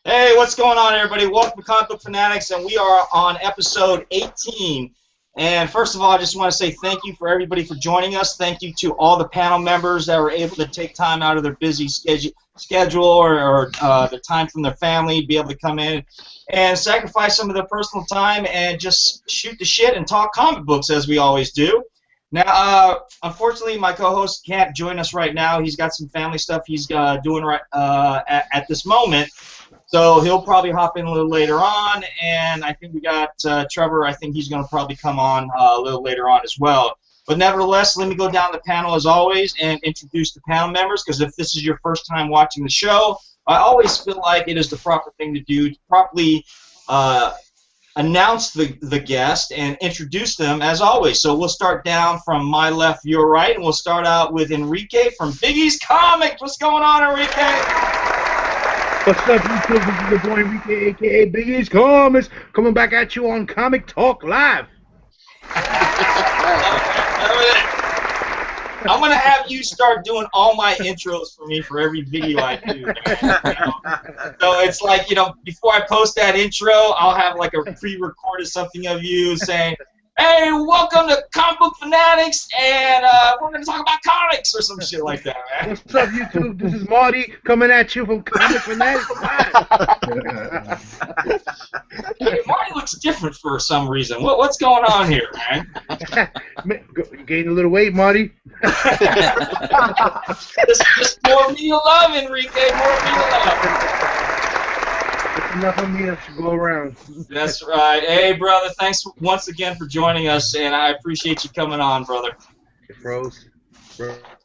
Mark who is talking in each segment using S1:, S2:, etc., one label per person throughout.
S1: Hey, what's going on, everybody? Welcome to Comic Book Fanatics, and we are on episode 18. And first of all, I just want to say thank you for everybody for joining us. Thank you to all the panel members that were able to take time out of their busy schedule or the time from their family to be able to come in and sacrifice some of their personal time and just shoot the shit and talk comic books as we always do. Now, unfortunately, my co-host can't join us right now. He's got some family stuff he's doing right at this moment. So he'll probably hop in a little later on, and I think we got Trevor. I think he's going to probably come on a little later on as well. But nevertheless, let me go down the panel as always and introduce the panel members, because if this is your first time watching the show, I always feel like it is the proper thing to do to properly announce the guest and introduce them as always. So we'll start down from my left, your right, and we'll start out with Enrique from Biggie's Comics. What's going on, Enrique?
S2: What's up, YouTube? This is your boy Enrique, a.k.a. Biggie's Comics, coming back at you on Comic Talk Live.
S1: I'm going to have you start doing all my intros for me for every video I do. So it's like, before I post that intro, I'll have like a pre-recorded something of you saying, hey, welcome to Comic Book Fanatics, and we're going to talk about comics or some shit like that, man.
S2: What's up, YouTube? This is Marty coming at you from Comic Fanatics.
S1: Hey, Marty looks different for some reason. What's going on here, man?
S2: You gained a little weight, Marty.
S1: Just more me to love, Enrique, more me to love.
S2: Enough of me that should go around.
S1: That's right. Hey, brother, thanks once again for joining us, and I appreciate you coming on, brother.
S2: Bros.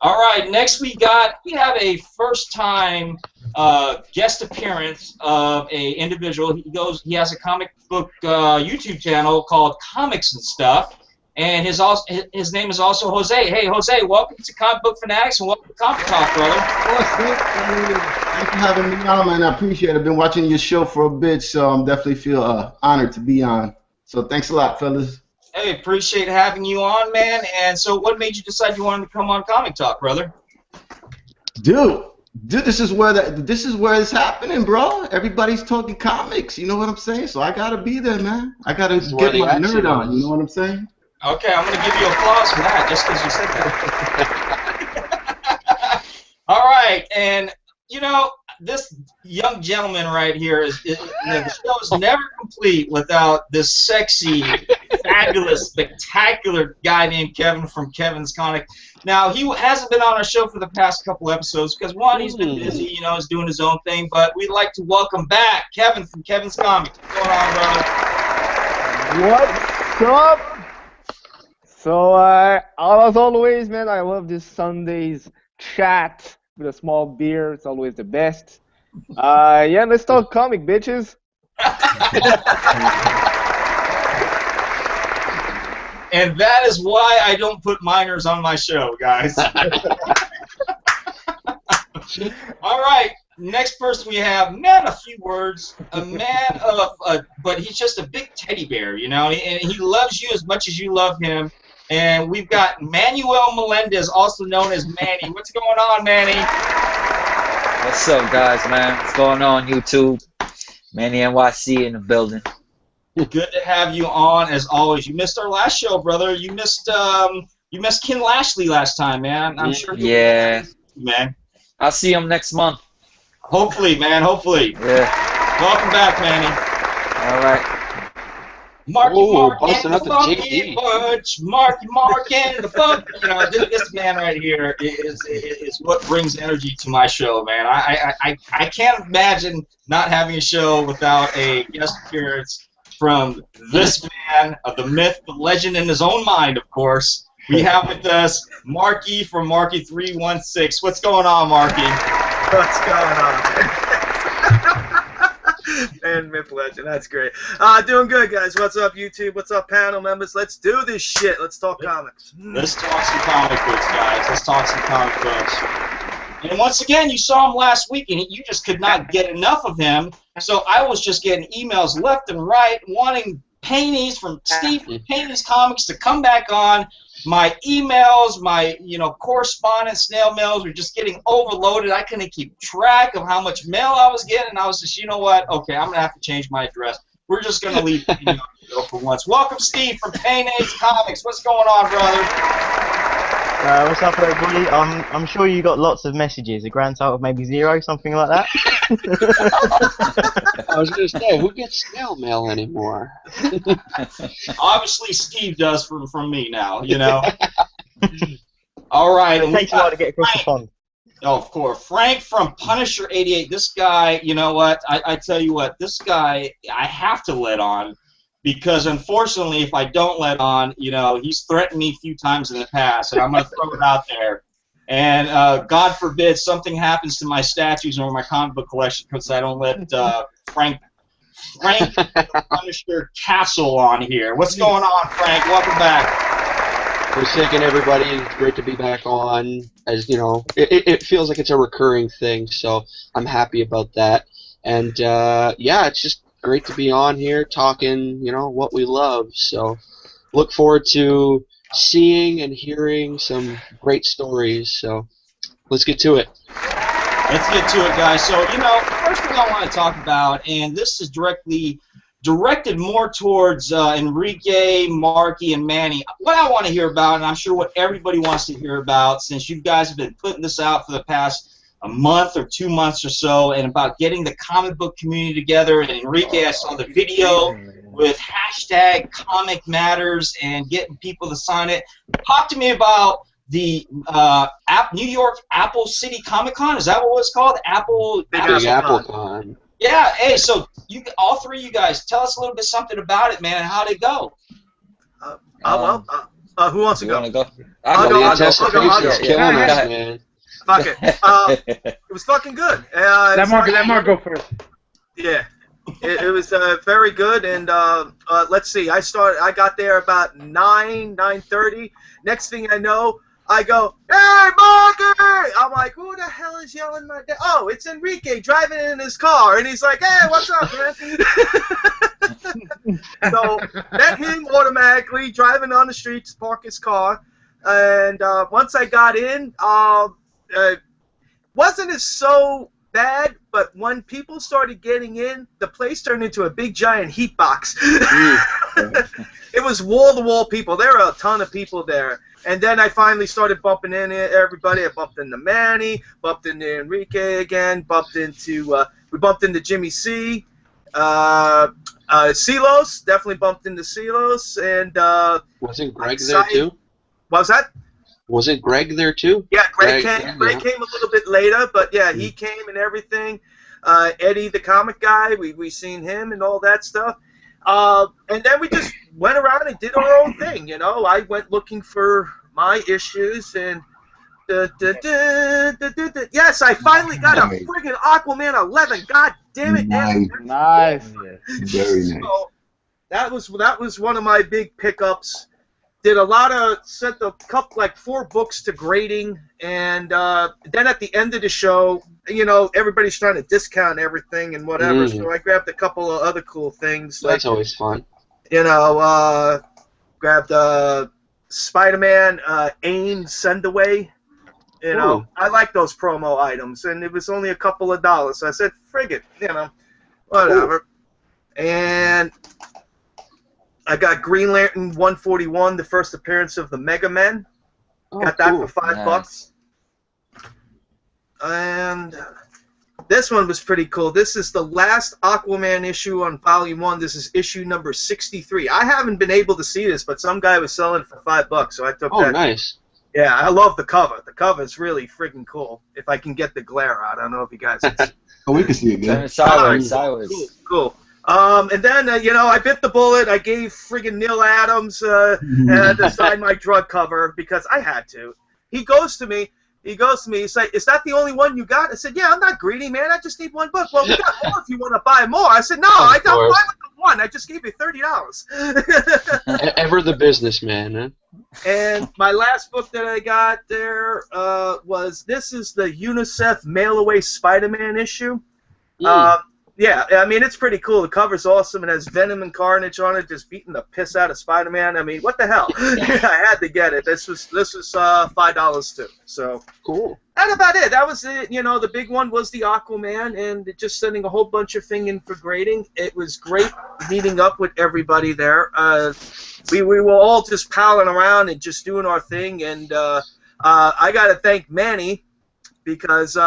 S1: All right, next we have a first-time guest appearance of a individual. He has a comic book YouTube channel called Comics and Stuff, and his name is also Jose. Hey, Jose, welcome to Comic Book Fanatics, and welcome to Comic Talk, brother.
S3: Thanks for having me on, man. I appreciate it. I've been watching your show for a bit, so I'm definitely feel honored to be on. So thanks a lot, fellas.
S1: Hey, appreciate having you on, man. And so what made you decide you wanted to come on Comic Talk, brother?
S3: Dude, this is where it's happening, bro. Everybody's talking comics. You know what I'm saying? So I gotta be there, man. I gotta get my nerd on. You know what I'm saying?
S1: Okay, I'm gonna give you applause for that, just because you said that. All right, and this young gentleman right here the show is never complete without this sexy, fabulous, spectacular guy named Kevin from Kevin's Comic. Now, he hasn't been on our show for the past couple episodes because, one, he's been busy, he's doing his own thing, but we'd like to welcome back Kevin from Kevin's Comics. What's going on, brother?
S4: What's up? So, as always, man, I love this Sunday's chat with a small beer. It's always the best. Yeah, let's talk comic, bitches.
S1: And that is why I don't put minors on my show, guys. All right, next person we have, man, a few words, a man but he's just a big teddy bear, and he loves you as much as you love him. And we've got Manuel Melendez, also known as Manny. What's going on, Manny?
S5: What's up, guys, man? What's going on, YouTube? Manny NYC in the building.
S1: Good to have you on, as always. You missed our last show, brother. You missed Ken Lashley last time, man. I'm sure.
S5: Yeah.
S1: Man.
S5: I'll see him next month.
S1: Hopefully, man. Hopefully.
S5: Yeah.
S1: Welcome back, Manny.
S5: All right.
S1: Marky
S6: busting up the JD.
S1: Marky and the funk. This man right here is what brings energy to my show, man. I can't imagine not having a show without a guest appearance from this man of the myth, the legend in his own mind, of course. We have with us Marky from Marky316. What's going on, Marky?
S7: What's going on? And Myth Legend, that's great. Doing good, guys. What's up, YouTube? What's up, panel members? Let's do this shit. Let's talk comics.
S1: Let's talk some comic books, guys. Let's talk some comic books. And once again, you saw him last week, and you just could not get enough of him. So I was just getting emails left and right wanting Painties, from Steve from Painties Comics to come back on. My emails, my correspondence, snail mails were just getting overloaded. I couldn't keep track of how much mail I was getting. And I was just, you know what? Okay, I'm gonna have to change my address. We're just gonna leave for once. Welcome, Steve from Painties Comics. What's going on, brother?
S6: What's up, everybody? I'm sure you got lots of messages. A grand total of maybe 0, something like that.
S8: I was going to say, who gets snail mail anymore?
S1: Obviously, Steve does from me now, you know. All right.
S6: It takes a while to get across the pond.
S1: Oh, of course. Frank from Punisher 88. This guy, you know what? I tell you what, this guy, I have to let on. Because unfortunately, if I don't let on, you know, he's threatened me a few times in the past, and I'm going to throw it out there. And God forbid something happens to my statues or my comic book collection because I don't let Frank Punisher Castle on here. What's going on, Frank? Welcome back.
S8: We're thanking everybody. It's great to be back on. As you know, it feels like it's a recurring thing, so I'm happy about that. And yeah, it's just great to be on here talking, you know, what we love. So look forward to seeing and hearing some great stories. So let's get to it.
S1: Let's get to it, guys. So, you know, first thing I want to talk about, and this is directed more towards Enrique, Marky, and Manny. What I want to hear about, and I'm sure what everybody wants to hear about, since you guys have been putting this out for the past a month or 2 months or so, and about getting the comic book community together. And Enrique, I saw the video with hashtag Comic Matters and getting people to sign it. Talk to me about the New York Apple City Comic Con. Is that what it was called?
S8: Big Apple Con.
S1: Yeah. Hey, so all three of you guys, tell us a little bit something about it, man, and how'd it go?
S7: Who wants to go?
S8: I'll go. Killing us, man.
S7: Fuck it. It was fucking good.
S2: Let Mark go first.
S7: Yeah, it was very good. And let's see. I got there about 9:30. Next thing I know, I go, "Hey, Marky!" I'm like, "Who the hell is yelling my dad?" Oh, it's Enrique driving in his car, and he's like, "Hey, what's up, man?" So met him automatically driving on the street to park his car, and once I got in, wasn't as so bad, but when people started getting in, the place turned into a big giant heat box. It was wall-to-wall people. There were a ton of people there. And then I finally started bumping into everybody. I bumped into Manny, bumped into Enrique again, we bumped into Jimmy C. Silos, definitely bumped into Silos. And
S8: wasn't Greg there too?
S7: What was that?
S8: Wasn't Greg there too?
S7: Yeah, Greg came a little bit later, but yeah, he came and everything. Eddie, the comic guy, we seen him and all that stuff. And then we just went around and did our own thing, you know. I went looking for my issues, and yes, I finally got a friggin' Aquaman 11. God damn it!
S4: Nice.
S3: Very nice.
S7: So that was one of my big pickups. Did a lot of sent a couple, like 4 books to grading, and then at the end of the show, you know, everybody's trying to discount everything and whatever. So I grabbed a couple of other cool things.
S8: That's always fun.
S7: You know, grabbed Spider-Man AIM Send-Away. You know,
S8: Ooh.
S7: I like those promo items, and it was only a couple of dollars. So I said, frig it, you know, whatever. Ooh. And I got Green Lantern 141, the first appearance of the Mega Men. Got that for $5. And this one was pretty cool. This is the last Aquaman issue on Volume 1. This is issue number 63. I haven't been able to see this, but some guy was selling it for $5, so I took that.
S8: Oh, nice.
S7: Yeah, I love the cover. The cover is really freaking cool. If I can get the glare out. I don't know if you guys can see.
S3: Oh, we can see it good.
S5: Turn it sideways.
S7: Cool. And then, you know, I bit the bullet. I gave friggin' Neil Adams to sign my drug cover because I had to. He goes to me. He's like, "Is that the only one you got?" I said, "Yeah, I'm not greedy, man. I just need 1 book." "Well, we got more if you want to buy more." I said, "No, I got one with the one. I just gave you $30.
S8: Ever the businessman, huh?
S7: And my last book that I got there this is the UNICEF Mail Away Spider-Man issue. Yeah, I mean, it's pretty cool. The cover's awesome. It has Venom and Carnage on it, just beating the piss out of Spider-Man. I mean, what the hell? I had to get it. This was $5 too. So
S8: Cool.
S7: that's about it. That was it. You know, the big one was the Aquaman, and just sending a whole bunch of thing in for grading. It was great meeting up with everybody there. We were all just palling around and just doing our thing. And I got to thank Manny because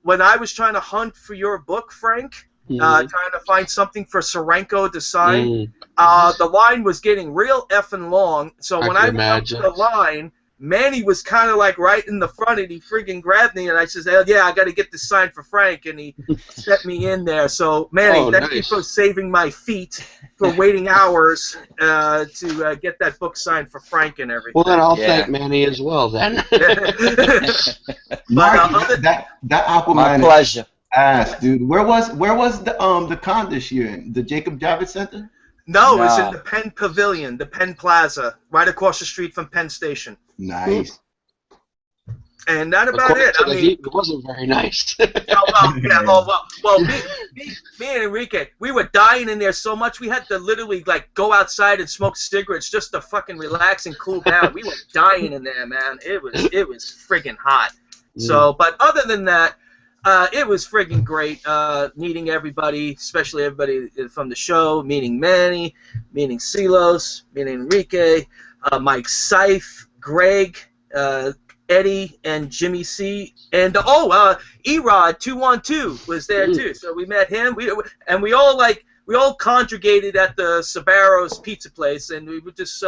S7: when I was trying to hunt for your book, Frank, trying to find something for Serenko to sign, the line was getting real effing long. So when I went up to the line, Manny was kind of like right in the front, and he freaking grabbed me, and I said, "Hell yeah, I got to get this signed for Frank," and he set me in there. So Manny, thank you for saving my feet for waiting hours to get that book signed for Frank and everything.
S8: Well, then I'll thank Manny as well then.
S3: Mark, that Aquaman.
S5: My pleasure.
S3: Ass, dude. Where was the con this year? The Jacob Javits Center?
S7: No, it's in the Penn Pavilion, the Penn Plaza, right across the street from Penn Station.
S3: Nice.
S7: And that about it. I mean,
S8: it wasn't very nice.
S7: me and Enrique, we were dying in there so much we had to literally like go outside and smoke cigarettes just to fucking relax and cool down. We were dying in there, man. It was friggin' hot. So, but other than that, it was friggin' great meeting everybody, especially everybody from the show, meeting Manny, meeting Silos, meeting Enrique, Mike Seif, Greg, Eddie, and Jimmy C. And, Erod 212 was there, too. So we met him. We all congregated at the Sabaros pizza place, and we were just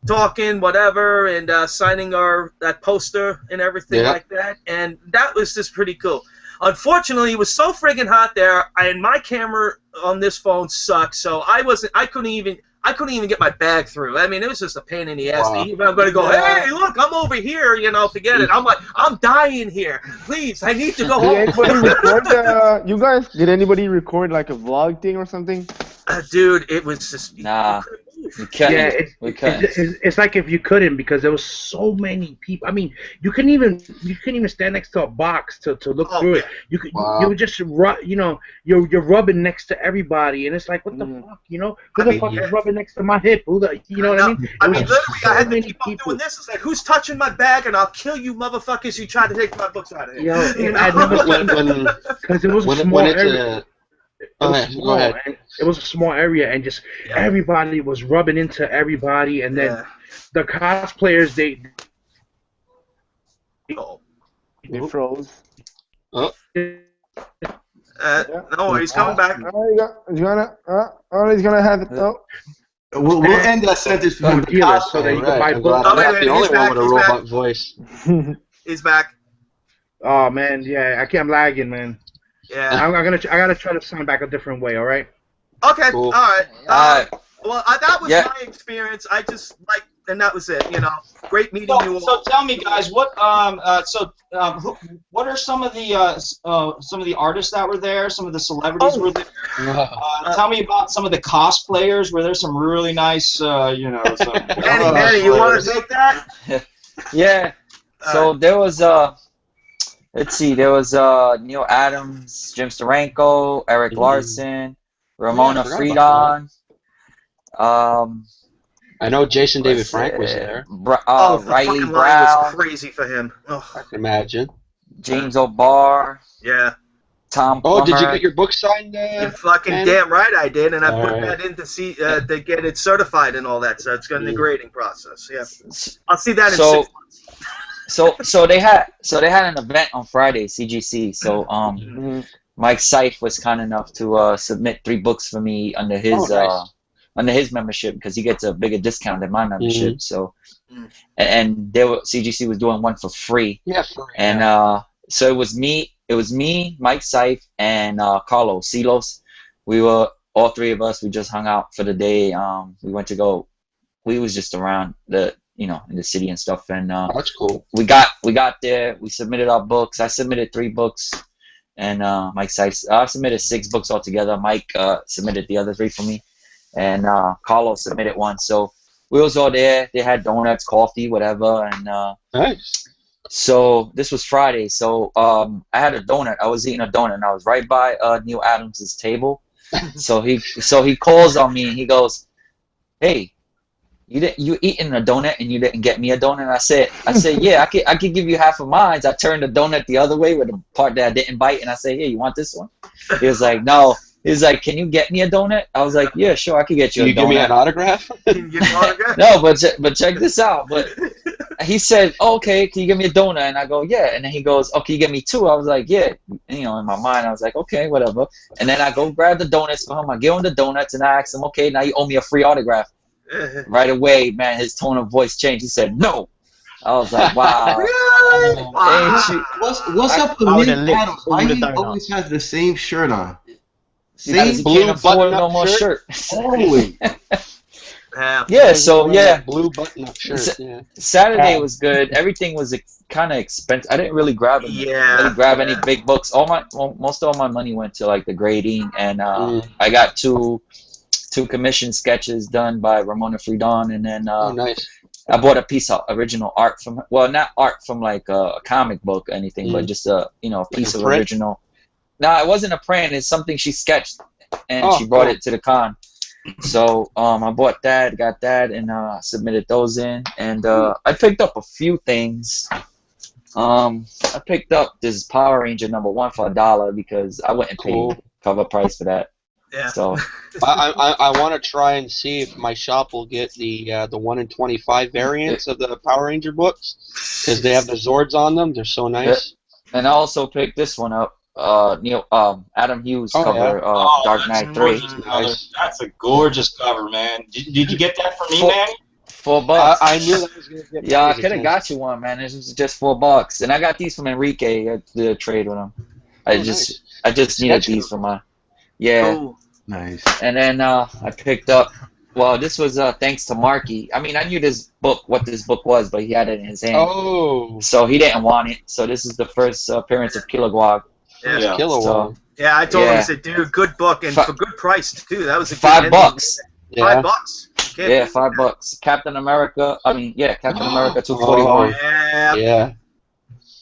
S7: talking, whatever, and signing that poster and everything like that. And that was just pretty cool. Unfortunately, it was so friggin' hot there, and my camera on this phone sucks, so I couldn't even get my bag through. I mean, it was just a pain in the ass. I'm going to go, hey, look, I'm over here, forget it. I'm like, I'm dying here. Please, I need to go home.
S4: Did anybody record like a vlog thing or something?
S7: Dude, it was just...
S5: Nah. We couldn't.
S2: It's like if you couldn't, because there was so many people. I mean, you couldn't even stand next to a box to look through it. You were just you're rubbing next to everybody, and it's like, what the fuck, who the fuck is rubbing next to my hip? What I mean?
S7: I mean, literally, I had to keep on doing this. It's like, who's touching my bag, and I'll kill you, motherfuckers! You try to take my books out of here.
S2: Because it was a small area. Go ahead. It was a small area, and just everybody was rubbing into everybody, and then the cosplayers they
S4: froze.
S7: No, he's coming back.
S4: He's gonna have it.
S3: We'll end that sentence for him.
S2: So that you can buy books.
S8: I'm not the only one with a robot voice.
S7: He's back.
S2: Oh man, yeah, I'm lagging, man.
S7: Yeah.
S2: I gotta try to sound back a different way. All right.
S7: Okay.
S8: Cool.
S7: All right. Well, that was my experience. I just and that was it. Great meeting you all.
S1: So tell me, guys, what are some of the artists that were there? Some of the celebrities were there. Tell me about some of the cosplayers. Were there some really nice,
S7: Manny, you want to take that?
S5: Yeah. So there was let's see, there was Neil Adams, Jim Steranko, Eric Larson, Ramona Friedon.
S8: I know Jason David Frank was there.
S5: Riley
S7: Brown
S5: Brown.
S7: was crazy for him.
S8: I can imagine.
S5: James O'Barr.
S7: Yeah.
S5: Tom Plummer.
S8: Oh, did you get your book signed?
S7: You're fucking damn right I did, and I put that in to see to get it certified and all that. So it's going to the grading process. Yeah. I'll see that in 6 months.
S5: So they had an event on Friday, CGC. So Mike Seif was kind enough to submit 3 books for me under his membership, because he gets a bigger discount than my membership. So and CGC was doing one for free.
S8: Yeah.
S5: And so it was me, Mike Seif, and Carlos Silos. We were all 3 of us. We just hung out for the day. We went to go. We was just around in the city and stuff, and
S8: that's cool.
S5: We got there. We submitted our books. I submitted 3 books, and Mike Seif. I submitted 6 books altogether. Mike submitted the other 3 for me, and Carlos submitted 1. So we was all there. They had donuts, coffee, whatever, and
S8: nice.
S5: So this was Friday. So I had a donut. I was eating a donut, and I was right by Neil Adams' table. So he calls on me and he goes, "Hey, you eating a donut and you didn't get me a donut?" I said, "Yeah, I could give you half of mine." I turned the donut the other way with the part that I didn't bite, and I said, "Hey, you want this one?" He was like, "No." He's like, "Can you get me a donut?" I was like, "Yeah, sure, I could get you a donut."
S8: Give me an autograph?
S7: Can you get an autograph?
S5: No, but check this out. But he said, oh, "Okay, can you give me a donut?" And I go, "Yeah." And then he goes, "Oh, can you get me two?" I was like, "Yeah." You know, in my mind, I was like, "Okay, whatever." And then I go grab the donuts for him. I give him the donuts, and I ask him, "Okay, now you owe me a free autograph." Right away, man, his tone of voice changed. He said, "No." I was like, "Wow."
S7: Really? Wow.
S3: What's up with
S6: I would've
S3: Nick
S6: licked
S3: Adams?
S6: all
S3: Why
S6: the
S3: he
S6: donuts.
S3: always has the same shirt on?
S5: Because he
S8: blue
S5: can't afford
S8: button-up
S5: no more
S8: shirt?
S5: shirt.
S3: Always.
S5: Yeah, so yeah.
S8: Blue button-up shirt. Yeah.
S5: Saturday was good. Everything was kind of expensive. I didn't really grab any big books. Most of all my money went to like the grading, and I got two commission sketches done by Ramona Fridon, and then
S8: Nice.
S5: I bought a piece of original art from, well, not art from like a comic book or anything, but just a piece of
S8: print?
S5: original. No, it wasn't a print. It's something she sketched, and she brought it to the con. So I bought that, got that, and submitted those in. And I picked up a few things. I picked up this Power Ranger #1 for $1 because I wouldn't pay cover price for that.
S7: Yeah.
S5: So
S8: I want to try and see if my shop will get the 1 in 25 variants of the Power Ranger books, because they have the Zords on them. They're so nice.
S5: And I also picked this one up. Adam Hughes cover, Dark Knight 3.
S1: Nice. That's a gorgeous cover, man. Did you get that for me, Manny?
S5: $4.
S8: I knew that was going to get.
S5: Yeah, I could have got you one, man. It was just $4, and I got these from Enrique. I did a trade with him. I just needed these for my. Yeah.
S7: Cool.
S3: Nice.
S5: And then I picked up. Well, this was thanks to Marky. I mean, I knew what this book was, but he had it in his hand.
S8: Oh.
S5: So he didn't want it. So this is the first appearance of Kilowog.
S7: Yeah.
S8: Kilowog.
S7: Yeah, I told him, I said, dude, good book, and for good price, too. That was a good
S5: $5.
S7: $5.
S5: Yeah, $5. Captain America. Captain America 241.
S8: Yeah.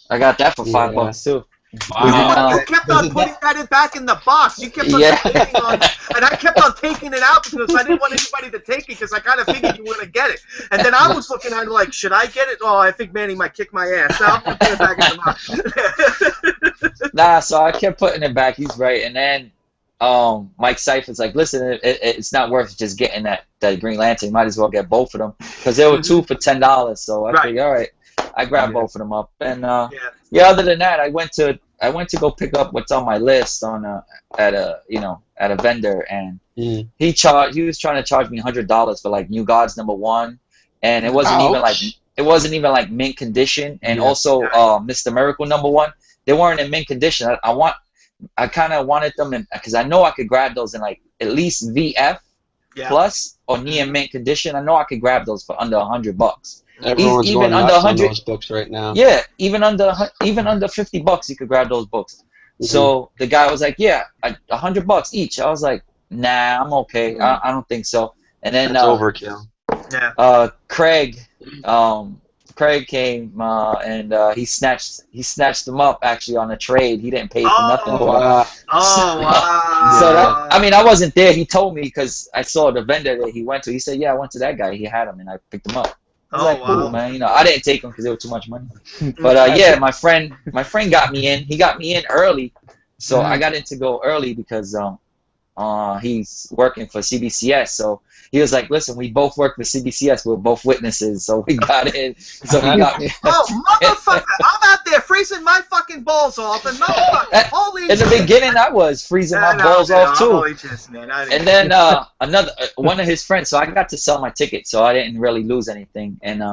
S5: I got that for $5 too.
S1: Wow.
S7: You kept on putting that back in the box. You kept on taking on, and I kept on taking it out because I didn't want anybody to take it because I kind of figured you were going to get it. And then I was looking at it like, should I get it? Oh, I think Manny might kick my ass. So I'll put it back in the box.
S5: Nah, so I kept putting it back. He's right. And then Mike Cypher's like, listen, it's not worth just getting that Green Lantern. You might as well get both of them because there were two for $10. So I figured, all right. I grabbed both of them up, and other than that, I went to go pick up what's on my list at a vendor, and he was trying to charge me $100 for like New Gods #1, and it wasn't even like mint condition, and also Mr. Miracle #1, they weren't in mint condition. I kind of wanted them because I know I could grab those in like at least VF plus or near mint condition. I know I could grab those for under $100.
S8: Everyone's
S5: even
S8: going
S5: under
S8: nuts
S5: 100
S8: on those books right now.
S5: Yeah, even under $50 you could grab those books. So the guy was like, "Yeah, $100 each." I was like, "Nah, I'm okay. I don't think so." And then
S8: that's overkill.
S5: Craig came and he snatched them up actually on a trade. He didn't pay for nothing for it.
S7: Oh wow!
S5: So that, I wasn't there. He told me because I saw the vendor that he went to. He said, "Yeah, I went to that guy. He had them, and I picked them up." I was like, cool, man. I didn't take them because they were too much money. But yeah, my friend got me in. He got me in early, so I got in to go early because he's working for CBCS. So he was like, "Listen, we both work for CBCS. We're both witnesses, so we got in." So he got me.
S7: Oh, motherfucker! I'm out there freezing my fucking balls off, and motherfucker, holy
S5: in the beginning, I was freezing my balls off too. And then another one of his friends. So I got to sell my ticket, so I didn't really lose anything. And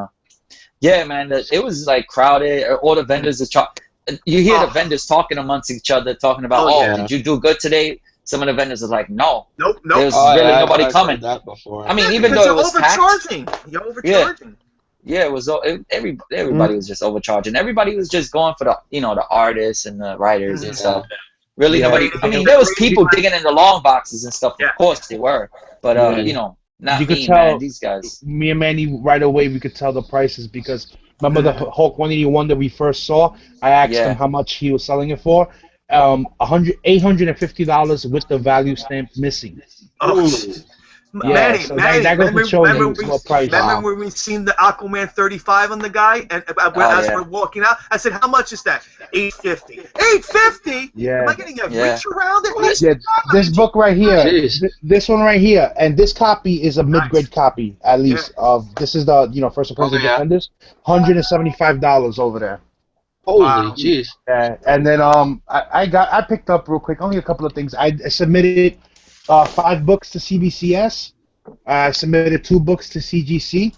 S5: yeah, man, it was like crowded. All the vendors are you hear the vendors talking amongst each other, talking about, did you do good today? Some of the vendors are like, no.
S7: Nope.
S5: There's really nobody coming.
S8: That before.
S5: I mean, even though it was
S7: overcharging. You're overcharging.
S5: Yeah, it was. Everybody was just overcharging. Everybody was just going for the artists and the writers and stuff. Really, nobody. I mean, there was people digging in the long boxes and stuff. Of course, they were. But not
S2: you could
S5: me,
S2: tell,
S5: man. These guys.
S2: Me and Manny right away we could tell the prices because Remember the Hulk 181 that we first saw? I asked him how much he was selling it for. $850 with the value stamp missing.
S7: Oh,
S2: Yeah, so that goes to show you what price.
S7: Remember when we seen the Aquaman 35 on the guy, and as we're walking out, I said, "How much is that?" $850. $850?
S2: Yeah.
S7: Am I getting a reach around it?
S2: Yeah, this book right here, this one right here, and this copy is a mid-grade copy at least of. This is the first appearance of Defenders. $175 over there.
S8: Holy jeez.
S2: Yeah, and then I picked up real quick only a couple of things. I submitted 5 books to CBCS. I submitted 2 books to CGC.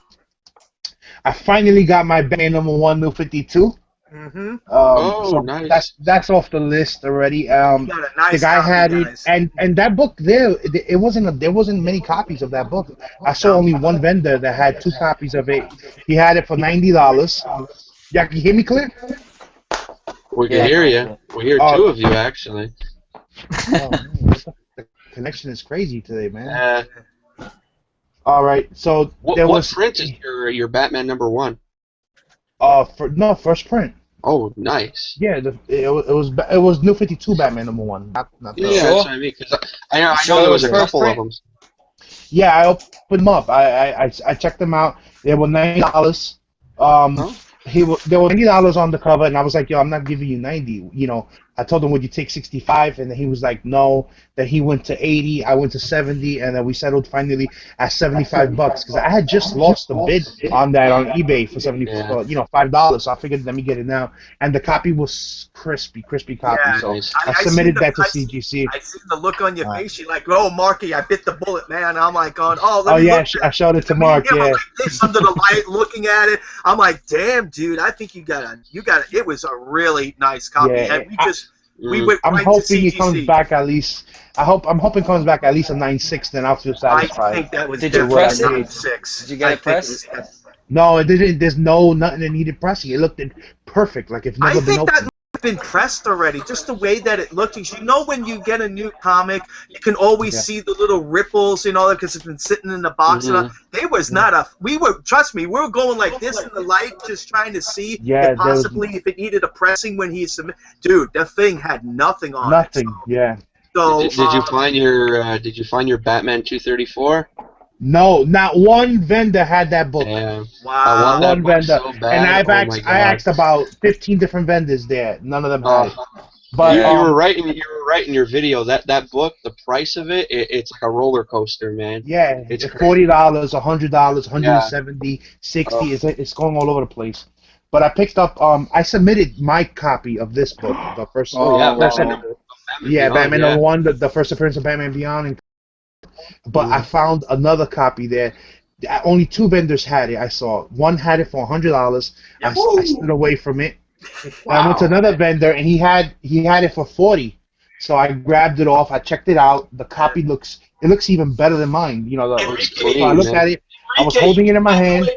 S2: I finally got my Batman #1 New 52.
S7: Mm-hmm.
S2: So
S8: nice.
S2: That's off the list already.
S7: Nice
S2: the guy had
S7: guys.
S2: it, and that book there there wasn't many copies of that book. I saw only one vendor that had 2 copies of it. He had it for $90. Yeah, can you hear me clear?
S8: We can hear you. We hear 2 of you actually.
S2: Oh, man, the connection is crazy today, man. All right, so
S8: what print is your Batman #1?
S2: First print.
S8: Oh, nice.
S2: Yeah, it was New 52 Batman #1. Not
S8: that's what I mean. Cause I know there was a couple of them.
S2: Yeah, I opened them up. I checked them out. They were $90. There were $90 on the cover, and I was like, yo, I'm not giving you 90. I told him, would you take 65? And then he was like, no. Then he went to 80. I went to 70, and then we settled finally at $75 because I had just lost the bid on that on eBay for $5. So I figured, let me get it now. And the copy was crispy copy.
S7: Yeah,
S2: so I submitted that to CGC.
S7: I seen the look on your face. You're like, oh, Marky, I bit the bullet, man. I'm like, let me
S2: yeah,
S7: look
S2: I showed it to Mark. Yeah.
S7: Like this under the light, looking at it. I'm like, damn, dude, I think you got it. It was a really nice copy, and we went.
S2: I'm
S7: right
S2: hoping
S7: to
S2: he comes back at least. I'm hoping he comes back at least a 9.6. Then I'll feel satisfied.
S7: I think that was.
S5: Did you press it?
S7: 9.6.
S5: Did you get it pressed?
S2: No, it didn't. There's nothing that needed pressing. It looked perfect, like it's never been opened.
S7: Been pressed already, just the way that it looked. When you get a new comic, you can always see the little ripples and all that because it's been sitting in the box. There was not trust me, we were going like this in the light, just trying to see if possibly if it needed a pressing when he submitted. Dude, the thing had nothing on it.
S2: Nothing, yeah.
S7: So
S8: did you find your Batman 234?
S2: No, not one vendor had that book.
S8: Damn.
S7: Wow.
S2: One vendor.
S8: So bad.
S2: And I asked about 15 different vendors there. None of them had it.
S8: But you were right in your video. That book, the price of it's like a roller coaster, man.
S2: Yeah, it's $40, $100, $170, $60. It's going all over the place. But I picked up. I submitted my copy of this book, the first. Batman #1, the first appearance of Batman Beyond. But I found another copy there. Only 2 vendors had it. I saw one had it for $100. I stood away from it. Wow. I went to another vendor and he had it for $40. So I grabbed it off. I checked it out. The copy looks even better than mine. So I looked at it. I was holding it in my hand.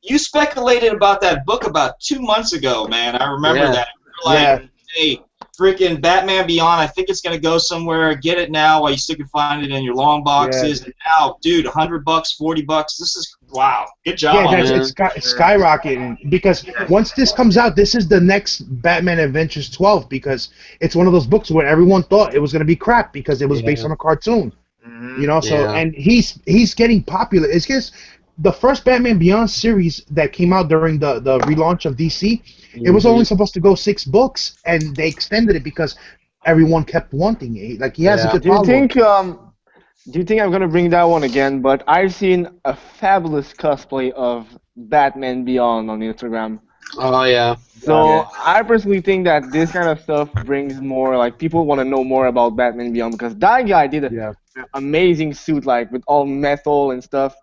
S1: You speculated about that book about 2 months ago, man. I remember that. Like, hey, freaking Batman Beyond, I think it's going to go somewhere. Get it now while you still can find it in your long boxes. And now, dude, $100, $40. This is, wow. Good job.
S2: Yeah, it's skyrocketing because once this comes out, this is the next Batman Adventures 12 because it's one of those books where everyone thought it was going to be crap because it was based on a cartoon. And he's getting popular. It's just the first Batman Beyond series that came out during the relaunch of DC, it was only supposed to go 6 books, and they extended it because everyone kept wanting it. Like, he has a good following.
S4: Do you think I'm gonna bring that one again? But I've seen a fabulous cosplay of Batman Beyond on Instagram.
S8: Oh yeah.
S4: So I personally think that this kind of stuff brings more, like, people want to know more about Batman Beyond because that guy did an amazing suit, like with all metal and stuff.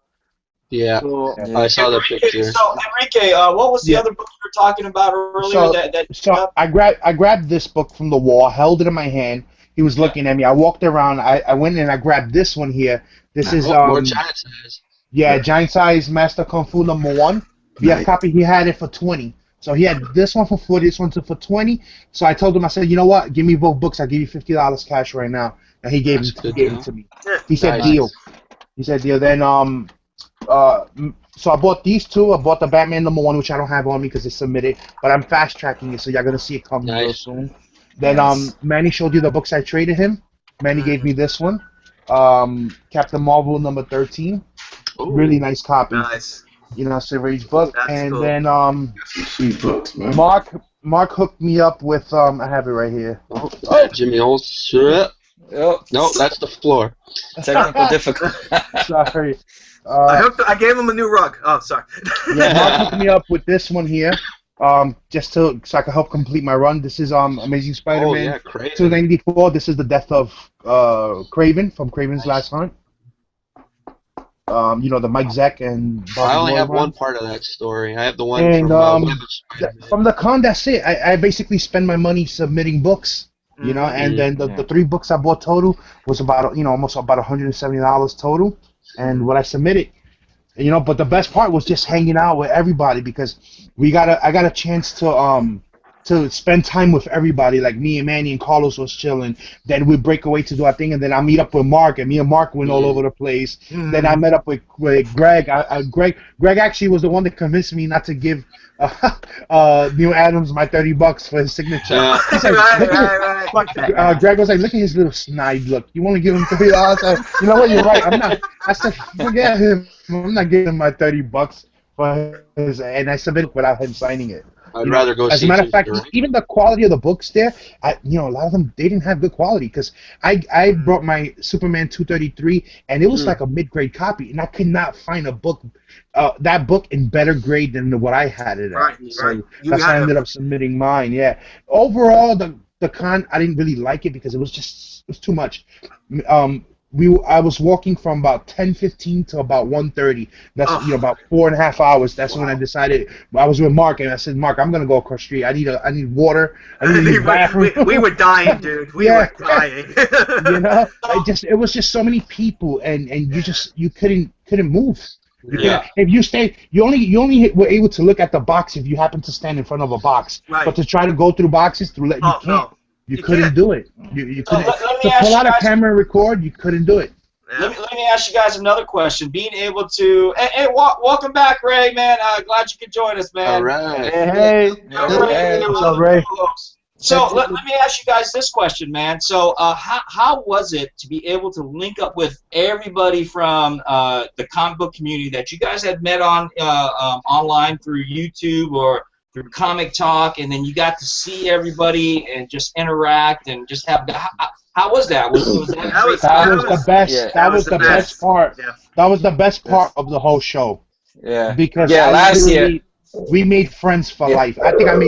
S8: Yeah,
S4: so,
S8: I saw the picture.
S1: So Enrique, what was the other book you were talking about earlier?
S2: So I grabbed this book from the wall, held it in my hand. He was looking at me. I walked around. I went and I grabbed this one here. This is
S8: more giant size.
S2: Yeah, giant size Master Kung Fu #1. If you have a copy, he had it for $20. So he had this one for $40, this one for $20. So I told him, I said, you know what? Give me both books. I'll give you $50 cash right now. And he gave it to me. He said deal. He said deal. Then So I bought these two. I bought the Batman #1, which I don't have on me because it's submitted, but I'm fast tracking it, so y'all gonna see it coming real soon. Then Manny showed you the books I traded him. Manny gave me this one, Captain Marvel #13.
S7: Ooh,
S2: really nice copy.
S7: Nice.
S2: You know, Silver Age book.
S7: That's
S2: and
S7: cool.
S2: then
S3: Sweet books, man.
S2: Mark hooked me up with I have it right here.
S8: Oh, Jimmy Olsen.
S5: Oh,
S8: No, that's the floor.
S5: technical difficulty.
S2: Sorry.
S7: I gave him a new rug. Oh, sorry.
S2: Yeah, Mark hooked me up with this one here. Just so I can help complete my run. This is Amazing Spider-Man
S8: Oh, yeah, Craven.
S2: 294. This is the death of Craven from Craven's Last Hunt. You know, the Mike Zeck and Bobby
S8: I only
S2: Lloyd
S8: have
S2: run.
S8: one part of that story. I have the one
S2: And
S8: from Web of Spider-Man.
S2: from the con, that's it. I basically spend my money submitting books. You know, and then the 3 books I bought total was about almost about $170 total, and what I submitted. You know, but the best part was just hanging out with everybody because I got a chance to spend time with everybody. Like me and Manny and Carlos was chilling. Then we'd break away to do our thing, and then I meet up with Mark, and me and Mark went all over the place. Then I met up with Greg. Greg actually was the one that convinced me not to give Neil Adams my $30 for his signature. He's like,
S7: right.
S2: Greg was like, look at his little snide look. You want to give him $30? You know what? You're right. I'm not. I said, forget him. I'm not giving him my $30 for his, and I submitted without him signing it.
S8: I'd rather go
S2: As
S8: see
S2: a matter of fact,
S8: Direct.
S2: even the quality of the books there, a lot of them, they didn't have good quality because I brought my Superman 233 and it was like a mid-grade copy, and I could not find a book, that book in better grade than what I had it at.
S7: Right,
S2: So
S7: right.
S2: that's how I ended up submitting mine. Yeah. Overall, the con, I didn't really like it because it was too much. I was walking from about 10:15 to about 1:30. That's about 4.5 hours. That's when I decided. I was with Mark, and I said, Mark, I'm gonna go across the street. I need water. I need a bathroom.
S7: we were dying, dude. We were dying.
S2: You know, it was just so many people, and you couldn't move. If you stayed, you only were able to look at the box if you happened to stand in front of a box.
S7: Right.
S2: But to try to go through boxes you can't.
S7: No.
S2: You couldn't do it. You couldn't.
S1: let me
S2: To
S1: ask
S2: pull
S1: you
S2: out a
S1: guys-
S2: camera and record, you couldn't do it.
S1: Let me ask you guys another question. Being able to, welcome back, Ray, man. Glad you could join us, man.
S8: All right.
S4: Hey.
S2: What's up, Ray?
S1: So let me ask you guys this question, man. So how was it to be able to link up with everybody from the comic book community that you guys had met on online through YouTube or through Comic Talk, and then you got to see everybody and just interact and just have. How was that? Was that great?
S2: That was the best.
S5: Yeah.
S2: That was the best part.
S7: Yeah.
S2: That was the best part of the whole show.
S5: Yeah.
S2: Because
S5: last year.
S2: we made friends for life. I think as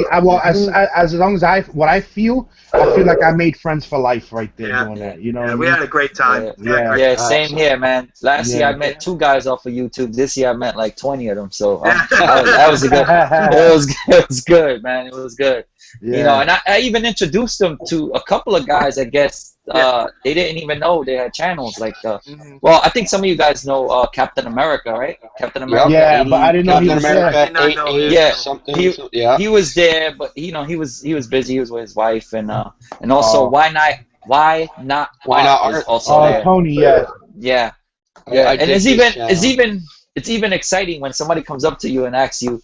S2: long as I feel like I made friends for life right there doing that. You know, what I
S7: we
S2: mean?
S7: had a great time.
S5: Yeah, same here, man. Last year I met 2 guys off of YouTube. This year I met like 20 of them. So that was a good. It was good, man. It was good.
S2: Yeah.
S5: You know, and I even introduced them to a couple of guys. I guess they didn't even know they had channels. Like, well, I think some of you guys know Captain America, right? Captain America.
S2: Yeah,
S5: 80,
S2: but I didn't know he
S8: Captain
S2: was there.
S8: America, 8
S5: Yeah.
S8: something. Yeah.
S5: He was there, but he was busy. He was with his wife, and also why not Art is also there.
S2: Tony,
S5: Yeah.
S8: I
S5: And
S8: did
S5: it's
S8: his
S5: even exciting when somebody comes up to you and asks you,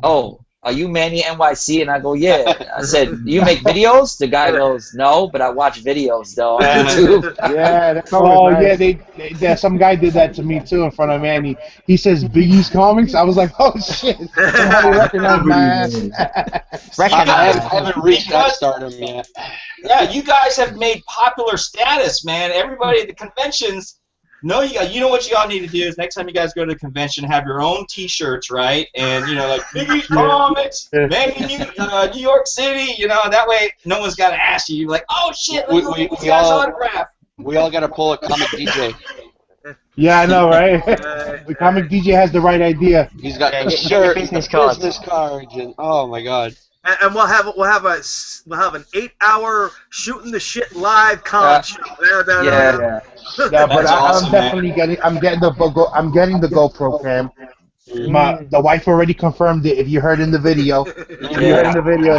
S5: "Oh, are you Manny NYC?" And I go, "Yeah." I said, "You make videos?" The guy goes, "No, but I watch videos though on YouTube."
S4: Yeah, that's always nice.
S2: yeah, some guy did that to me too in front of Manny. He says Biggie's Comics. I was like, oh shit, somebody recognized my ass.
S8: I haven't reached that stardom yet.
S1: Yeah, you guys have made popular status, man. Everybody at the conventions know you guys. You know what you all need to do is next time you guys go to the convention, have your own T-shirts, right? And like Biggie's Comics, maybe New York City. You know, that way no one's got to ask you. You're like, oh shit, let me go get this guy's autograph.
S8: We all got to pull a comic DJ.
S2: Yeah, I know, right? The Comic DJ has the right idea.
S8: He's got the
S6: get
S8: shirt,
S6: business cards.
S8: and oh my god.
S7: And we'll have an 8-hour shooting the shit live con show.
S2: Yeah, but
S1: That's awesome,
S2: I'm definitely getting the GoPro cam. The wife already confirmed it. If you heard in the video,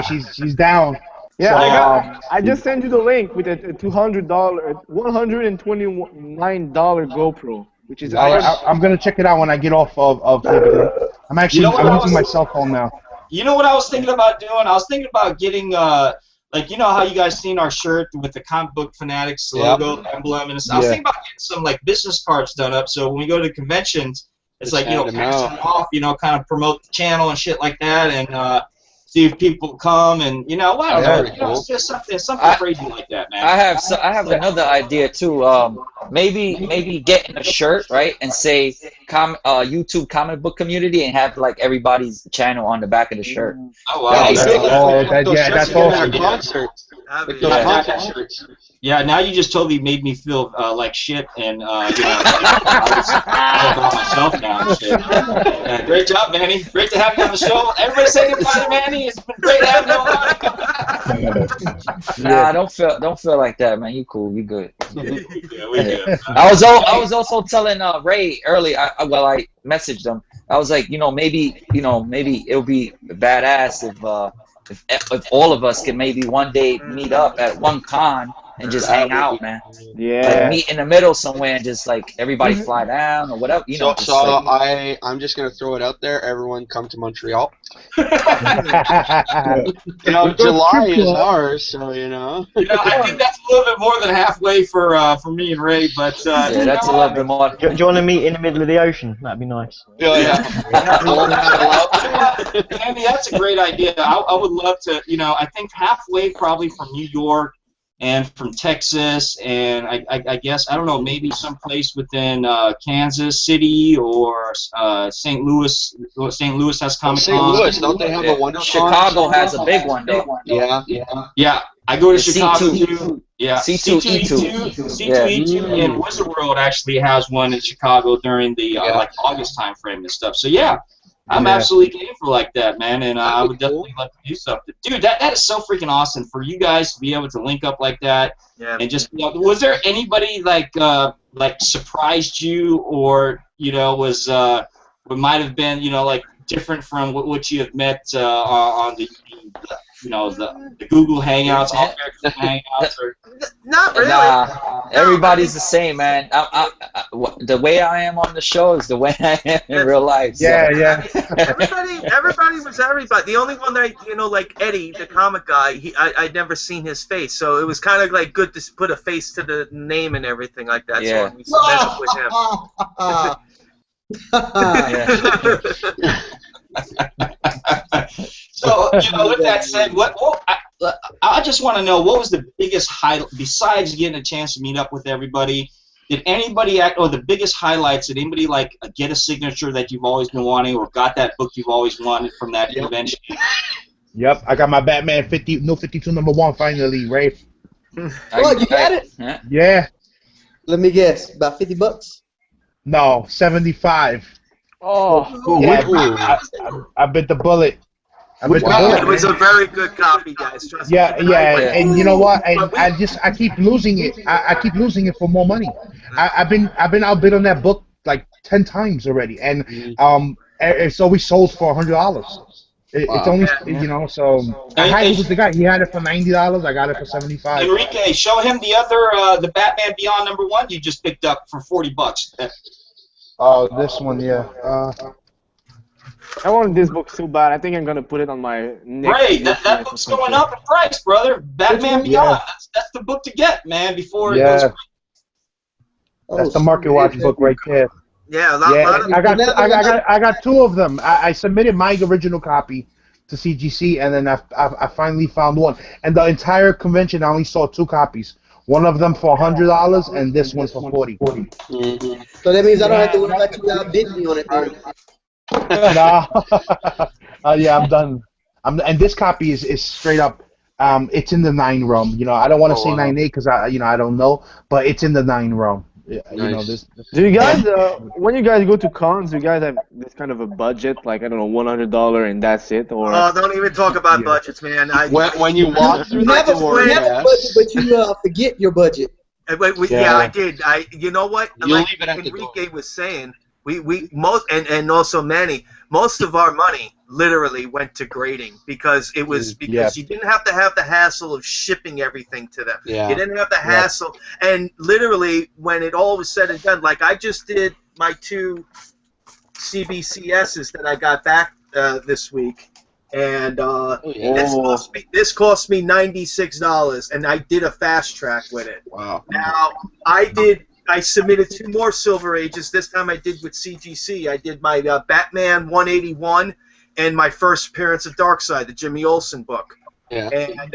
S2: she's down.
S4: Yeah, so, I just sent you the link with a $129 GoPro. which is
S2: I'm gonna check it out when I get off of here. I'm actually I'm using my cell phone now.
S1: You know what I was thinking about doing? I was thinking about getting like, you know how you guys seen our shirt with the Comic Book Fanatics logo, emblem, and stuff. I was thinking about getting some like business cards done up, so when we go to conventions, it's like, you know, pass them off, you know, kind of promote the channel and shit like that, and see if people come, and you know, I don't know, you know, it's just something crazy like that, man.
S5: I have another idea too. Maybe getting a shirt, right, and say YouTube comic book community, and have like everybody's channel on the back of the shirt.
S1: Oh wow!
S2: That's awesome.
S8: Concert shirts.
S1: Yeah, now you just totally made me feel like shit, and you know, I about myself now and shit. Great job, Manny. Great to have you on the show. Everybody say goodbye to Manny. It's been great having you on.
S5: Nah, don't feel like that, man. You cool. You good.
S1: We good.
S5: I was also telling Ray earlier. I messaged him. I was like, you know, maybe it'll be badass if all of us can maybe one day meet up at one con and just hang out, man.
S4: Yeah.
S5: Like meet in the middle somewhere and just like everybody fly down or whatever. You know.
S8: I'm just gonna throw it out there. Everyone come to Montreal. You know, July is ours, so you know.
S1: You know, I think that's a little bit more than halfway for me and Ray, but
S5: yeah, that's a little bit more.
S6: Do you want to meet in the middle of the ocean? That'd be nice.
S1: Yeah. Andy, that's a great idea. I would love to. You know, I think halfway probably from New York and from Texas, and I guess, I don't know, maybe someplace within Kansas City or St. Louis. St. Louis has Comic-Con.
S8: St. Louis, don't they have a wonderful?
S5: Chicago has a big one, though.
S8: Yeah.
S1: I go to Chicago too. Yeah.
S5: C2E2.
S1: C2E2 and Wizard World actually has one in Chicago during the like August time frame and stuff. So yeah. I'm absolutely game for like that, man, and I would definitely like to do something. Dude, that is so freaking awesome for you guys to be able to link up like that. Yeah. And just, you know, was there anybody like surprised you, or you know, was what might have been, you know, like different from what you have met on the you know, the Google Hangouts, all Hangouts, or
S7: not really.
S5: Nah, everybody's the same, man. The way I am on the show is the way I am in real life. So.
S2: Yeah.
S7: Everybody was everybody. The only one that, you know, like Eddie, the comic guy, I'd never seen his face, so it was kind of like good to put a face to the name and everything like that.
S5: Yeah.
S7: So we met with him.
S1: So, you know, with that said, I just want to know, what was the biggest highlight, besides getting a chance to meet up with everybody, did anybody or the biggest highlights, did anybody like get a signature that you've always been wanting, or got that book you've always wanted from that convention?
S2: Yep, I got my Batman 52 #1 finally, Ray.
S9: Oh, you got it?
S2: Yeah.
S9: Let me guess, about $50?
S2: No, 75.
S4: Oh,
S2: yeah, I bit the bullet.
S7: It was a very good copy, guys. Trust me.
S2: And you know what? And I keep losing it. I keep losing it for more money. I've been outbid on that book like 10 times already, and it's always sold for $100. It's only you know, so I had it with the guy. He had it for $90. I got it for $75.
S1: Enrique, show him the other the Batman Beyond #1 you just picked up for $40.
S2: Oh, this one, yeah.
S4: I wanted this book so bad. I think I'm gonna put it on my next.
S1: Ray, that book's going up in price, brother. Batman Beyond. That's the book to get, man. Before it goes.
S2: That's the Market Watch book right there.
S7: Yeah,
S2: I got 2 of them. I submitted my original copy to CGC, and then I finally found one. And the entire convention, I only saw 2 copies. One of them for $100, and this one for $40.
S9: So that means I don't have to worry about you outbidding me on it.
S2: Yeah, I'm done. And this copy is straight up. It's in the 9 realm. You know, I don't want to say 9A because I don't know, but it's in the 9 realm. You know this.
S4: Do you guys, when you guys go to cons, do you guys have this kind of a budget, like I don't know, $100 and that's it, or?
S7: Oh, don't even talk about budgets, man.
S8: When you walk through the door,
S9: you have a budget, but you forget your budget.
S7: Yeah, I did. You know what?
S8: You
S7: like
S8: leave it at the
S7: Enrique was saying, and also Manny, most of our money literally went to grading because you didn't have to have the hassle of shipping everything to them.
S8: Yeah.
S7: You didn't have the hassle, and literally when it all was said and done, like I just did my 2 CBCSs that I got back this week, and this cost me $96, and I did a fast track with it.
S8: Wow.
S7: Now I submitted 2 more Silver Ages. This time I did with CGC. I did my Batman 181 and my first appearance of Darkseid, the Jimmy Olsen book.
S8: Yeah.
S7: And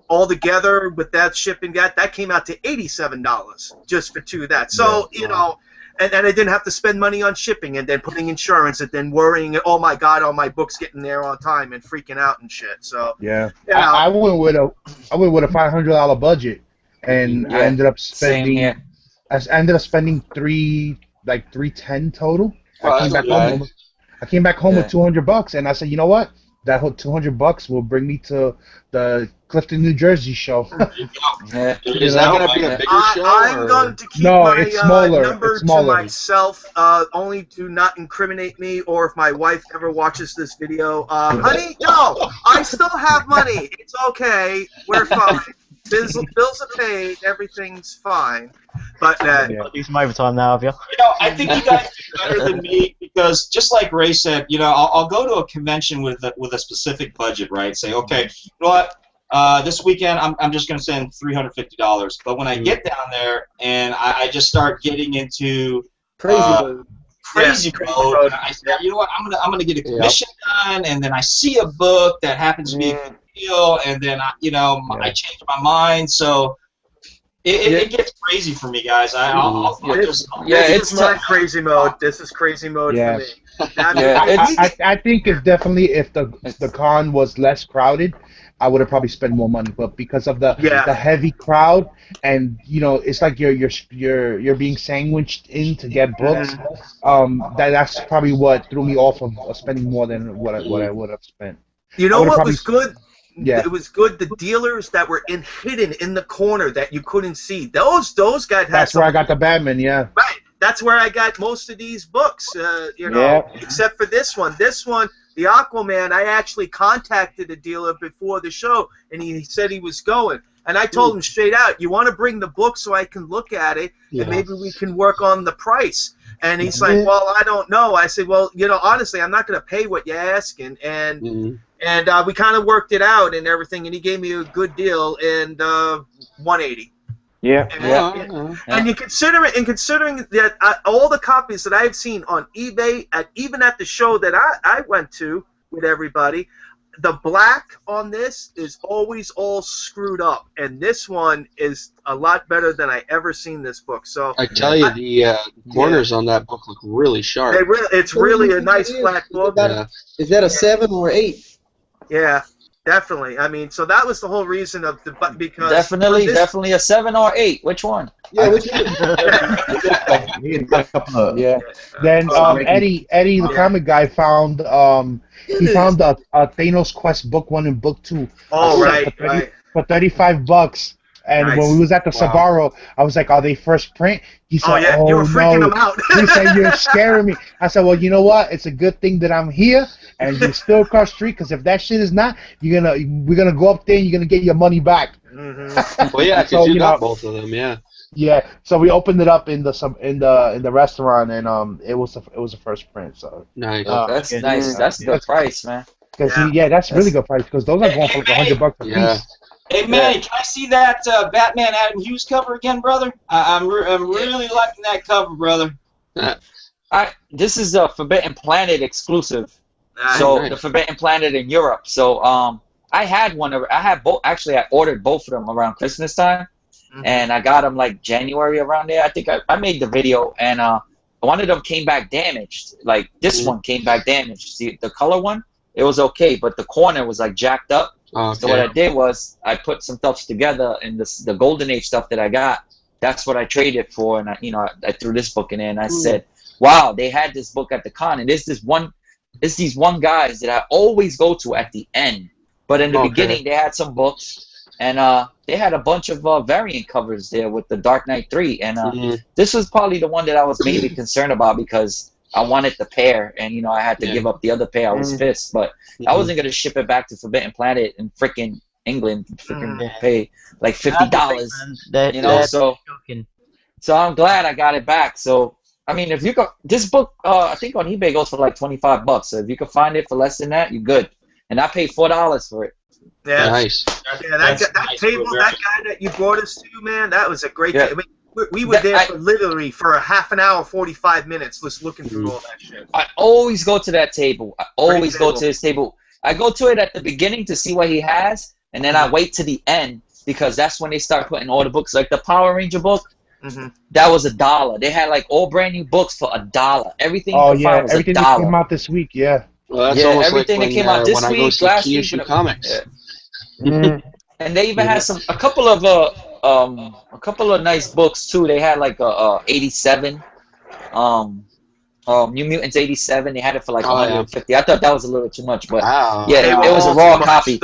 S7: all together with that shipping, that came out to $87 just for 2 of that. So, you know, and I didn't have to spend money on shipping and then putting insurance and then worrying, oh my God, all my books getting there on time and freaking out and shit. So
S2: yeah,
S7: you know,
S2: I went with a $500 budget, and I ended up spending. I ended up spending $310 total. I came back home with $200, and I said, you know what? That whole $200 will bring me to the Clifton, New Jersey show.
S8: Is that going to be a bigger show?
S7: I'm going to keep my number to myself. Only do not incriminate me, or if my wife ever watches this video. Honey, no, I still have money. It's okay. We're fine. Bills are paid. Everything's fine. But
S6: do some overtime now, have you?
S1: You know, I think you guys are better than me because, just like Ray said, you know, I'll go to a convention with a specific budget, right? Say, okay, you know what? This weekend I'm just going to spend $350. But when I get down there and I just start getting into crazy mode, I say, you know what? I'm gonna get a commission done, and then I see a book that happens to be a good deal, and then I change my mind. So it gets crazy for me, guys.
S7: It's my crazy mode. This is crazy mode for me.
S2: I think it's definitely if the con was less crowded, I would have probably spent more money. But because of the heavy crowd, and you know, it's like you're being sandwiched in to get books. That's probably what threw me off of spending more than what I would have spent.
S7: You know what was good? Yeah. It was good. The dealers that were hidden in the corner that you couldn't see. Those guys.
S2: That's where I got the Batman. Yeah.
S7: Right. That's where I got most of these books. You know, except for this one. This one, the Aquaman. I actually contacted the dealer before the show, and he said he was going. And I told him straight out, "You want to bring the book so I can look at it, and maybe we can work on the price." And he's like, "Well, I don't know." I said, "Well, you know, honestly, I'm not going to pay what you're asking." And we kind of worked it out and everything, and he gave me a good deal and $180.
S4: Yeah.
S7: And considering that all the copies that I've seen on eBay, even at the show that I went to with everybody, the black on this is always all screwed up, and this one is a lot better than I ever seen this book. So
S8: I tell you, the corners on that book look really sharp.
S7: It's really a nice black book.
S9: Is that a 7 or 8?
S7: Yeah, definitely. I mean, so that was the whole reason of because
S5: definitely a 7 or 8. Which one?
S9: Yeah, which one?
S2: Then Eddie, the comic guy, found a Thanos Quest book 1 and book 2.
S7: Oh, right.
S2: For $35. And when we was at the Sbarro, I was like, "Are they first print?" He said,
S7: you were freaking them out.
S2: He said, "You're scaring me." I said, "Well, you know what? It's a good thing that I'm here and you're still across the street, because if that shit is not, we're gonna go up there and you're gonna get your money back."
S8: Well, yeah, because you got both of them, yeah.
S2: Yeah, so we opened it up in the restaurant, and it was a first print. So
S8: nice.
S5: That's nice. That's a good price, man.
S2: That's really good price, because those are going for like $100 a piece.
S1: Hey Manny, can I see that Batman Adam Hughes cover again, brother? I'm really liking that cover, brother.
S5: This is a Forbidden Planet exclusive. So the Forbidden Planet in Europe. So I had one. I had both. Actually, I ordered both of them around Christmas time, and I got them like January around there. I think I made the video, and one of them came back damaged. Like this one came back damaged. See, the color one, it was okay, but the corner was like jacked up. Okay. So what I did was I put some stuff together, and the Golden Age stuff that I got, that's what I traded for, and I threw this book in there, and I said, wow, they had this book at the con, and it's these one guys that I always go to at the end, but in the beginning they had some books, and they had a bunch of variant covers there with the Dark Knight 3, and this was probably the one that I was mainly concerned about because I wanted the pair, and I had to give up the other pair. I was pissed, but I wasn't gonna ship it back to Forbidden Planet in freaking England, pay like $50, so I'm glad I got it back. So I mean, if you go, this book, I think on eBay goes for like $25. So if you can find it for less than that, you're good. And I paid $4 for it.
S7: Yeah,
S8: nice.
S7: Yeah, that table, that guy that you brought us to, man, that was a great. I mean, we were there for literally for a half an hour, 45 minutes, just looking through all that shit.
S5: I always go to that table. I always go to his table. I go to it at the beginning to see what he has, and then I wait to the end because that's when they start putting all the books, like the Power Ranger book. That was $1. They had like all brand new books for $1. Everything you could find was
S2: everything
S5: $1.
S2: that came out this week,
S8: Well, that's almost
S5: everything
S8: like
S5: that came out this
S8: when I go
S5: week,
S8: see
S5: last
S8: key
S5: week,
S8: issue comics.
S5: And they even had a couple of nice books too. They had like a 87, New Mutants 87. They had it for like 150. I thought that was a little too much, but it was a raw copy.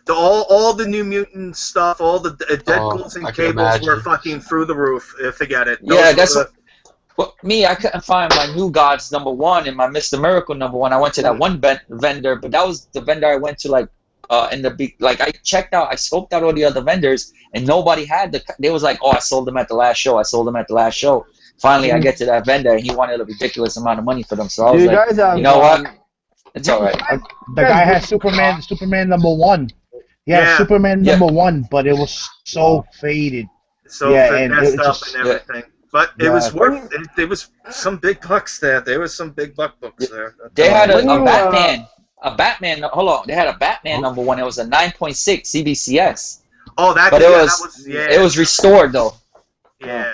S7: All the New Mutant stuff, all the Deadpools and Cables were fucking through the roof. Forget it.
S5: I couldn't find my New Gods #1 and my Mr. Miracle #1. I went to that one vendor, but that was the vendor I went to I checked out, I scoped out all the other vendors, and nobody had they was like, oh, I sold them at the last show. Finally, I get to that vendor, and he wanted a ridiculous amount of money for them. So I was like, you know what? It's all right.
S2: The guy had Superman #1. He had Superman #1, but it was so faded.
S7: So finessed up and everything. But it was worth it. There was some big bucks there. There was some big books there.
S5: They had a Batman. Hold on. They had a Batman #1. It was a 9.6 CBCS.
S7: Oh,
S5: it was restored though.
S7: Yeah.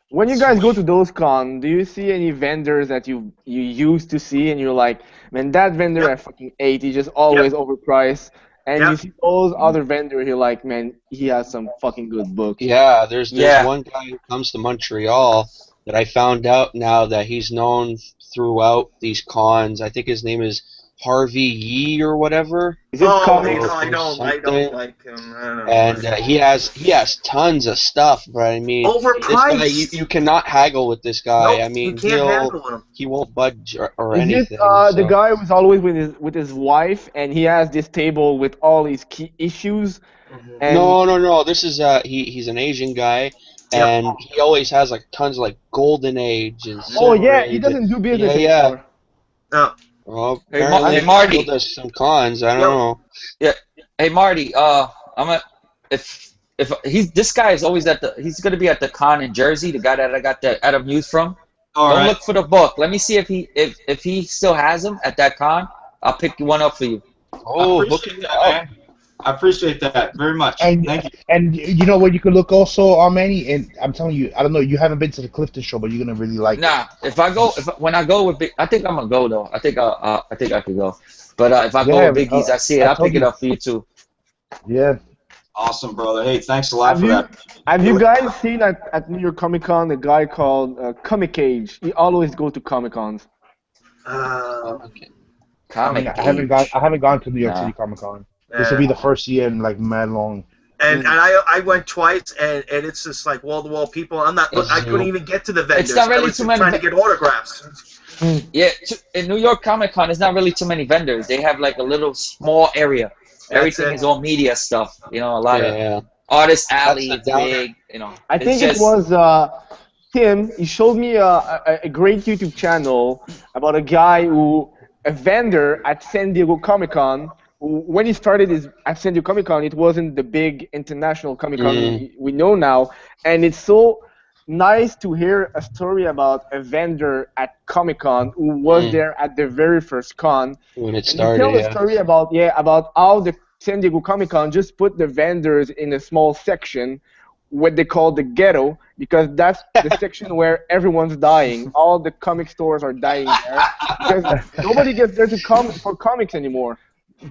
S4: When you guys go to those cons, do you see any vendors that you used to see and you're like, man, that vendor I fucking ate. He just always overpriced. And you see those other vendors, you're like, man, he has some fucking good books.
S8: Yeah, there's one guy who comes to Montreal that I found out now that he's known throughout these cons. I think his name is Harvey Yee or whatever.
S7: I don't like him.
S8: And he has tons of stuff, but I mean,
S7: overpriced.
S8: This guy, you cannot haggle with this guy.
S7: Nope,
S8: I mean,
S7: he
S8: won't budge or
S4: Is
S8: anything.
S4: The guy who's always with his wife, and he has this table with all these key issues. And
S8: No. This is he's an Asian guy. And he always has like tons of like Golden Age and
S4: he doesn't do business anymore.
S7: No.
S8: Well,
S5: hey Marty,
S8: does some cons. I don't know.
S5: Yeah. Hey Marty, this guy is always he's gonna be at the con in Jersey. The guy that I got the Adam News from. Don't look for the book. Let me see if he still has them at that con. I'll pick one up for you.
S1: I appreciate that very much.
S2: And,
S1: thank you.
S2: And you know what you could look also, Manny, and I'm telling you, I don't know, you haven't been to the Clifton show, but you're gonna really like it.
S5: When I go with Big, I think I'm gonna go though. I think I could go. But if I go with Biggies, I see it. I'll pick it up for you too.
S2: Yeah.
S1: Awesome, brother. Hey, thanks a lot for that.
S4: Have you guys seen at New York Comic Con a guy called Comic Cage? He always goes to Comic Cons.
S5: Comic
S2: I haven't gone to New York City Comic Con. This will be the first year in like mad long.
S7: And I went twice, and it's just like wall to wall people. I couldn't even get to the vendors.
S5: It's not really too many.
S7: Trying to get autographs.
S5: Yeah, in New York Comic Con, it's not really too many vendors. They have like a little small area. Everything is all media stuff. You know, a lot of Artist Alley, big. You know,
S4: I think it was Tim. He showed me a great YouTube channel about a vendor at San Diego Comic Con. When he started at San Diego Comic Con, it wasn't the big international Comic Con we know now, and it's so nice to hear a story about a vendor at Comic Con who was there at the very first con.
S8: When it started,
S4: tell a story about how the San Diego Comic Con just put the vendors in a small section, what they call the ghetto, because that's the section where everyone's dying. All the comic stores are dying there because nobody gets there to come for comics anymore.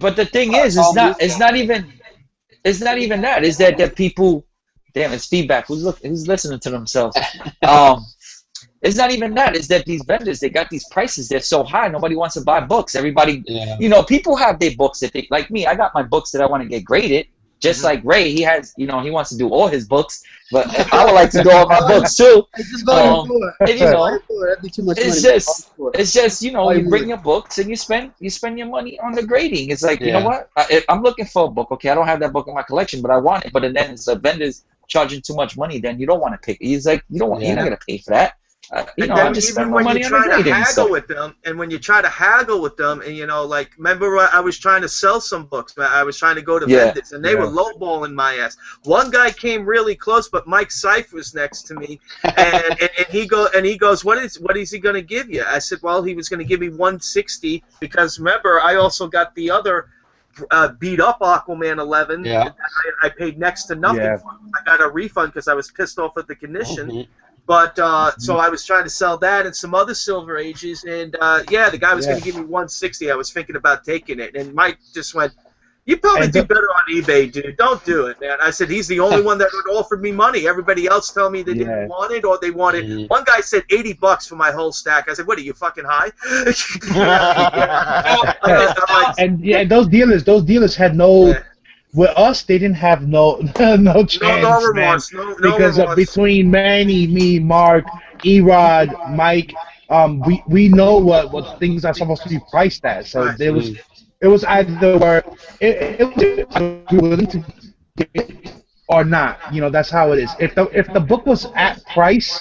S5: But the thing is, it's not even that. Is that people? Damn, it's feedback. Who's listening to themselves? It's not even that. It's that these vendors, they got these prices. They're so high. Nobody wants to buy books. Everybody, people have their books that they like. Me, I got my books that I want to get graded. Just like Ray, he has, he wants to do all his books, but I would like to do all my books too.
S9: Just go
S5: And,
S9: that'd be too much
S5: it's
S9: money.
S5: just, you bring your books and you spend your money on the grading. It's like, you know what? I'm looking for a book. Okay, I don't have that book in my collection, but I want it. But then it's the vendor's charging too much money. Then you don't want to pay. He's like, you're not gonna pay for that. I just spend my money on the grading and stuff.
S7: With them, and when you try to haggle with them, and like, remember I was trying to sell some books, man. I was trying to go to vendors, and they were lowballing my ass. One guy came really close, but Mike Seif was next to me, and he goes, what is he going to give you? I said, well, he was going to give me $160 because remember, I also got the other beat up Aquaman 11.
S8: Yeah.
S7: I paid next to nothing.
S2: Yeah.
S7: I got a refund because I was pissed off at the condition. But so I was trying to sell that and some other Silver Ages, and the guy was going to give me $160. I was thinking about taking it, and Mike just went, "You probably do better on eBay, dude. Don't do it, man." I said, "He's the only one that would offer me money. Everybody else tell me they didn't want it or they wanted." One guy said $80 for my whole stack. I said, "What are you fucking high?"
S2: And those dealers had no. Yeah. With us, they didn't have no chance,
S7: no remorse,
S2: man. Because between Manny, me, Mark, Erod, Mike, we know what things are supposed to be priced at. So it was either where it was willing to get or not. That's how it is. If the book was at price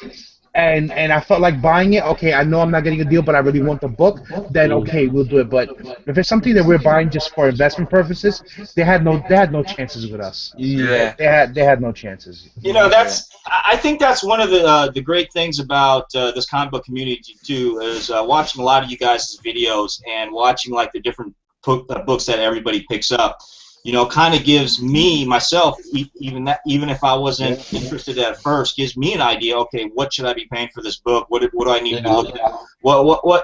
S2: and I felt like buying it, okay, I know I'm not getting a deal, but I really want the book, then okay, we'll do it. But if it's something that we're buying just for investment purposes, they had no chances with us.
S5: Yeah,
S2: they had no chances.
S1: I think that's one of the great things about this comic book community too, is watching a lot of you guys' videos and watching like the different books that everybody picks up. Kind of gives me, myself, even if I wasn't interested at first, gives me an idea, okay, what should I be paying for this book? What do I need to look at? What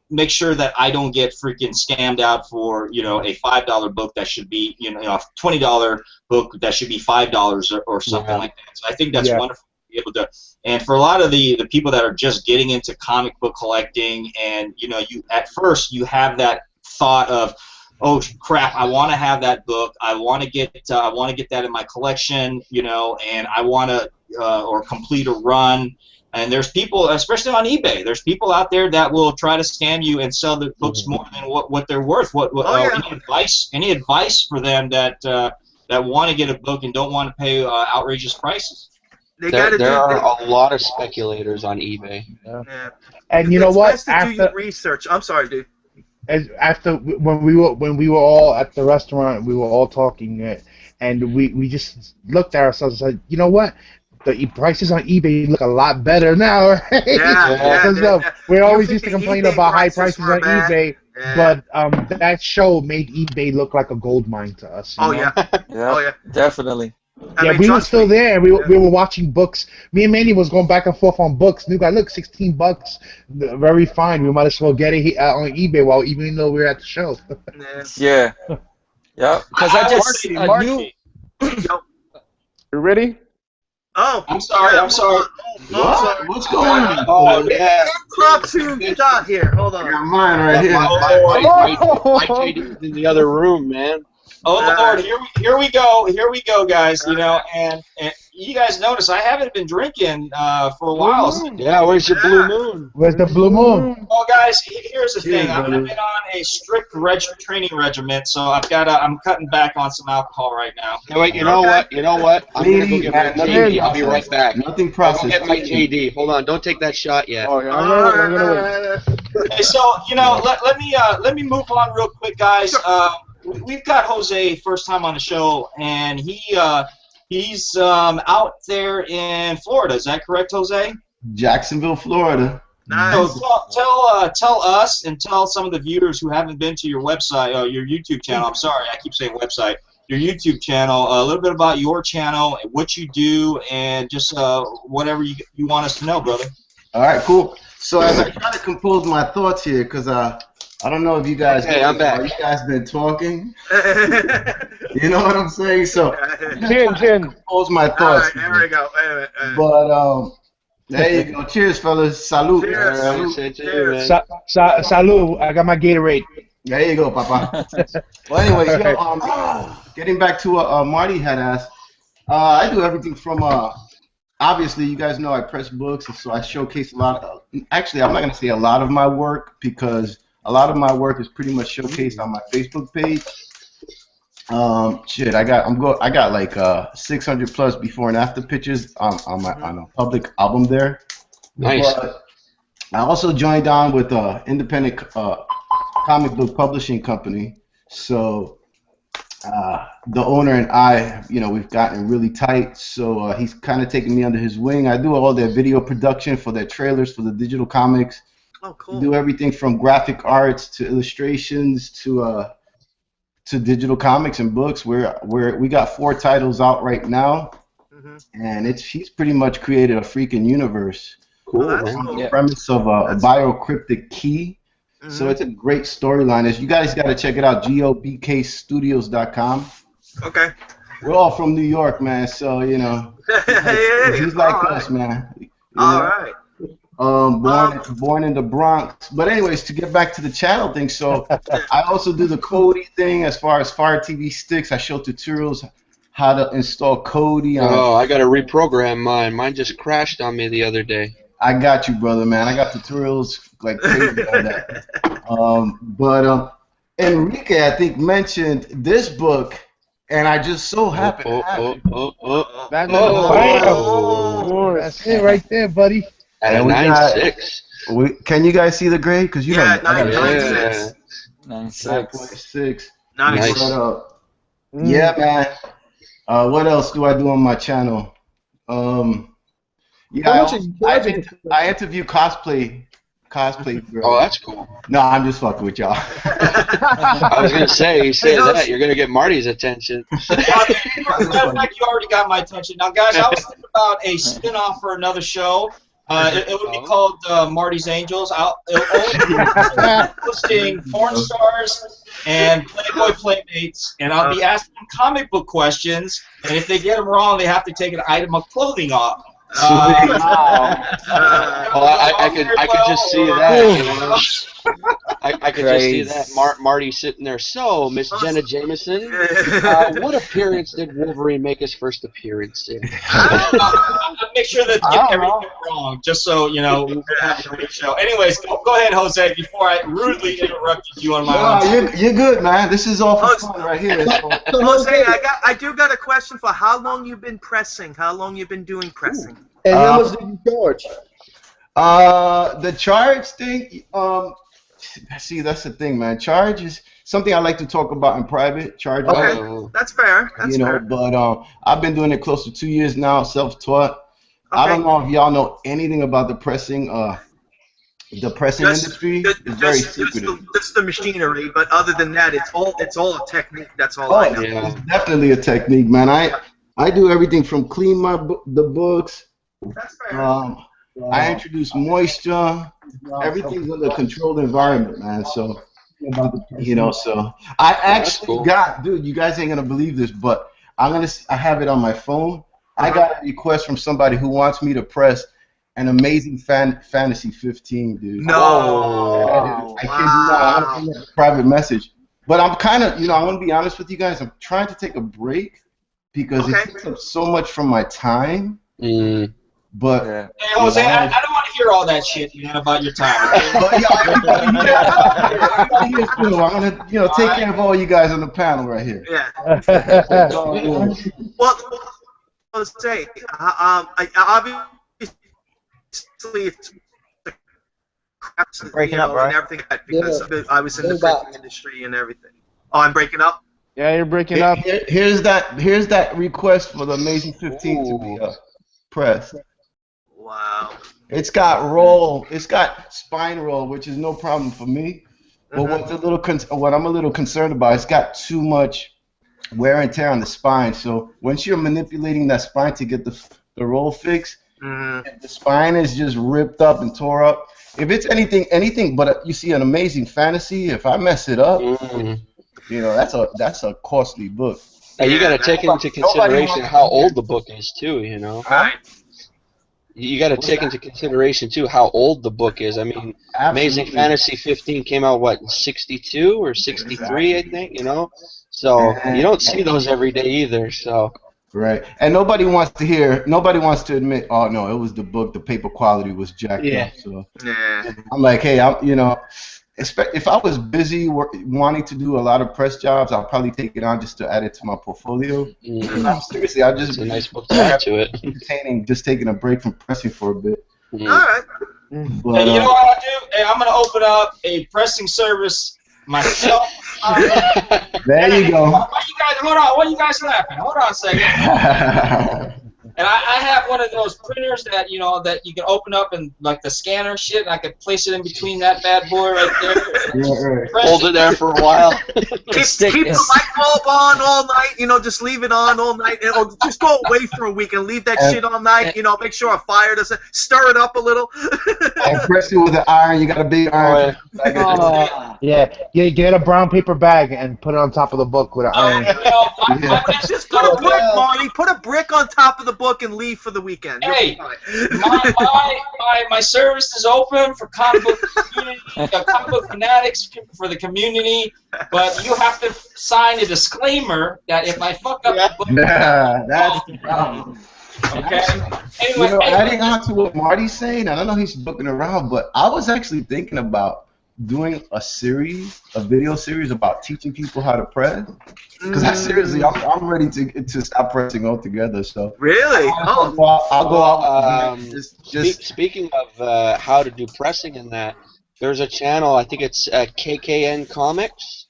S1: make sure that I don't get freaking scammed out for, a $5 book that should be, a $20 book that should be $5 or something like that. So I think that's wonderful to be able to, and for a lot of the people that are just getting into comic book collecting, and, you at first you have that thought of, oh crap! I want to have that book. I want to get that in my collection, and I want to or complete a run. And there's people, especially on eBay, there's people out there that will try to scam you and sell the books more than what they're worth. Any advice for them that want to get a book and don't want to pay outrageous prices?
S8: There are a lot of speculators on eBay.
S7: Yeah.
S2: And you know what?
S7: Best to do your research. I'm sorry, dude.
S2: After when we were all at the restaurant, we were all talking, and we just looked at ourselves and said, you know what, the prices on eBay look a lot better now, right?
S7: Yeah.
S2: We always used to complain about high prices on eBay, but that show made eBay look like a gold mine to us.
S7: Oh yeah,
S5: definitely.
S2: We were still there. We were watching books. Me and Manny was going back and forth on books. New guy, look, $16, very fine. We might as well get it on eBay even though we were at the show.
S5: Yeah. Because I just knew.
S4: You ready?
S7: Oh,
S1: I'm sorry.
S3: What? What's going on?
S8: Oh yeah.
S7: Crop 2 shot here. Hold on.
S3: I got mine right here.
S8: My JD's in the other room, man.
S1: Oh Lord, here we go, guys. And you guys notice I haven't been drinking for a while.
S8: Yeah, where's your blue moon?
S2: Where's the blue moon?
S1: Well, guys, here's the thing. I've been on a strict training regimen, so I'm cutting back on some alcohol right now.
S8: Hey, wait, you know what? I'm gonna go get my JD. I'll be right back.
S3: Nothing processed.
S8: I'll get my JD. Hold on, don't take that shot yet.
S4: Oh, yeah, I'm gonna wait.
S1: Okay, so let me move on real quick, guys. We've got Jose first time on the show, and he's out there in Florida. Is that correct, Jose?
S3: Jacksonville, Florida.
S7: Nice.
S1: So tell us and tell some of the viewers who haven't been to your website, your YouTube channel. I'm sorry, I keep saying website. Your YouTube channel, a little bit about your channel, what you do, and just whatever you want us to know, brother.
S3: All right, cool. So as I try to compose my thoughts here, because I don't know if you guys.
S8: Hey, I'm back.
S3: You guys been talking. You know what I'm saying? So.
S4: Chin.
S3: Compose my thoughts.
S7: All right, there we go.
S3: But there you go. Cheers, fellas. Salud.
S7: Cheers.
S2: Salud. I got my Gatorade.
S3: There you go, Papa. Well, anyways, getting back to what Marty had asked, I do everything from obviously, you guys know I press books, and so I showcase a lot of. Actually, I'm not gonna say a lot of my work because a lot of my work is pretty much showcased on my Facebook page. Shit, I got like 600 plus before and after pictures on a public album there.
S8: Nice.
S3: But I also joined on with an independent comic book publishing company. So the owner and I, we've gotten really tight. So he's kind of taking me under his wing. I do all their video production for their trailers for the digital comics.
S7: Oh, cool.
S3: We do everything from graphic arts to illustrations to digital comics and books. We got 4 titles out right now, and he's pretty much created a freaking universe.
S8: Cool.
S3: On the premise of a biocryptic key. So it's a great storyline. You guys got to check it out. GOBKstudios.com.
S7: Okay.
S3: We're all from New York, man. So he's like us, man.
S7: All right.
S3: Born in the Bronx. But anyways, to get back to the channel thing, so I also do the Kodi thing as far as Fire TV sticks. I show tutorials how to install Kodi.
S8: I got to reprogram mine. Mine just crashed on me the other day.
S3: I got you, brother, man. I got tutorials like crazy on that. But Enrique, I think, mentioned this book, and I just so happen to have it.
S2: That's it right there, buddy.
S8: At a 9.6.
S3: Can you guys see the grade? Because you know.
S7: 9.6.
S3: 9.6.
S8: Nice.
S3: Yeah, man. What else do I do on my channel? Yeah, I interview cosplay girls.
S8: Oh, that's cool.
S3: No, I'm just fucking with y'all.
S8: I was gonna say, you say that, you're gonna get Marty's attention.
S1: As a matter of fact, you already got my attention. Now, guys, I was thinking about a spin-off for another show. It would be called Marty's Angels. It'll only be posting porn stars and Playboy Playmates, and I'll be asking them comic book questions, and if they get them wrong, they have to take an item of clothing off.
S8: I could just see that. I could just see that. Marty sitting there. So, Miss Jenna Jameson, what appearance did Wolverine make his first appearance in?
S1: I'll make sure that you get everything wrong, just so we have a great show. Anyways, go ahead, Jose, before I rudely interrupted you on my own.
S3: You're good, man. This is all for fun right here.
S7: Jose, I do got a question for how long you've been pressing. How long you've been doing pressing?
S9: And how much do you charge?
S3: The charge thing, see, that's the thing, man. Charge is something I like to talk about in private. Charge.
S7: Okay, that's fair. That's fair.
S3: But I've been doing it close to 2 years now, self-taught.
S7: Okay.
S3: I don't know if y'all know anything about the pressing industry. It's very secretive.
S7: Just the machinery, but other than that, it's all a technique. That's all I know.
S3: Yeah. It's definitely a technique, man. I do everything from clean the books.
S7: That's fair.
S3: I introduce moisture. Everything's in a controlled environment, man. So, so I actually got, dude, you guys ain't gonna believe this, but I have it on my phone. I got a request from somebody who wants me to press an Amazing Fantasy 15, dude.
S7: No.
S3: I kid you not. I'm a private message. But I'm kind of, I want to be honest with you guys. I'm trying to take a break because it takes up so much from my time. But
S1: hey, Jose, I don't want to hear all that shit, man, about your time.
S3: I'm gonna, take care of all you guys on the panel right here.
S7: Yeah. Well, Jose, obviously it's
S6: breaking up, right?
S7: And everything because I was in the printing industry and everything. Oh, I'm breaking up.
S4: Yeah, you're breaking up.
S3: Here's that request for the Amazing 15 to be pressed.
S7: Wow.
S3: It's got spine roll, which is no problem for me. But what I'm a little concerned about, it's got too much wear and tear on the spine. So once you're manipulating that spine to get the roll fixed, if the spine is just ripped up and tore up. If it's anything but you see an Amazing Fantasy, if I mess it up, that's a costly book.
S8: And you got to take into consideration how old the book is too.
S7: Right.
S8: You got to take into consideration too how old the book is. I mean, Amazing Fantasy 15 came out in 62 or 63, I think. So you don't see those every day either. So.
S3: Right, and nobody wants to admit, oh no, it was the book, the paper quality was jacked up. So I'm like, hey, if I was busy wanting to do a lot of press jobs, I'll probably take it on just to add it to my portfolio. Seriously, I'll just
S8: a nice book to add to it.
S3: Entertaining, just taking a break from pressing for a bit.
S7: All right.
S3: But,
S1: hey, you know what I'll do? Hey, I'm gonna open up a pressing service myself.
S3: There you go.
S1: Hold on. What are you guys laughing? Hold on a second. And I have one of those printers that that you can open up and like the scanner shit, and I could place it in between that bad boy right there.
S8: Hold it there for a while.
S7: Keep the light bulb on all night. Just leave it on all night, or just go away for a week and leave that shit all night. Make sure a fire doesn't stir it up a little.
S3: And press it with an iron. You got a big iron.
S2: Yeah, get a brown paper bag and put it on top of the book with an iron.
S7: Just put a brick, Marty. Put a brick on top of the book and leave for the weekend.
S1: Hey, my service is open for comic book fanatics, for the community, but you have to sign a disclaimer that if I fuck up the book,
S3: that's the problem.
S1: Okay. Anyway,
S3: adding on to what Marty's saying, I don't know he's looking around, but I was actually thinking about doing a video series about teaching people how to press. Because seriously, I'm ready to stop pressing altogether. So
S7: really,
S3: I'll go out.
S8: Speaking of how to do pressing and that, there's a channel. I think it's KKN Comics.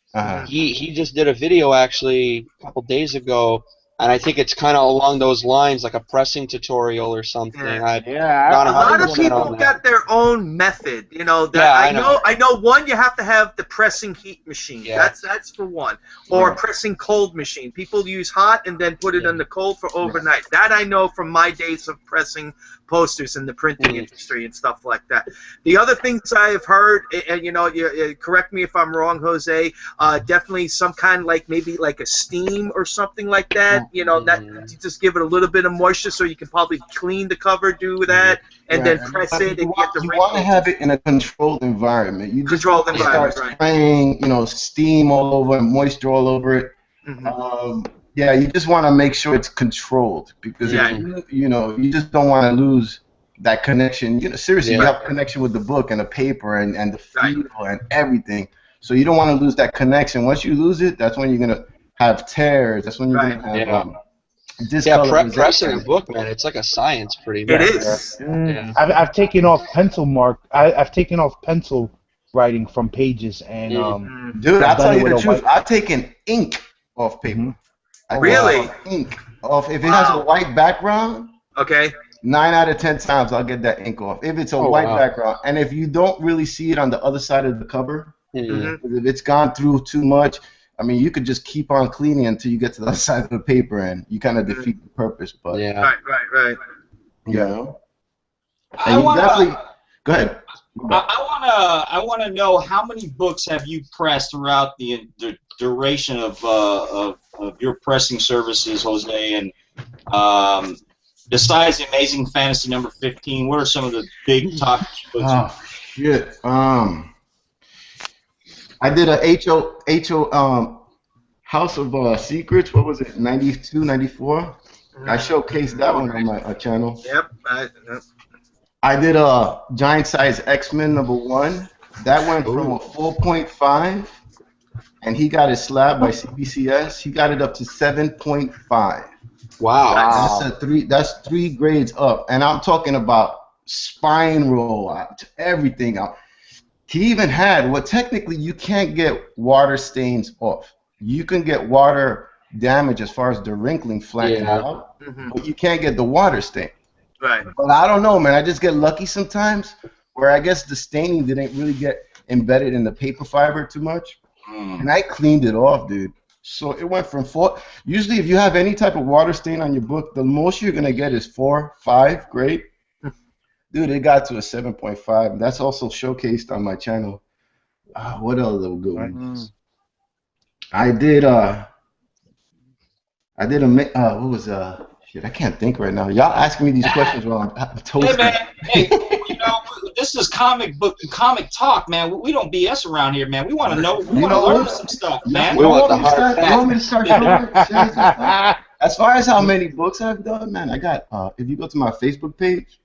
S8: He just did a video actually a couple days ago. And I think it's kind of along those lines, like a pressing tutorial or something.
S7: A lot of people got their own method. I know one, you have to have the pressing heat machine. Yeah. That's for one. Or a pressing cold machine. People use hot and then put it in the cold for overnight. That I know from my days of pressing posters in the printing industry and stuff like that. The other things I have heard, and you correct me if I'm wrong, Jose, definitely some kind maybe like a steam or something like that. That you just give it a little bit of moisture so you can probably clean the cover, do that, and then press it and get the
S3: You want to have it in a controlled environment. You just
S7: start
S3: spraying, steam all over and moisture all over it. You just want to make sure it's controlled because you just don't want to lose that connection. Seriously, you have a connection with the book and the paper and the feel and everything. So you don't want to lose that connection. Once you lose it, that's when you're gonna have tears. That's when you're gonna have
S8: pressing a book, man. It's like a science, pretty much.
S7: It is.
S2: I've taken off pencil I've taken off pencil writing from pages and
S3: dude, I'll tell you the truth. I've taken ink off paper.
S7: Really?
S3: Ink off. If it has a white background, 9 out of 10 times I'll get that ink off. If it's a white background, and if you don't really see it on the other side of the cover, if it's gone through too much, I mean, you could just keep on cleaning until you get to the other side of the paper, and you kind of defeat the purpose. But
S7: right.
S3: Go ahead.
S1: I want to know how many books have you pressed throughout the duration of your pressing services, Jose, and besides the Amazing Fantasy number 15, what are some of the big top books?
S3: Oh shit. I did a HO House of Secrets. What was it? 92, 94. I showcased that one on my channel.
S7: Yep.
S3: I did a Giant Size X-Men number 1. That went from a 4.5, and he got it slabbed by CBCS. He got it up to 7.5.
S8: Wow.
S3: That's 3 grades up, and I'm talking about spine roll, everything. He even had technically you can't get water stains off. You can get water damage as far as the wrinkling flattening out, but you can't get the water stain.
S7: Right.
S3: But I don't know, man. I just get lucky sometimes, where I guess the staining didn't really get embedded in the paper fiber too much, and I cleaned it off, dude. So it went from 4. Usually, if you have any type of water stain on your book, the most you're gonna get is 4, 5 grade. Dude, it got to a 7.5. That's also showcased on my channel. What other good ones? I did what was shit, I can't think right now. Y'all asking me these questions while I'm toasting.
S1: Hey man, this is comic talk, man. We don't BS around here, man. We want to know. We want to learn some stuff, man.
S8: We want the hard
S3: You want me to start as far as how many books I've done, man, I got. If you go to my Facebook page,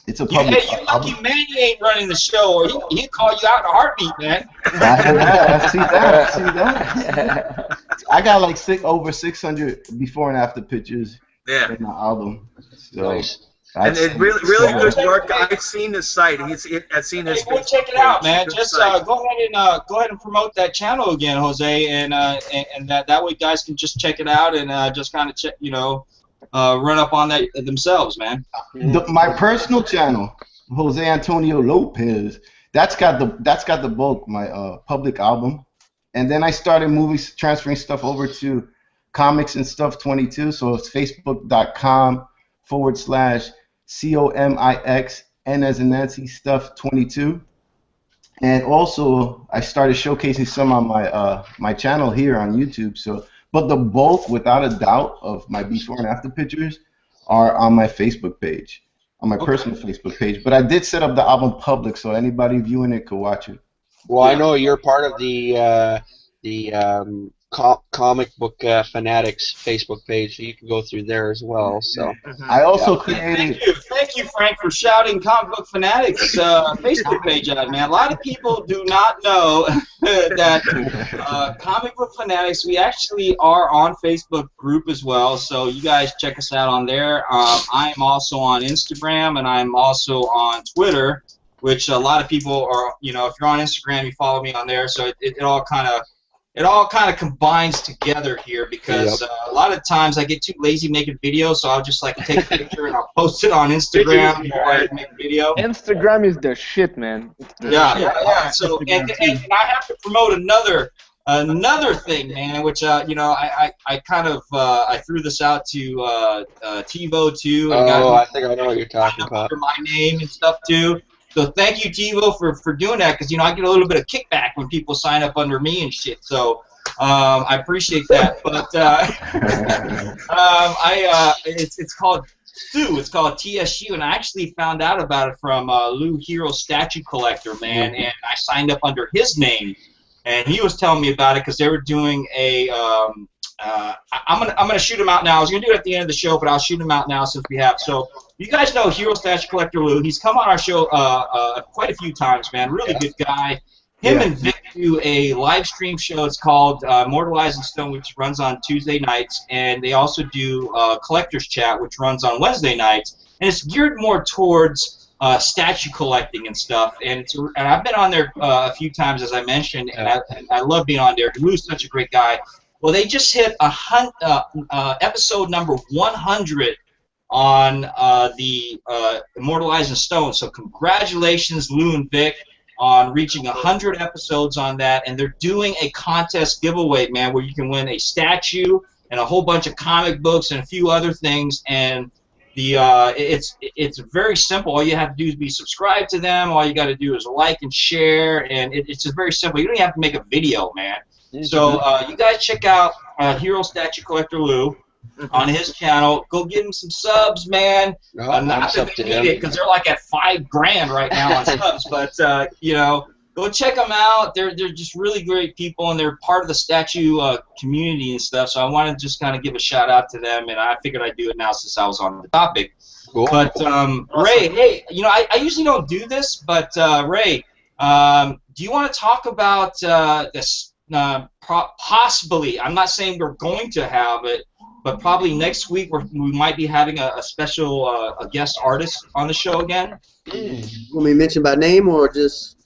S3: it's a public.
S1: Hey, you lucky Manny ain't running the show, or he'd call you out in a heartbeat, man.
S3: I see that. I got like over 600 before and after pictures in my album. So
S8: Nice.
S7: And it really good work. I've seen his site. I've seen his.
S1: Hey, go check it out, man. Just go ahead and promote that channel again, Jose, and that way guys can just check it out and just kind of check, run up on that themselves, man.
S3: My personal channel, Jose Antonio Lopez, that's got the bulk, my public album, and then I started transferring stuff over to Comics and Stuff 22. So it's facebook.com/COMIX N as in Nancy Stuff 22. And also I started showcasing some on my channel here on YouTube. So, but the bulk, without a doubt, of my before and after pictures are on my Facebook page, on my personal Facebook page. But I did set up the album public, so anybody viewing it could watch it.
S8: Well, I know you're part of the comic book fanatics Facebook page, so you can go through there as well. So
S3: I also created.
S1: Thank you, Frank, for shouting Comic Book Fanatics Facebook page out, man. A lot of people do not know that Comic Book Fanatics, we actually are on Facebook group as well, so you guys check us out on there. I'm also on Instagram, and I'm also on Twitter, which a lot of people are, if you're on Instagram, you follow me on there, so it all kind of combines together here, because a lot of times I get too lazy making videos, so I'll just take a picture and I'll post it on Instagram before I make a video.
S4: Instagram is the shit, man.
S1: Yeah. So and I have to promote another thing, man, which I kind of I threw this out to TiVo too.
S8: I think I know what you're talking about.
S1: Under my name and stuff too. So thank you, TiVo, for doing that, because I get a little bit of kickback when people sign up under me and shit. So I appreciate that. But it's called Sue. It's called TSU, and I actually found out about it from Lou Hero Statue Collector, man, and I signed up under his name, and he was telling me about it because they were doing a. I'm gonna shoot him out now. I was gonna do it at the end of the show, but I'll shoot him out now since we have. So you guys know Hero Statue Collector Lou. He's come on our show quite a few times, man. Really good guy. Him and Vic do a live stream show. It's called Immortalizing Stone, which runs on Tuesday nights, and they also do Collector's Chat, which runs on Wednesday nights. And it's geared more towards statue collecting and stuff. And I've been on there a few times, as I mentioned, and I love being on there. Lou's such a great guy. Well, they just hit episode number 100 on the Immortalizing Stone. So congratulations, Lou and Vic, on reaching 100 episodes on that. And they're doing a contest giveaway, man, where you can win a statue and a whole bunch of comic books and a few other things. And it's very simple. All you have to do is be subscribed to them. All you got to do is like and share, and it's just very simple. You don't even have to make a video, man. So you guys check out Hero Statue Collector Lou on his channel. Go give him some subs, man. Not that they need it, because they're like at $5,000 right now on subs. But go check them out. They're just really great people, and they're part of the statue community and stuff. So I wanted to just kind of give a shout out to them, and I figured I'd do it now since I was on the topic. Cool. But Ray, hey, I usually don't do this, but Ray, do you want to talk about this? Possibly, I'm not saying we're going to have it, but probably next week we might be having a special a guest artist on the show again.
S9: Want me to mention by name or just?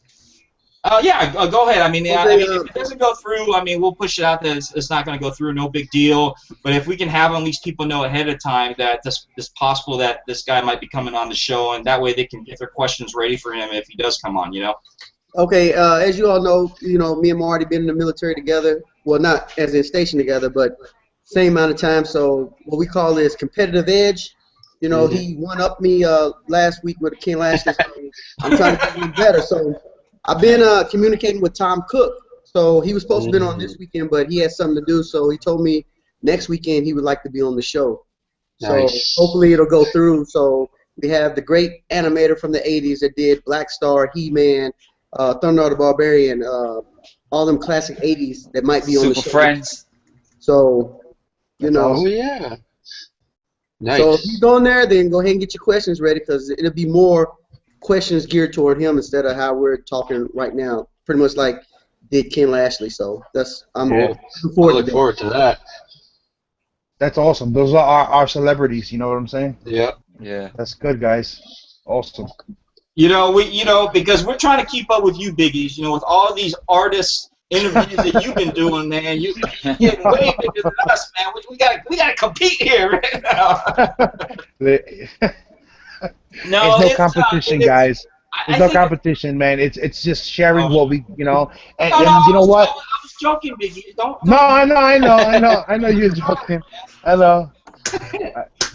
S1: Yeah, go ahead. I mean, if it doesn't go through, we'll push it out that it's not going to go through, no big deal. But if we can have at least people know ahead of time that it's possible that this guy might be coming on the show, and that way they can get their questions ready for him if he does come on,
S9: Okay, as you all know, me and Marty been in the military together. Well, not as in stationed together, but same amount of time. So what we call is competitive edge. He one-upped me last week with Ken Lashley. I'm trying to get better. So I've been communicating with Tom Cook. So he was supposed to be on this weekend, but he had something to do. So he told me next weekend he would like to be on the show. Nice. So hopefully it'll go through. So We have the great animator from the 80s that did Black Star, He-Man, Thunder the Barbarian, all them classic 80s that might be on the show.
S5: Super Friends.
S9: So, you know.
S8: Oh, yeah. Nice.
S9: So if you go in there, then go ahead and get your questions ready because it'll be more questions geared toward him instead of how we're talking right now. Pretty much like did Ken Lashley. So I'm
S8: Cool.
S9: looking
S8: forward to that.
S2: That's awesome. Those are our celebrities. You know what I'm saying?
S8: Yeah.
S5: Yeah.
S2: That's good, guys. Awesome.
S1: Because we're trying to keep up with you, Biggies. With all these artists interviews that you've been doing, man. You're getting way bigger than us, man. We gotta compete here right now. No,
S2: it's no competition, guys. There's no competition, man. It's just sharing what we, and you know what?
S1: I was joking, Biggie. Don't.
S2: No, I know you're joking. I know.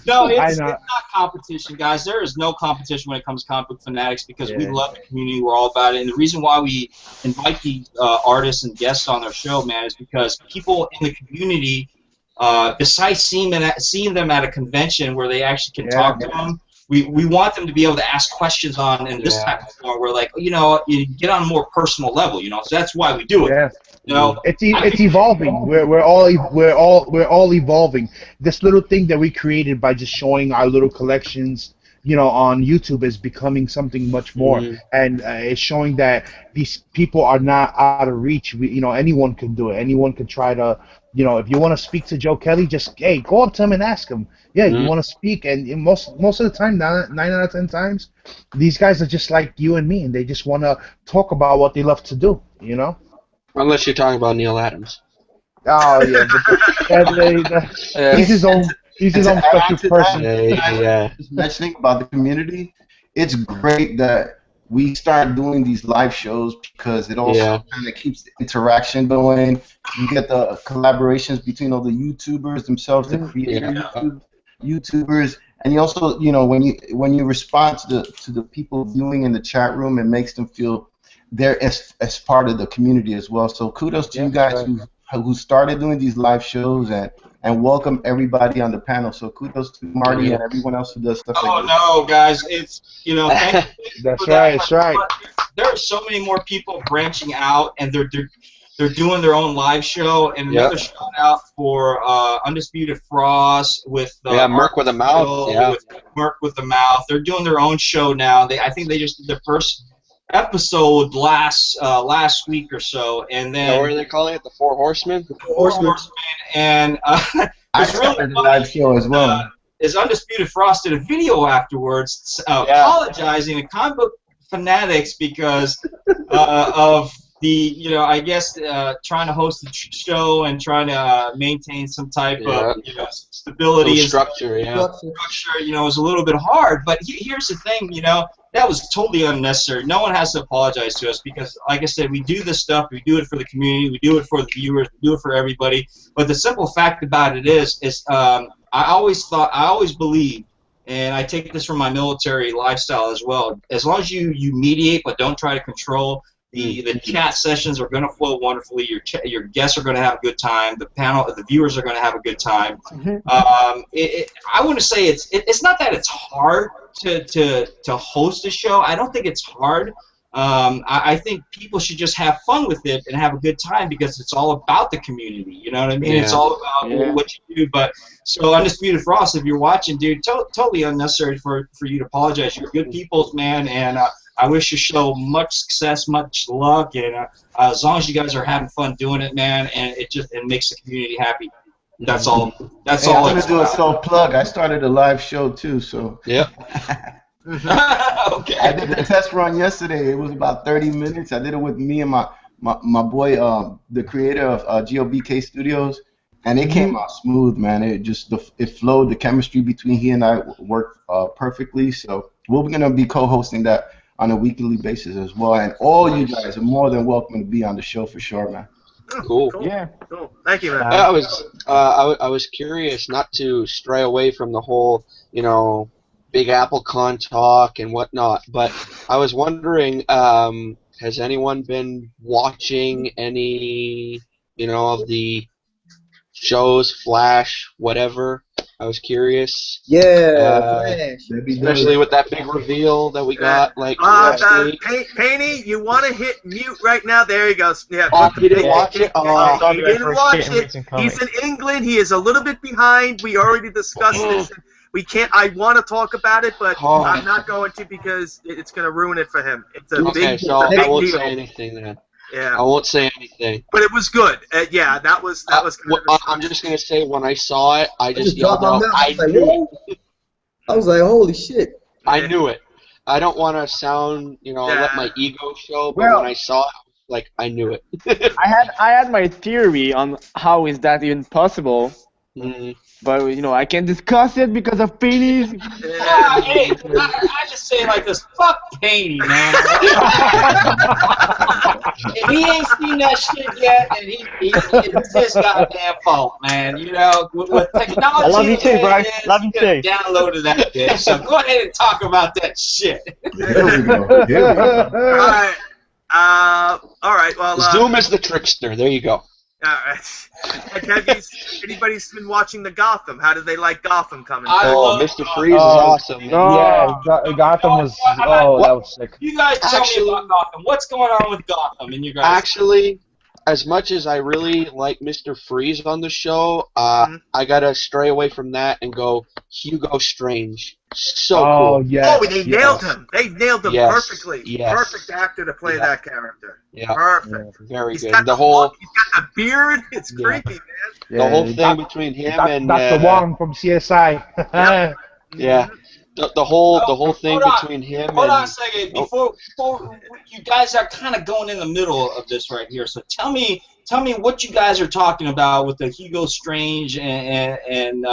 S1: No, it's not competition, guys. There is no competition when it comes to Comic Book Fanatics because we love the community. We're all about it. And the reason why we invite these artists and guests on our show, man, is because people in the community, besides seeing them at a convention where they actually can talk to them, we want them to be able to ask questions on in this type of form. We're like, you get on a more personal level, so that's why we do it. Yeah.
S2: It's evolving. We're all evolving. This little thing that we created by just showing our little collections, on YouTube is becoming something much more, and it's showing that these people are not out of reach. Anyone can do it. Anyone can try to, if you want to speak to Joe Kelly, just go up to him and ask him. Yeah, you want to speak, and most of the time, 9 out of 10 times, these guys are just like you and me, and they just want to talk about what they love to do.
S8: Unless you're talking about Neil Adams.
S2: Oh yeah, he's his own special person.
S3: Yeah. Just mentioning about the community, it's great that we start doing these live shows because it also kind of keeps the interaction going. You get the collaborations between all the YouTubers themselves, the creator YouTubers, and you also, when you respond to the people viewing in the chat room, it makes them feel they're as part of the community as well. So kudos to you guys who started doing these live shows and welcome everybody on the panel. So kudos to Marty and everyone else who does stuff like this.
S1: Oh no, guys, it's thank you
S2: that's right. That's right.
S1: There are so many more people branching out, and they're doing their own live show. And another shout out for Undisputed Frost with
S8: Merc with a Mouth.
S1: With Merc with the Mouth. They're doing their own show now. I think they just did their first episode last week or so, and then
S8: what are they calling it? The Four Horsemen.
S1: The Four Horsemen, and
S3: I really the live show as well.
S1: Is Undisputed Frost did a video afterwards apologizing to Comic Book Fanatics because of the I guess trying to host the show and trying to maintain some type of stability and
S8: structure.
S1: Structure is a little bit hard, but here's the thing, that was totally unnecessary. No one has to apologize to us because, like I said, we do this stuff. We do it for the community. We do it for the viewers. We do it for everybody. But the simple fact about it is I always believed, and I take this from my military lifestyle as well, as long as you mediate but don't try to control, the chat sessions are going to flow wonderfully. Your guests are going to have a good time. The viewers are going to have a good time. I want to say it's not that it's hard to host a show. I don't think it's hard. I think people should just have fun with it and have a good time because it's all about the community. You know what I mean? It's all about what you do. But so Undisputed Frost, if you're watching, dude, totally unnecessary for you to apologize. You're good people, man, and I wish your show much success, much luck, and as long as you guys are having fun doing it, man, and it makes the community happy. That's all. That's all.
S3: I'm gonna do a self plug. I started a live show too, so.
S8: Yeah.
S1: Okay.
S3: I did the test run yesterday. It was about 30 minutes. I did it with me and my boy, the creator of GOBK Studios, and it came out smooth, man. It flowed. The chemistry between he and I worked perfectly. So we're gonna be co-hosting that on a weekly basis as well, and all you guys are more than welcome to be on the show for sure, man.
S8: Cool.
S7: Yeah. Cool. Thank you, man.
S8: I was curious not to stray away from the whole, Big Apple Con talk and whatnot, but I was wondering, has anyone been watching any, of the shows, Flash, whatever? I was curious.
S9: Yeah, Flash.
S8: Especially with that big reveal that we got last week.
S7: Paney, you want to hit mute right now? There he goes. Yeah.
S8: You didn't watch it?
S7: He didn't watch it. He's in England. He is a little bit behind. We already discussed this. We can't. I want to talk about it, but I'm not going to because it's going to ruin it for him. It's a big,
S8: so I won't say anything then.
S7: Yeah.
S8: I won't say anything.
S7: But it was good. Yeah, that was.
S8: I'm just going to say when I saw it, I just
S9: dropped
S8: yelled
S9: my
S8: out.
S9: mouth. I was like, holy shit.
S8: I knew it. I don't want to sound, I let my ego show, but when I saw it, I knew it.
S4: I had my theory on how is that even possible. But I can't discuss it because of Paney.
S1: Hey, I just say it like this: fuck Paney, man. If he ain't seen that shit yet, and it's his goddamn fault, man. With technology,
S6: I love you too, bro. Love you too.
S1: Downloaded that bitch, so go ahead and talk about that shit.
S3: There we go.
S7: All right. Well,
S8: Zoom is the trickster. There you go.
S7: All right. Anybody's been watching the Gotham? How did they like Gotham coming?
S8: Mr. Freeze is awesome.
S2: Yeah, Gotham was. That was sick.
S1: You guys tell me about Gotham. What's going on with Gotham in your guys?
S8: Actually, as much as I really like Mr. Freeze on the show, I gotta stray away from that and go Hugo Strange. So cool.
S2: Yeah.
S7: Oh, they nailed him. They nailed him perfectly.
S8: Yes.
S7: Perfect actor to play that character.
S8: Yeah.
S7: Perfect.
S8: Very
S7: He's
S8: good.
S7: got
S8: The whole
S7: he's got the beard. It's creepy, man.
S8: the whole thing between him and
S2: Dr. Wong from CSI.
S8: Yeah. The whole thing between him and...
S1: Hold on a second. Before you guys are kind of going in the middle of this right here. So tell me what you guys are talking about with the Hugo Strange and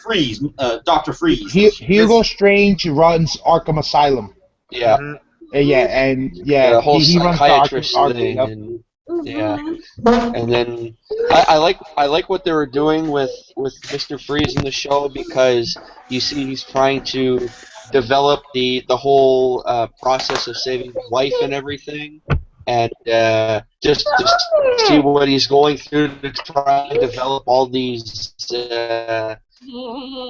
S1: Freeze, Dr. Freeze.
S2: Hugo Strange runs Arkham Asylum.
S8: Yeah.
S2: The
S8: whole
S2: he runs
S8: psychiatrist
S2: Arkham.
S8: thing. And then I like what they were doing with Mr. Freeze in the show because you see he's trying to develop the whole process of saving his wife and everything, and just see what he's going through to try and develop all these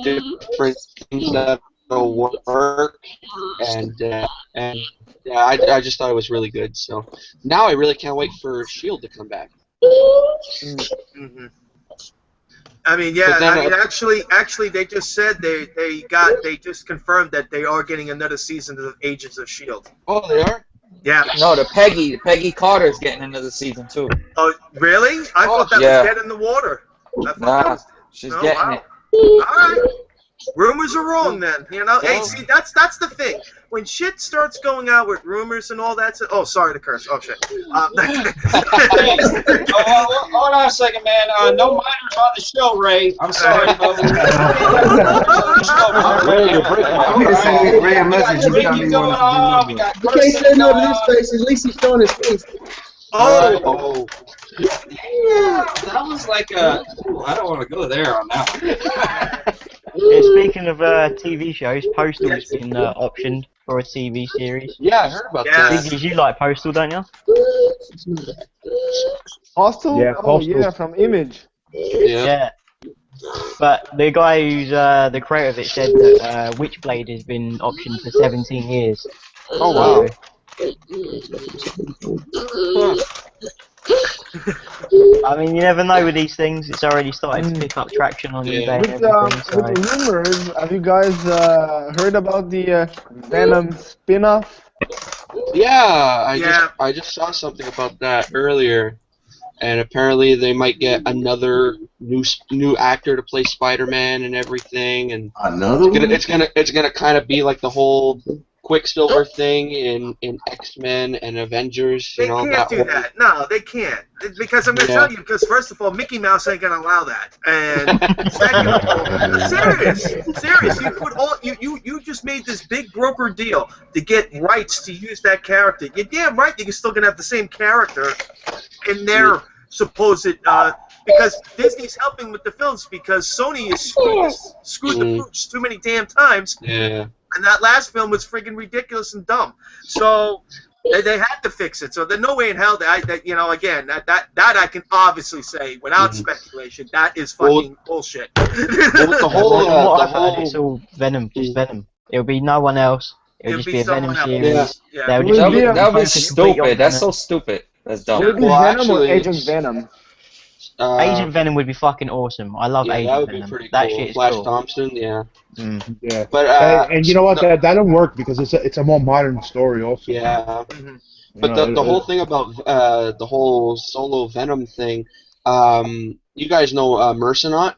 S8: different things that will work, and I just thought it was really good. So now I really can't wait for S.H.I.E.L.D. to come back.
S7: I mean, actually, they just said they just confirmed that they are getting another season of Agents of S.H.I.E.L.D.
S8: Oh, they are?
S7: Yeah.
S5: No, the Peggy Carter's getting another season too.
S7: Oh, really? I thought that was dead in the water.
S5: Nah, she's getting it.
S7: All right. Rumors are wrong then, Hey, see, that's the thing. When shit starts going out with rumors and all that. Oh, sorry to curse. Oh shit.
S1: Hold on a second, man. No minors on the show, Ray. I'm sorry, but
S3: Ray, a message.
S1: We got
S9: You can't say no to this face. At least he's showing his face.
S8: Oh.
S1: Yeah, that was like a. I don't want to go there on that one.
S6: Yeah, speaking of TV shows, Postal's been optioned for a TV series.
S8: Yeah, I heard about that.
S6: Biggies, you like Postal, don't you?
S4: Postal?
S2: Yeah,
S4: Oh,
S2: Postal.
S4: yeah, from Image.
S6: Yeah. But the guy who's the creator of it said that Witchblade has been optioned for 17 years.
S8: Oh, wow.
S6: I mean, you never know with these things. It's already starting to pick up traction on eBay and everything.
S4: With the rumors, have you guys heard about the Venom spin-off?
S8: Yeah, I just saw something about that earlier, and apparently they might get another new actor to play Spider-Man and everything, and it's gonna kind of be like the whole Quicksilver thing in X-Men and Avengers.
S7: They can't do that. No, they can't. Because I'm going to tell you, because first of all, Mickey Mouse ain't going to allow that. And second of all, serious, you put all you just made this big broker deal to get rights to use that character. You're damn right you're still going to have the same character in their supposed because Disney's helping with the films because Sony has screwed the pooch too many damn times.
S8: Yeah.
S7: And that last film was friggin' ridiculous and dumb. So They had to fix it, so there's no way in hell that you know, again, that I can obviously say without speculation that is fucking bullshit.
S8: The whole,
S6: it's all Venom, just Venom. It'll be no one else. It'll just be a Venom series.
S7: Yeah.
S5: That would be stupid. That's so stupid. That's dumb.
S4: Would it be Venom or Agent Venom?
S6: Agent Venom would be fucking awesome. I love Agent
S8: that would
S6: Venom.
S8: be pretty
S6: That
S8: cool.
S6: shit is
S8: Flash
S6: cool.
S8: Thompson, yeah.
S2: Yeah.
S8: But
S2: and you know what? That'll work because it's a more modern story also.
S8: Yeah. But
S2: You know,
S8: the whole thing about the whole solo Venom thing, you guys know Mercenaut?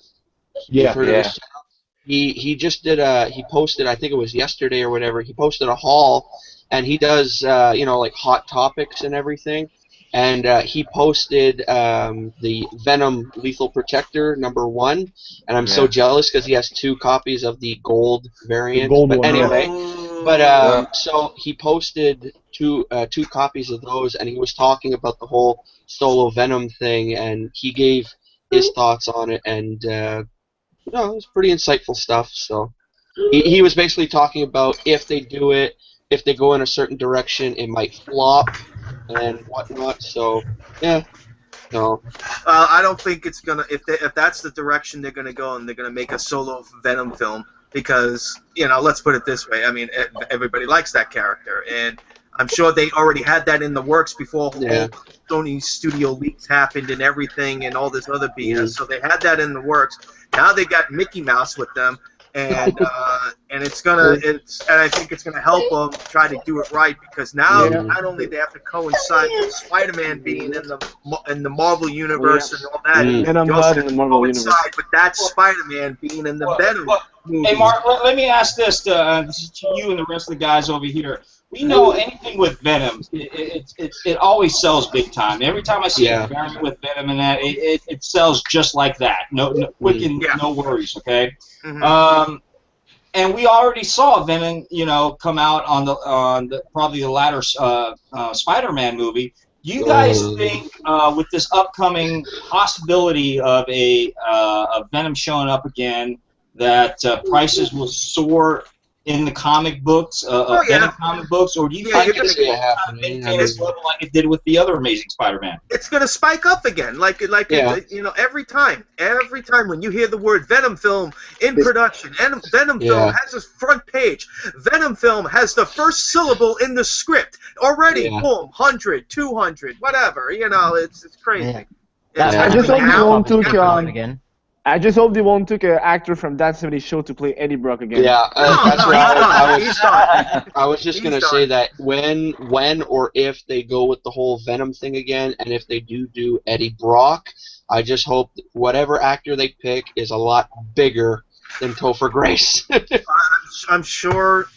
S2: Yeah.
S8: You've heard of this channel? He just did he posted, I think it was yesterday or whatever, he posted a haul, and he does you know, like Hot Topics and everything, and he posted the Venom Lethal Protector #1, and I'm so jealous because he has 2 copies of the gold variant.
S2: The gold
S8: but
S2: one,
S8: anyway, so he posted two copies of those, and he was talking about the whole solo Venom thing, and he gave his thoughts on it, and you know, it was pretty insightful stuff. So he was basically talking about if they do it, if they go in a certain direction, it might flop and whatnot. So yeah, no.
S7: I don't think it's gonna. If that's the direction they're gonna go, and they're gonna make a solo Venom film, because you know, let's put it this way. I mean, everybody likes that character, and I'm sure they already had that in the works before whole Sony studio leaks happened and everything, and all this other BS. So they had that in the works. Now they got Mickey Mouse with them, and it's gonna and I think it's gonna help them try to do it right, because now not only they have to coincide with Spider-Man being in the Marvel universe and all that,
S4: Venom in the Marvel universe,
S7: but that's Spider-Man being in the Venom movie.
S1: Hey Mark, let me ask this to you and the rest of the guys over here. We know anything with Venom, it always sells big time. Every time I see a variant with Venom in that, it sells just like that. No quick and no worries, okay? And we already saw Venom, you know, come out on the probably the latter Spider-Man movie. Do you guys think with this upcoming possibility of a Venom showing up again, that prices will soar in the comic books, Venom comic books, or do you think it's going to maintain its level like it did with the other Amazing Spider-Man?
S7: It's going to spike up again, like you know, every time when you hear the word Venom film in production, and Venom film has its front page, Venom film has the first syllable in the script already, boom, 100, 200, whatever, you know, it's crazy.
S4: I just hope they won't again. I just hope they won't take an actor from That 70s Show to play Eddie Brock again.
S8: Yeah, that's what I was just gonna say, that when or if they go with the whole Venom thing again, and if they do Eddie Brock, I just hope that whatever actor they pick is a lot bigger than Topher Grace.
S7: I'm sure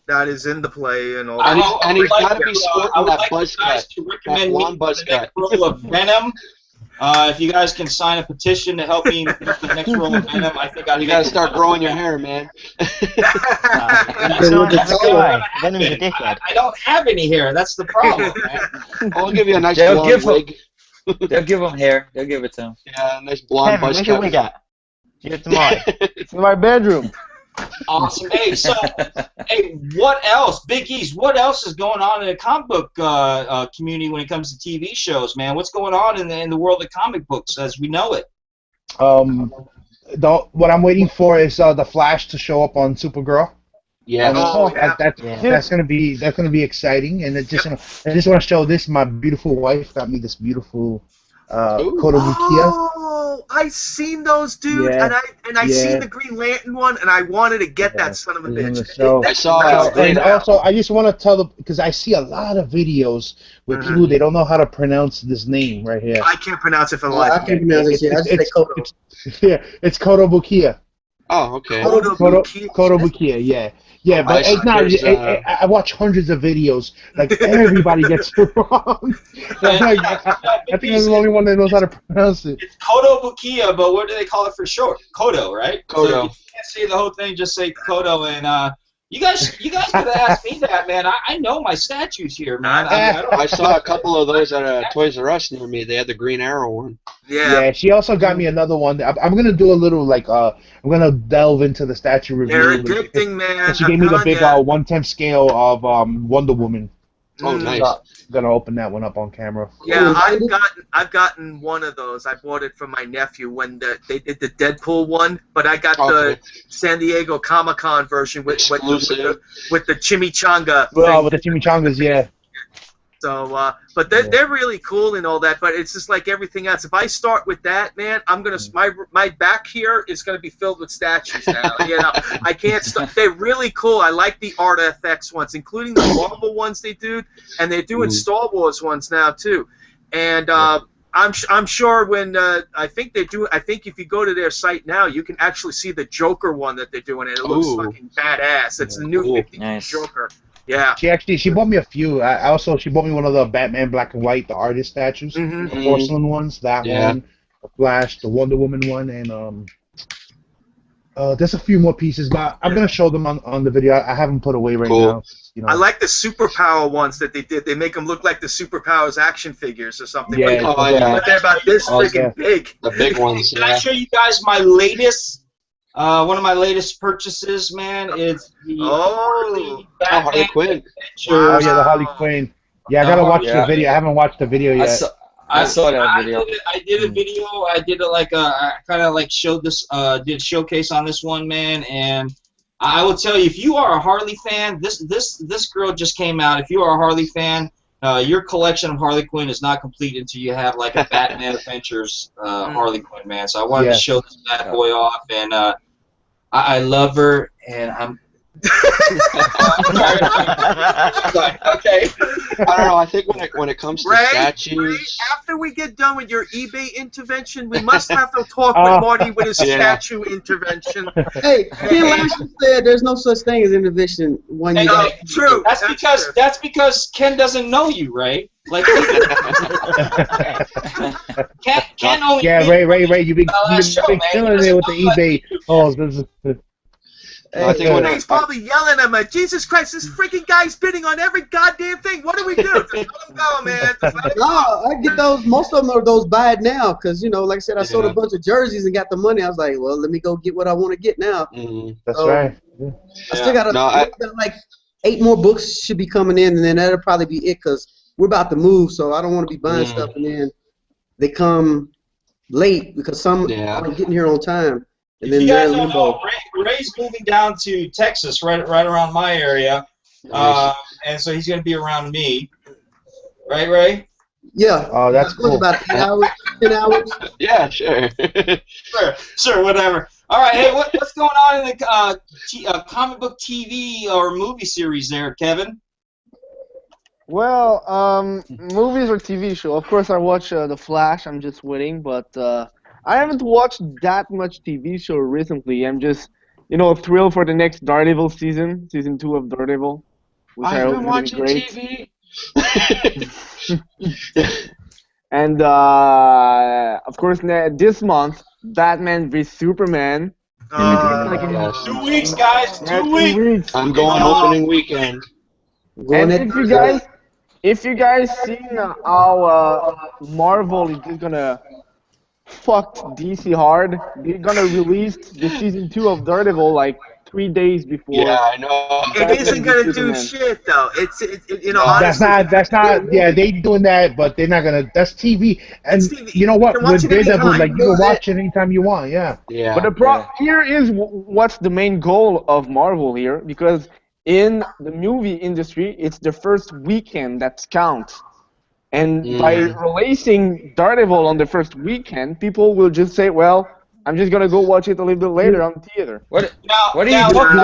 S7: that is in the play and all that.
S8: And he's got to be sporting that buzz cut,
S1: that blonde buzz cut. Role of Venom. If you guys can sign a petition to help me make the next role of Venom, I think
S8: you gotta start growing your hair, man.
S6: Venom's a dickhead.
S1: I don't have any hair. That's the problem, man.
S8: I'll give you a nice blonde wig.
S5: They'll give him hair. They'll give it to him.
S8: Yeah, a nice blonde buzz cut.
S6: Where's your wig at? Give it to mine.
S4: It's in my bedroom.
S1: Awesome. Hey, so, hey, what else? Big East, what else is going on in the comic book community when it comes to TV shows, man? What's going on in the world of comic books as we know it?
S2: What I'm waiting for is the Flash to show up on Supergirl.
S8: Yeah.
S2: That's gonna be exciting, and I just want to show this. My beautiful wife got me this beautiful Kotobukiya.
S7: Oh, I seen those, dude, and I seen the Green Lantern one, and I wanted to get that son of a bitch.
S2: So,
S8: I saw it.
S2: And also, I just want to tell because I see a lot of videos with people, they don't know how to pronounce this name right here.
S7: I can't pronounce it for the life.
S9: I can't pronounce it. I just say Koto.
S2: It's Kotobukiya.
S8: Oh, okay.
S2: Kotobukiya, yeah. Yeah, but it's not. I watch hundreds of videos. Like, everybody gets it wrong. I think I'm the only one that knows how to pronounce it.
S1: It's Kotobukiya, but what do they call it for short? Koto, right?
S8: Koto.
S1: So if you can't say the whole thing, just say Koto. And you guys could have asked me that, man. I know my statues here, man.
S8: I saw a couple of those at Toys R Us near me. They had the Green Arrow one.
S2: Yeah, she also got me another one. I'm gonna do a little I'm gonna delve into the statue review.
S7: They're addicting, man.
S2: And she gave me the big 1/10 scale of Wonder Woman.
S8: Oh, nice.
S2: I'm gonna open that one up on camera.
S7: Yeah, I've gotten one of those. I bought it from my nephew when they did the Deadpool one, but I got the San Diego Comic-Con version with the chimichanga.
S2: Well, with the chimichangas, yeah.
S7: So, but they're really cool and all that. But it's just like everything else. If I start with that, man, I'm gonna my back here is gonna be filled with statues now. You know, I can't stop. They're really cool. I like the art FX ones, including the Marvel ones they do, and they're doing Star Wars ones now too. And I'm sure when I think they do. I think if you go to their site now, you can actually see the Joker one that they're doing, and it looks fucking badass. It's the new 50 Joker. Yeah.
S2: She bought me a few. She bought me one of the Batman black and white, the artist statues, the porcelain ones. That one, the Flash, the Wonder Woman one, and there's a few more pieces, but I'm gonna show them on the video. I have them put away right now. You know.
S7: I like the superpower ones that they did. They make them look like the Superpowers action figures or something.
S2: Yeah,
S7: but they're about this freaking big.
S8: The big ones.
S1: Can I show you guys my latest? One of my latest purchases, man, is the
S8: Harley Quinn.
S2: Oh yeah, the Harley Quinn. Yeah, I gotta watch the video. I haven't watched the video yet.
S5: I saw that video.
S1: I did a video. I did I kind of like showed this, did a showcase on this one, man, and I will tell you, if you are a Harley fan, this girl just came out. If you are a Harley fan, your collection of Harley Quinn is not complete until you have like a Batman Adventures Harley Quinn, man. So I wanted to show this bad boy off, and I love her, and I'm.
S7: Okay.
S8: I don't know. I think when it comes to statues.
S7: Ray, after we get done with your eBay intervention, we must have to talk with Marty with his statue intervention.
S9: Hey, Ken Larson said there's no such thing as intervention when you.
S7: True.
S1: That's because Ken doesn't know you, Ray. Like. Ken only.
S2: Yeah, Ray, you've been killing it with the eBay. Oh, this is.
S8: I think
S7: he's probably yelling at me. Jesus Christ, this freaking guy's bidding on every goddamn thing. What do we do? Just let him go, man.
S9: No, I get those. Most of them are those buy it now, because like I said, I sold a bunch of jerseys and got the money. I was like, well, let me go get what I want to get now.
S2: That's right.
S9: I still got like 8 more books should be coming in, and then that'll probably be it, because we're about to move, so I don't want to be buying stuff and then they come late because some aren't getting here on time. And then
S1: you guys don't know, Ray's moving down to Texas, right around my area, and so he's going to be around me. Right, Ray?
S9: Yeah.
S2: Oh, that's cool.
S9: About 8 hours, 10 hours.
S8: Yeah, sure.
S1: sure, whatever. All right, hey, what's going on in the comic book TV or movie series there, Kevin?
S4: Well, movies or TV show. Of course, I watch The Flash. I'm just waiting, but I haven't watched that much TV show recently. I'm just, thrilled for the next Daredevil season 2 of Daredevil, which I hope will be great.
S8: TV.
S4: And of course, this month, Batman v Superman.
S1: 2 weeks, guys. 2 weeks.
S8: I'm going opening weekend.
S4: And if you guys seen how Marvel is just gonna fuck DC hard, they're gonna release the season 2 of Daredevil like 3 days before.
S8: Yeah, I know.
S7: It isn't gonna do shit though. It's
S2: That's not. Yeah, they doing that, but they're not gonna. That's TV. And
S7: TV.
S2: You know what? With Daredevil, like you can watch
S7: it
S2: it anytime you want. Yeah.
S8: Yeah.
S4: But the problem here is what's the main goal of Marvel here, because in the movie industry, it's the first weekend that counts. And by releasing Daredevil on the first weekend, people will just say, well, I'm just going to go watch it a little bit later on theater.
S5: What are you doing?
S2: You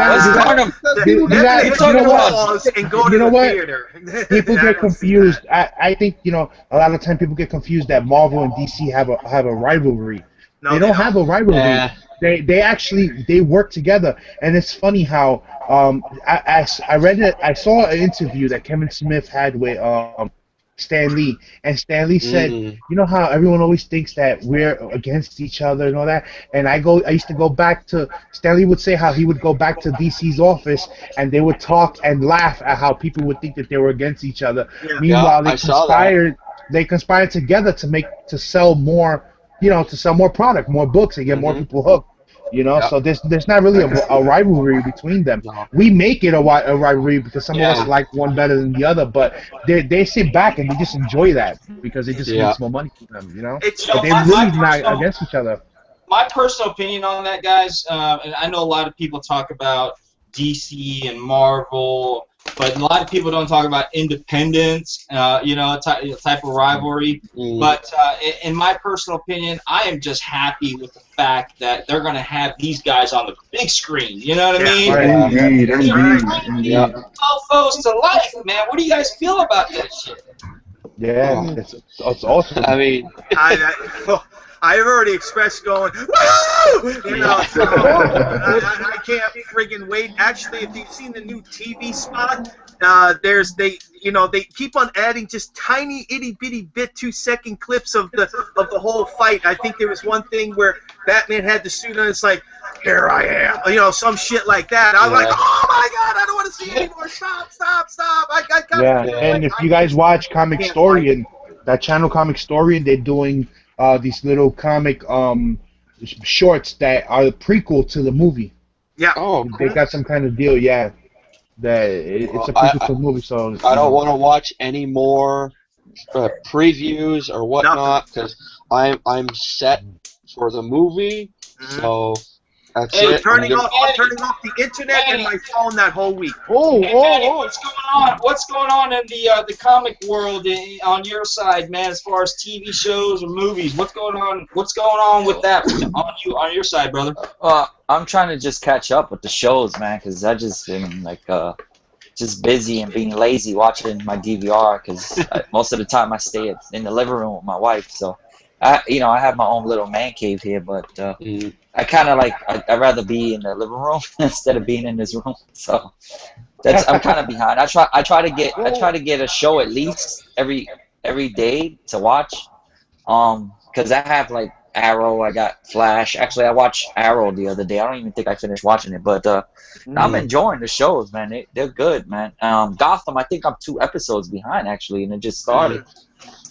S2: know what? People get confused. I think, a lot of time people get confused that Marvel and DC have a rivalry. No, they don't have a rivalry. Yeah. They actually work together, and it's funny how I read it. I saw an interview that Kevin Smith had with Stan Lee, and Stan Lee said, you know how everyone always thinks that we're against each other and all that, and I used to go back to, Stan Lee would say how he would go back to DC's office and they would talk and laugh at how people would think that they were against each other. Yeah. Meanwhile, they conspired together to sell more, to sell more product, more books, and get more people hooked. You know, so there's not really a rivalry between them. We make it a rivalry because some of us like one better than the other, but they sit back and they just enjoy that because it just makes more money for them, you know. But they're really not against each other.
S1: My personal opinion on that, guys, and I know a lot of people talk about DC and Marvel, but a lot of people don't talk about independence, you know, type of rivalry. But in my personal opinion, I am just happy with the fact that they're going to have these guys on the big screen. You know what I mean?
S3: Indeed.
S1: Mofos to life, man. What do you guys feel about that shit?
S2: Yeah, it's awesome.
S8: I mean,
S7: I've already expressed going, woo! You know, so I can't friggin' wait. Actually, if you've seen the new TV spot, they keep on adding just tiny itty bitty bit 2-second clips of the whole fight. I think there was one thing where Batman had the suit on. It's like, here I am, you know, some shit like that. I was like, oh my god, I don't want to see anymore. Stop.
S2: And if you guys watch Comic Story and that channel Comic Story, they're doing these little comic shorts that are the prequel to the movie.
S7: Yeah.
S8: Oh,
S2: they got some kind of deal, yeah. That it's a prequel to the movie, so
S8: I don't want to watch any more previews or whatnot because I'm set for the movie. So that's it.
S7: I'm turning off the internet and my phone that whole week.
S1: What's going on? What's going on in the comic world on your side, man? As far as TV shows or movies, what's going on? What's going on with that on your side, brother?
S5: I'm trying to just catch up with the shows, man, because I just been like just busy and being lazy watching my DVR because most of the time I stay in the living room with my wife. So I have my own little man cave here, but I kind of I'd rather be in the living room instead of being in this room. So I'm kind of behind. I try to get a show at least every day to watch, because I have like Arrow, I got Flash. Actually, I watched Arrow the other day. I don't even think I finished watching it, but I'm enjoying the shows, man. They're good, man. Gotham, I think I'm 2 episodes behind actually, and it just started.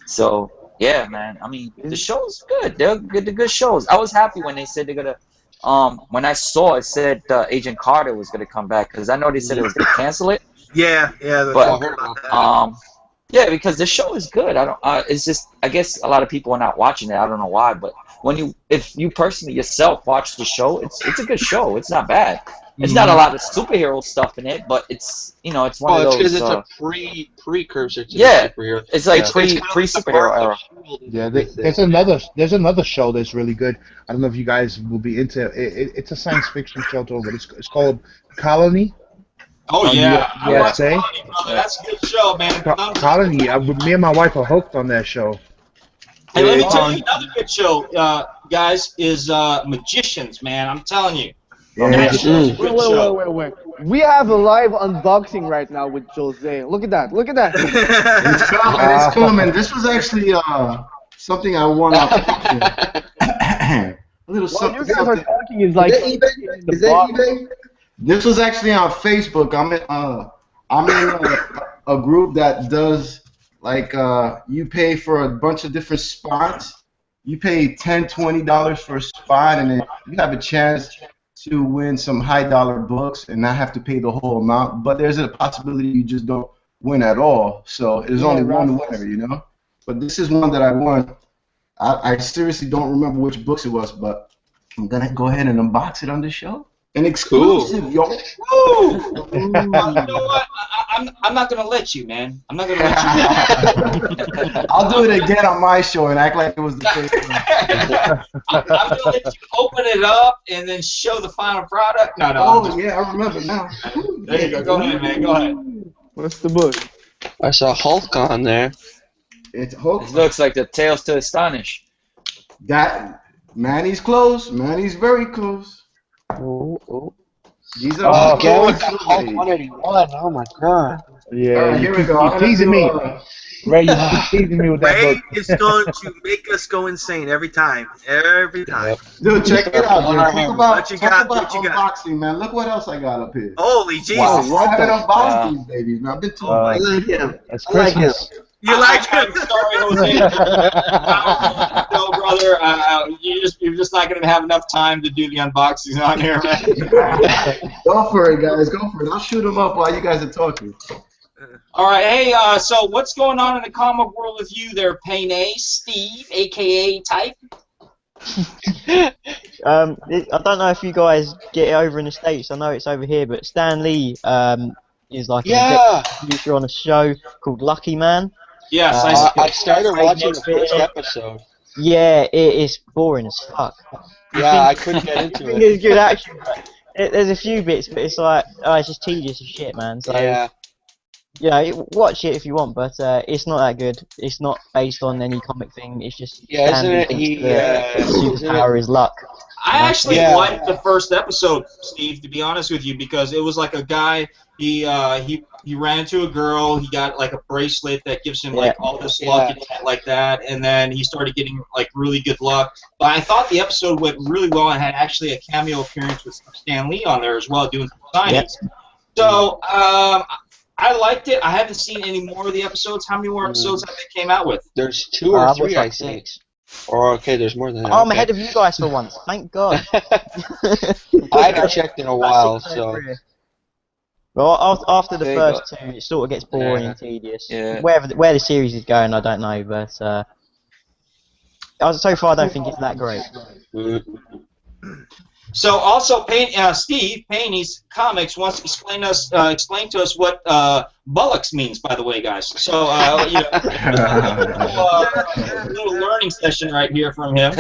S5: So. Yeah, man. I mean, the show's good. They're good shows. I was happy when they said they're gonna. When I saw it said Agent Carter was gonna come back because I know they said it was gonna cancel it.
S7: Yeah.
S5: But yeah, because the show is good. It's just I guess a lot of people are not watching it. I don't know why, but if you personally yourself watch the show, it's a good show. It's not bad. It's not a lot of superhero stuff in it, but it's it's one of those.
S8: It's because it's a precursor to the superhero.
S5: It's like pre superhero era.
S2: Yeah, there's another show that's really good. I don't know if you guys will be into it. It's a science fiction show too, but it's called Colony.
S1: Oh yeah,
S2: USA.
S1: That's a good show, man.
S2: Colony. Me and my wife are hooked on that show.
S1: Hey, let me tell you another good show, guys. Is Magicians, man. I'm telling you.
S4: Wait. We have a live unboxing right now with Jose. Look at that.
S3: It's coming. This was actually something I wanted to a little something.
S4: You guys are talking is like
S9: Is that eBay?
S3: This was actually on Facebook. I'm in a group that does you pay for a bunch of different spots. You pay $10, $20 for a spot, and then you have a chance to win some high-dollar books and not have to pay the whole amount. But there's a possibility you just don't win at all. So there's only one winner, But this is one that I won. I seriously don't remember which books it was, but I'm gonna go ahead and unbox it on the show. An exclusive, yo.
S1: You know what? I'm not gonna let you, man. I'm not gonna let you.
S3: I'll do it again on my show and act like it was the first one.
S1: I'm gonna let you open it up and then show the final product. No.
S3: Oh yeah, I remember now.
S1: There you go. Go ahead, man. Go ahead.
S4: What's the book?
S8: I saw Hulk on there.
S3: It's Hulk.
S5: It looks like the Tales to Astonish.
S3: Manny's close. Manny's very close.
S8: Oh.
S3: These are
S8: Hulk 181. Oh my god.
S2: Yeah,
S3: here we go.
S2: You're teasing me. Ray, you keep teasing me with that
S7: Ray
S2: book.
S7: is going to make us go insane every time. Every time.
S3: Dude, check it out. Talk about
S7: What you got?
S3: unboxing, man. Look what else I got up here.
S7: Holy Jesus.
S3: Wow, I haven't unboxed these babies, man. I've been told.
S9: I like him.
S2: It's
S9: I like him.
S2: Christmas.
S7: You like him?
S1: I'm sorry, Jose. No, brother. just not going to have enough time to do the unboxings on here, man.
S3: Go for it, guys. Go for it. I'll shoot them up while you guys are talking.
S1: All right, hey, so what's going on in the comic world with you there, Payne Steve, aka Type?
S6: I don't know if you guys get it over in the States. I know it's over here, but Stan Lee is like an producer on a show called Lucky Man.
S1: Yes,
S8: I started watching the first episode.
S6: Yeah, it is boring as fuck.
S8: Yeah, I couldn't get into it.
S6: It's good action, but there's a few bits, but it's like, it's just tedious as shit, man. So,
S8: yeah.
S6: Watch it if you want, but it's not that good. It's not based on any comic thing. It's just
S8: isn't it?
S6: Superpower is luck.
S1: I actually liked the first episode, Steve, to be honest with you, because it was like a guy. He ran into a girl. He got like a bracelet that gives him like all this luck and shit like that, and then he started getting like really good luck. But I thought the episode went really well and had actually a cameo appearance with Stan Lee on there as well, doing some signings. So I liked it. I haven't seen any more of the episodes. How many more episodes have they came out with?
S8: There's 2 or 3, I think. Or okay, there's more than that.
S6: Oh, I'm ahead of you guys for once. Thank God.
S8: I haven't checked in a while, so.
S6: Well, after the first 2, it sort of gets boring and tedious.
S5: Yeah.
S6: Where the series is going, I don't know, but so far I don't think it's that great.
S1: So also, Steve Payne's Comics wants to explain to us what bullocks means. By the way, guys. So a little learning session right here from him.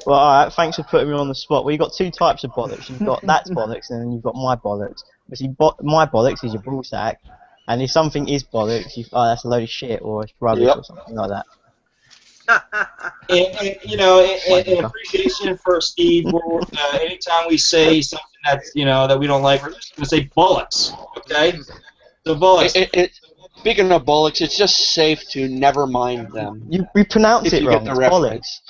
S6: Well, alright, thanks for putting me on the spot. Well, you've got 2 types of bollocks. You've got that's bollocks, and then you've got my bollocks. Obviously, my bollocks is your ball sack, and if something is bollocks, that's a load of shit, or it's rubbish, or something like that.
S1: In appreciation for Steve, anytime we say something that's that we don't like, we're just gonna say bullocks, okay? So bullocks.
S8: Speaking of bullocks, it's just safe to never mind them.
S6: You pronounce it wrong.
S8: Get the reference.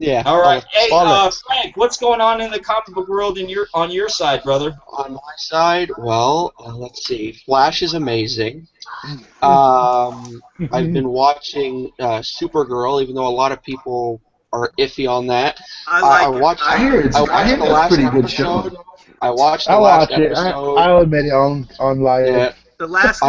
S8: Yeah.
S1: All right. Hey, Frank, what's going on in the comic book world on your side, brother?
S8: On my side, well, let's see. Flash is amazing. I've been watching Supergirl, even though a lot of people are iffy on that. I watched the last episode. I watched the last episode.
S2: I'll admit it on live.
S8: Yeah.
S7: The last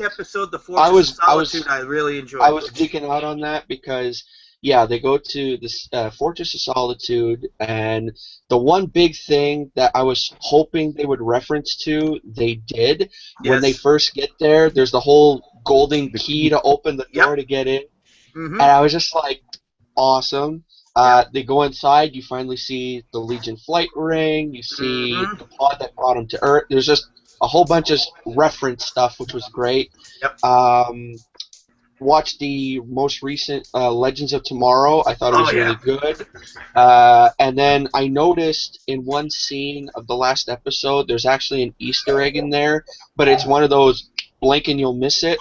S7: episode, The Fortress of Solitude, I really enjoyed.
S8: I was geeking out on that because, they go to this Fortress of Solitude, and the one big thing that I was hoping they would reference to, they did. When they first get there, there's the whole golden key to open the door to get in. And I was just like, awesome. They go inside, you finally see the Legion flight ring, you see the pod that brought them to Earth. There's just a whole bunch of reference stuff, which was great. Watched the most recent Legends of Tomorrow. I thought it was really good. And then I noticed in one scene of the last episode, there's actually an Easter egg in there, but it's one of those blink and you'll miss it.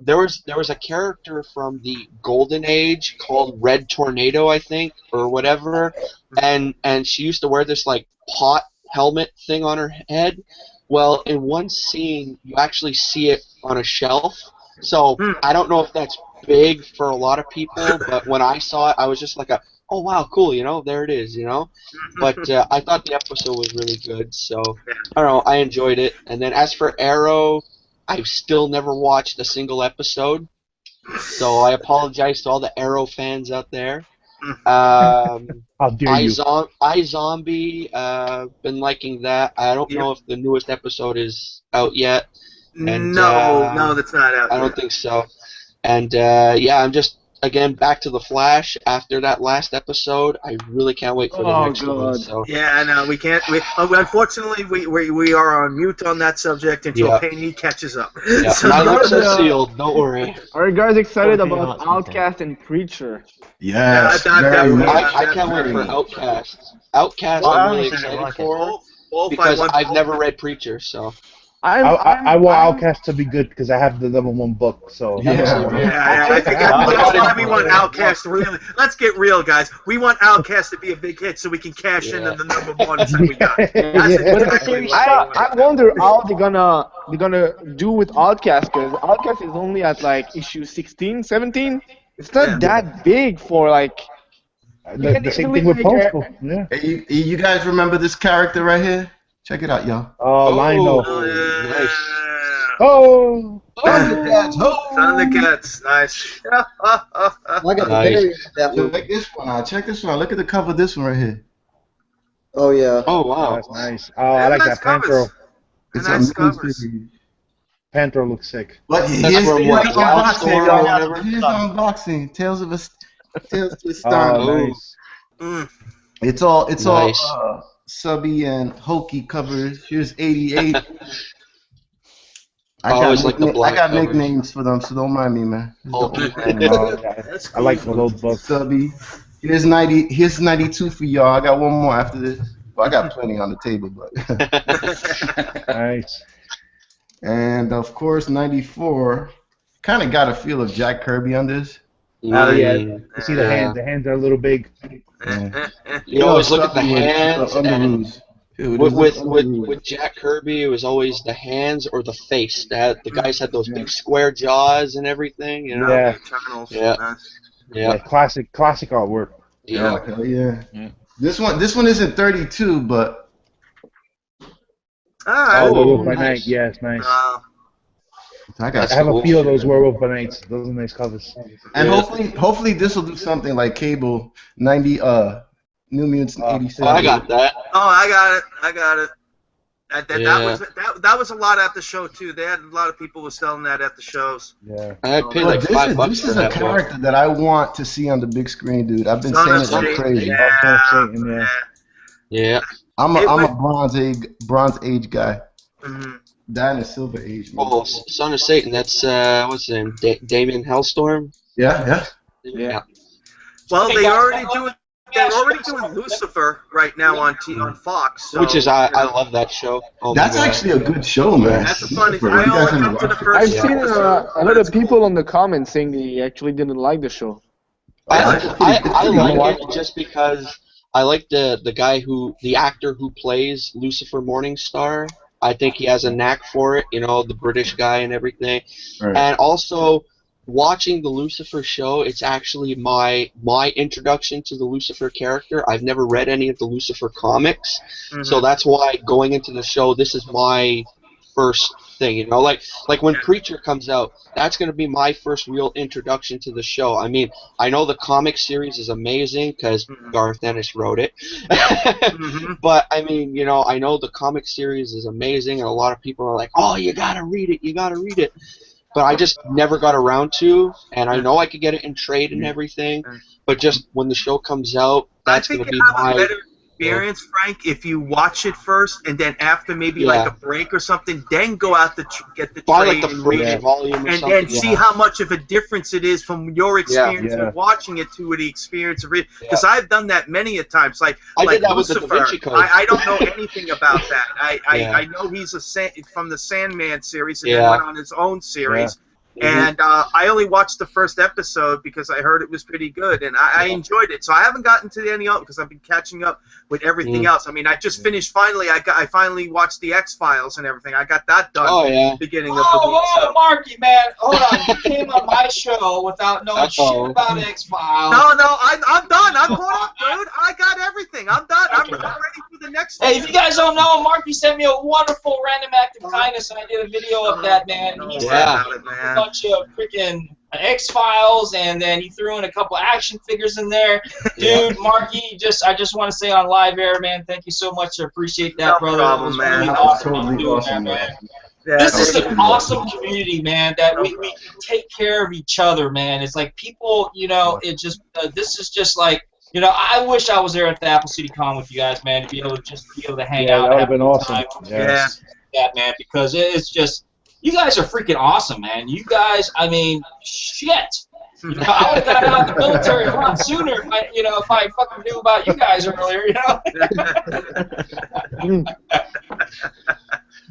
S8: There was a character from the Golden Age called Red Tornado, I think, or whatever, and she used to wear this like pot helmet thing on her head. Well, in one scene, you actually see it on a shelf. So I don't know if that's big for a lot of people, but when I saw it, I was just like oh wow, cool, there it is, But I thought the episode was really good, so I don't know, I enjoyed it. And then as for Arrow, I've still never watched a single episode, so I apologize to all the Arrow fans out there.
S2: How dare you?
S8: iZombie, been liking that. I don't know if the newest episode is out yet. And,
S7: no, that's not out.
S8: I don't think so. And I'm just back to the Flash after that last episode. I really can't wait for the next one. So.
S7: Yeah, no, we can't. Unfortunately, we are on mute on that subject until Payne catches up.
S8: Yeah. My lips are sealed. Don't worry.
S4: Are you guys excited about Outcast and Preacher?
S3: Yes.
S8: I can't wait for Outcast. Outcast, I'm really excited for because I've never read Preacher, so.
S2: I want Outcast to be good because I have the #1 book. So
S7: I think that's why we want Outcast really. Let's get real, guys. We want Outcast to be a big hit so we can cash in on the #1s that we got.
S4: I wonder how they're gonna do with Outcast, because Outcast is only at like issue 16, 17. It's not that big for like
S2: The same thing with Postal. Yeah.
S3: Hey, you guys remember this character right here? Check it out, y'all.
S2: Oh, Lionel.
S7: Nice.
S2: Oh.
S3: Thundercats.
S7: Thundercats. Nice.
S9: I got the variant of that one.
S3: Check this one out. Check this one. Look at the cover of this one right here.
S9: Oh yeah.
S8: Oh wow.
S2: That's nice. Oh, I like that Pantro.
S3: It's
S7: nice
S3: a
S7: covers.
S2: Pantro looks sick.
S3: But
S8: That's
S3: here's
S8: from what,
S3: unboxing,
S8: Wildstorm or whatever?
S3: Here's the unboxing. Tales to
S2: Oh,
S3: Aston.
S2: nice.
S7: Mm.
S3: It's all
S8: Nice.
S3: subby and hokey covers. Here's 88. I
S8: always like the black
S3: got
S8: covers.
S3: nicknames for them, so don't mind me, man.
S8: Hulky.
S2: Oh, yeah.
S7: That's
S2: I like the old books.
S3: Subby. Here's 90. Here's 92 for y'all. I got one more after this. Well, I got plenty on the table, but.
S2: Nice.
S3: And of course, 94. Kind of got a feel of Jack Kirby on this.
S2: Oh, yeah.
S8: Mm.
S2: You see the hands. The hands are a little big.
S8: You always look at the
S3: Subby with,
S8: hands, and
S3: underoos. Dude,
S8: with Jack Kirby, it was always the hands or the face. The guys had those big square jaws and everything. You know.
S2: Yeah.
S7: Eternals.
S8: Yeah.
S7: Nice.
S8: Yeah.
S2: Classic artwork.
S8: Yeah.
S3: hell yeah.
S5: Yeah.
S3: This one isn't 32, but
S7: Alright.
S2: Oh, Werewolf by
S8: nice.
S2: Night. Yes, nice.
S3: I got.
S2: I have a
S8: cool.
S2: feel of those Werewolf by Nights. Those are nice covers.
S3: And
S8: Yeah.
S3: hopefully this will do something like Cable 90 New Mutants in
S2: Oh,
S3: 87.
S8: Oh, I got that.
S7: Oh, I got it.
S8: Yeah.
S7: That was a lot at the show too. They had a lot of people were selling that at the shows.
S2: Yeah.
S8: I had paid
S3: But
S8: like
S3: this
S8: $5
S3: is
S8: for
S3: a
S8: that book.
S3: character that I want to see on the big screen, dude. I've been
S7: Son
S3: saying
S7: of
S3: it like
S7: Satan,
S3: crazy.
S7: Yeah.
S2: Son of Satan, yeah.
S8: Yeah.
S3: I'm
S7: It
S3: a
S7: would-
S3: Bronze Age guy.
S7: Mhm.
S3: That is Silver Age. Man.
S8: Oh, Son of Satan. That's what's his name? Damien Hellstorm.
S3: Yeah.
S8: Yeah.
S7: Well,
S1: Hey,
S7: they're
S1: guys,
S7: already doing Lucifer right now on Fox. So,
S8: Which is I love that show. Oh my
S3: That's
S8: God.
S3: actually a good show, man.
S7: That's a funny.
S3: Super.
S7: I
S3: You guys
S7: only
S3: haven't
S7: come to the
S3: watched it?
S7: first
S4: I've seen
S7: episode.
S4: a lot of people on the comments saying they actually didn't like the show.
S8: I like it just because I like the guy the actor who plays Lucifer Morningstar. I think he has a knack for it, you know, the British guy and everything.
S3: Right.
S8: And also watching the Lucifer show, it's actually my introduction to the Lucifer character. I've never read any of the Lucifer comics, so that's why going into the show, this is my first thing, you know, like when Preacher comes out, that's going to be my first real introduction to the show. I mean, I know the comic series is amazing because Garth Ennis wrote it, but I mean, you know, I know the comic series is amazing, and a lot of people are like, oh, you gotta read it, but I just never got around to, and I know I could get it in trade and everything, but just when the show comes out, that's going to be
S7: you have
S8: my...
S7: a better experience, Frank, if you watch it first, and then after maybe like a break or something, then go out to get the
S8: Buy
S7: trade
S8: like the
S7: and
S8: free
S7: read it,
S8: volume or
S7: and
S8: something.
S7: then see how much of a difference it is from your experience of watching it to the experience of reading. Because I've done that many a times. Like
S8: I did that
S7: Lucifer,
S8: with the Da Vinci Code.
S7: I don't know anything about that. I know he's from the Sandman series, and then went on his own series. And I only watched the first episode because I heard it was pretty good, and I enjoyed it. So I haven't gotten to any other because I've been catching up with everything else. I mean, I just finished finally. I finally watched the X-Files and everything. I got that done. Beginning of the week.
S1: Whoa, Marky, man, hold on. You came on my show without knowing shit about X-Files.
S7: No, I'm done. I'm caught up, dude. I got everything. I'm done. I'm ready for the next one.
S1: Hey, if you guys don't know, Marky sent me a wonderful random act of kindness, and I did a video of that, man. He sent me a bunch of freaking X-Files, and then he threw in a couple action figures in there. Dude, Marky, I just want to say on live air, man, thank you so much. I appreciate that, brother.
S7: problem,
S1: it was
S7: man.
S1: really
S7: That
S3: was
S1: awesome
S3: totally
S1: doing
S3: awesome,
S1: that,
S3: man.
S1: man.
S7: Yeah,
S1: This is an awesome community, man, that we take care of each other, man. It's like people, you know, it just, this is just like, you know, I wish I was there at the Apple City Con with you guys, man, to be able to hang out.
S2: That would have been
S1: a good
S2: awesome.
S1: time.
S2: Yeah.
S1: That, man, because it's just, you guys are freaking awesome, man. You guys, I mean, shit. You know, I would have got out of the military a lot sooner if I fucking knew about you guys earlier, you know?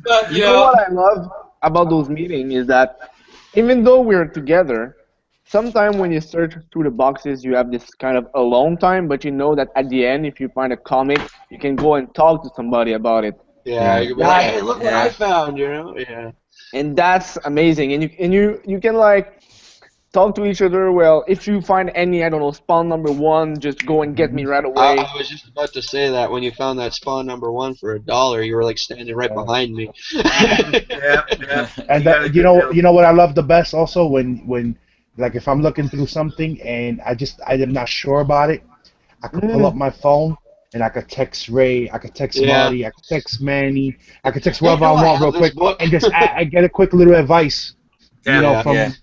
S1: But,
S4: You know what I love about those meetings is that even though we're together, sometimes when you search through the boxes, you have this kind of alone time, but you know that at the end, if you find a comic, you can go and talk to somebody about it.
S8: Yeah, you can be like, hey, look what I found, you know? Yeah.
S4: And that's amazing. And you can like talk to each other. Well, if you find any, I don't know, spawn number 1, just go and get me right away.
S8: I was just about to say that when you found that spawn number 1 for $1, you were like standing right behind me.
S7: Yeah.
S2: And you know what I love the best also when like if I'm looking through something and I am not sure about it, I could pull up my phone and I could text Ray, I could text Marty, I could text Manny, I could text whoever I want real quick, and just I get a quick little advice.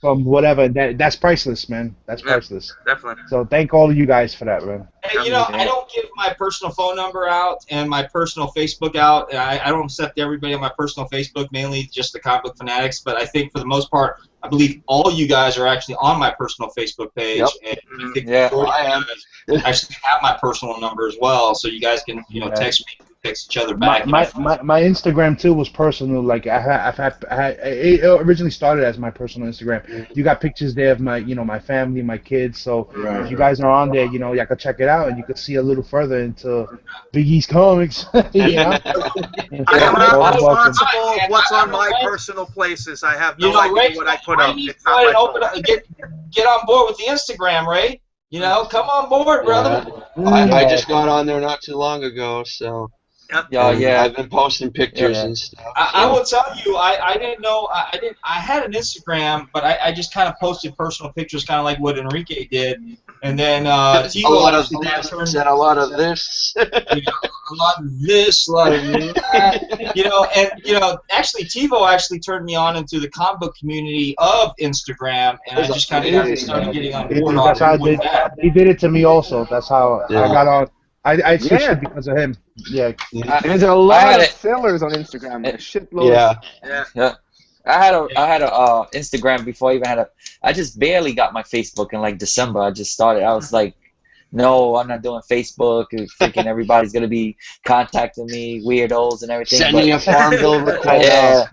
S2: From whatever. That's priceless, man. That's priceless.
S7: Definitely.
S2: So thank all of you guys for that, man.
S1: Hey, I don't give my personal phone number out and my personal Facebook out. I don't accept everybody on my personal Facebook, mainly just the comic book fanatics. But I think for the most part, I believe all you guys are actually on my personal Facebook page.
S5: Yep.
S1: And I think I am. Actually have my personal number as well, so you guys can text me. Text each other back.
S2: My Instagram too was personal. Like it originally started as my personal Instagram. You got pictures there of my my family, my kids. So if you guys are on there, you can check it out and you can see a little further into Big East Comics.
S7: I'm not responsible of what's on my personal places. I have no idea what I put up. It's not my fault.
S1: Get on board with the Instagram, Ray. Come on board, brother.
S8: I just got on there not too long ago, so.
S5: Yeah.
S8: I've been posting pictures and stuff.
S1: I will tell you, I didn't know. I had an Instagram, but I just kind of posted personal pictures, kind of like what Enrique did, and then
S8: a lot of this and a lot of this.
S1: A lot of this, a lot of that. And actually, TiVo actually turned me on into the comic book community of Instagram, and I just kind of started getting on board.
S2: That's how he did it to me also. That's how I got on. I switched it because of him. Yeah.
S4: There's a lot of sellers on Instagram. A shitload.
S5: Yeah. I had a Instagram before I even had I just barely got my Facebook in like December. I just started. I was like, no, I'm not doing Facebook. Freaking everybody's gonna be contacting me, weirdos and everything.
S8: Send me a Farmville request.
S5: Yeah.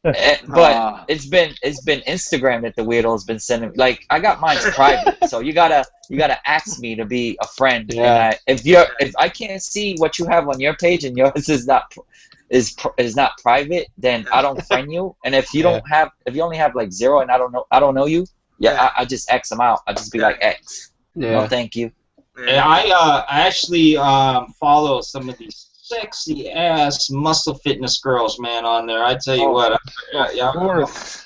S5: But it's been Instagram that the weirdos been sending. Like I got mine private, so you gotta ask me to be a friend.
S8: Yeah.
S5: And if I can't see what you have on your page and yours is not private, then I don't friend you. And if you if you only have like 0 and I don't know you, I just X them out. I just be like X. No, thank you.
S1: And I actually follow some of these sexy ass muscle fitness girls, man, on there. I tell you what.
S4: Of course.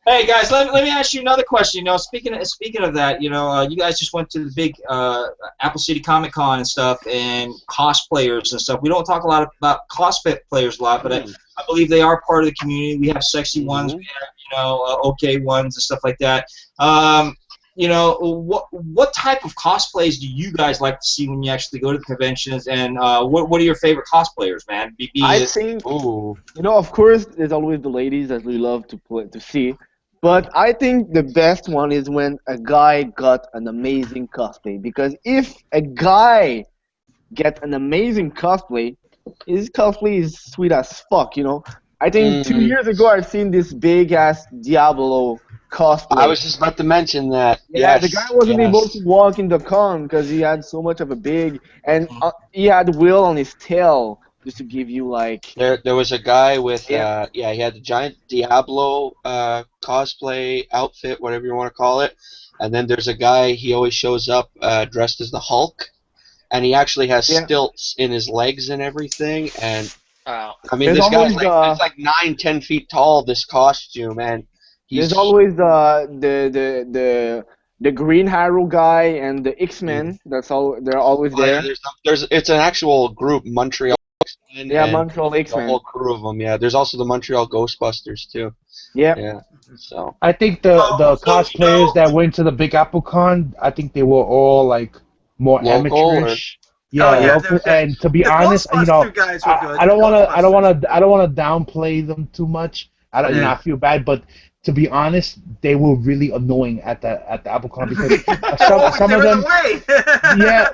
S1: Hey guys, let me ask you another question. Speaking of that, you guys just went to the big Apple City Comic Con and stuff, and cosplayers and stuff. We don't talk a lot about cosplayers a lot, but I believe they are part of the community. We have sexy ones, we have okay ones and stuff like that. What type of cosplays do you guys like to see when you actually go to the conventions, and what are your favorite cosplayers, man?
S4: I think, of course, there's always the ladies that we love to see, but I think the best one is when a guy got an amazing cosplay, because if a guy gets an amazing cosplay, his cosplay is sweet as fuck, I think 2 years ago I've seen this big-ass Diablo cosplay.
S8: I was just about to mention that.
S4: Yeah, the guy wasn't able to walk in the con because he had so much of a big, and he had Will on his tail, just to give you like.
S8: There was a guy with he had the giant Diablo cosplay outfit, whatever you want to call it, and then there's a guy, he always shows up dressed as the Hulk, and he actually has stilts in his legs and everything, and I mean, this guy's like 9-10 feet tall, this costume, and
S4: there's always the Green Arrow guy and the X-Men. That's all. They're always there.
S8: It's an actual group, Montreal X-Men.
S4: Yeah, Montreal X-Men.
S8: The whole crew of them. Yeah, there's also the Montreal Ghostbusters too.
S4: Yeah.
S8: Yeah. So
S2: I think the cosplayers that went to the Big Apple Con, I think they were all like more amateurish. Local, and to be honest, I don't want to downplay them too much. I feel bad, but to be honest, they were really annoying at the AppleCon because some of them,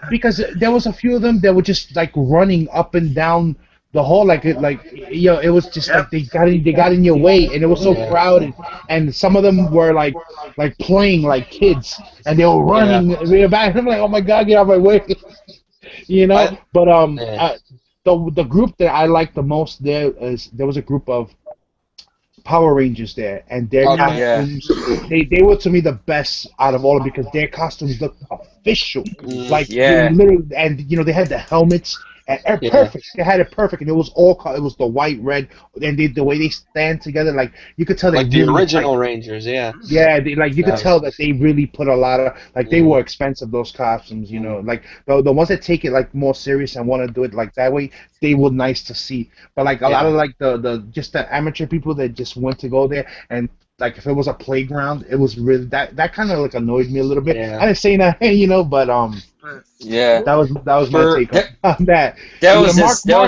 S2: because there was a few of them that were just like running up and down the hall it was just like they got in your way, and it was so crowded, and some of them were like playing like kids, and they were running real back. I'm like, oh my god, get out of my way. The group that I liked the most there was a group of Power Rangers there, and their costumes, they were to me the best out of all of them because their costumes looked official, like literally, and you know they had the helmets. And perfect. They had it perfect, and it was all. It was the white, red, and the way they stand together. Like you could tell.
S8: Like
S2: they
S8: the
S2: really,
S8: original Rangers, yeah.
S2: Yeah, you could tell that they really put a lot of they were expensive, those costumes. You know, like the ones that take it like more serious and want to do it like that way, they were nice to see. But like a lot of like the just the amateur people that just went to go there and. Like if it was a playground, it was really that kind of like annoyed me a little bit. I didn't say that, you know, but that was my take on that.
S5: There was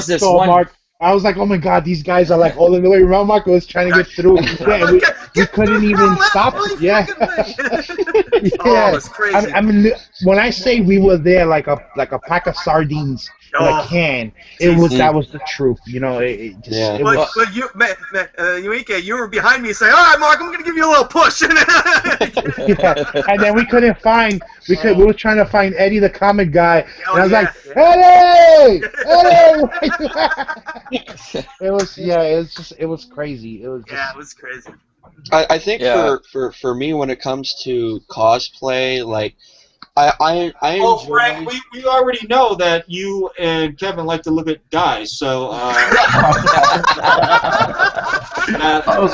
S5: this one.
S2: Mark, I was like, oh my god, these guys are like all the way around. Marco was trying to get through. Yeah, we couldn't even stop it. Yeah, yeah.
S7: It's crazy.
S2: I mean, when I say we were there like a pack of sardines. In a can. That was the truth, you know. It just.
S7: But you, Yuike, you were behind me saying, "All right, Mark, I'm gonna give you a little push."
S2: Yeah. And then we couldn't find. We were trying to find Eddie the comic guy, and I was like, Eddie, Eddie. It was crazy. It was.
S7: It was crazy.
S8: I think for me when it comes to cosplay, like. I
S1: enjoy... Frank, we already know that you and Kevin like to look at guys, so... I
S3: was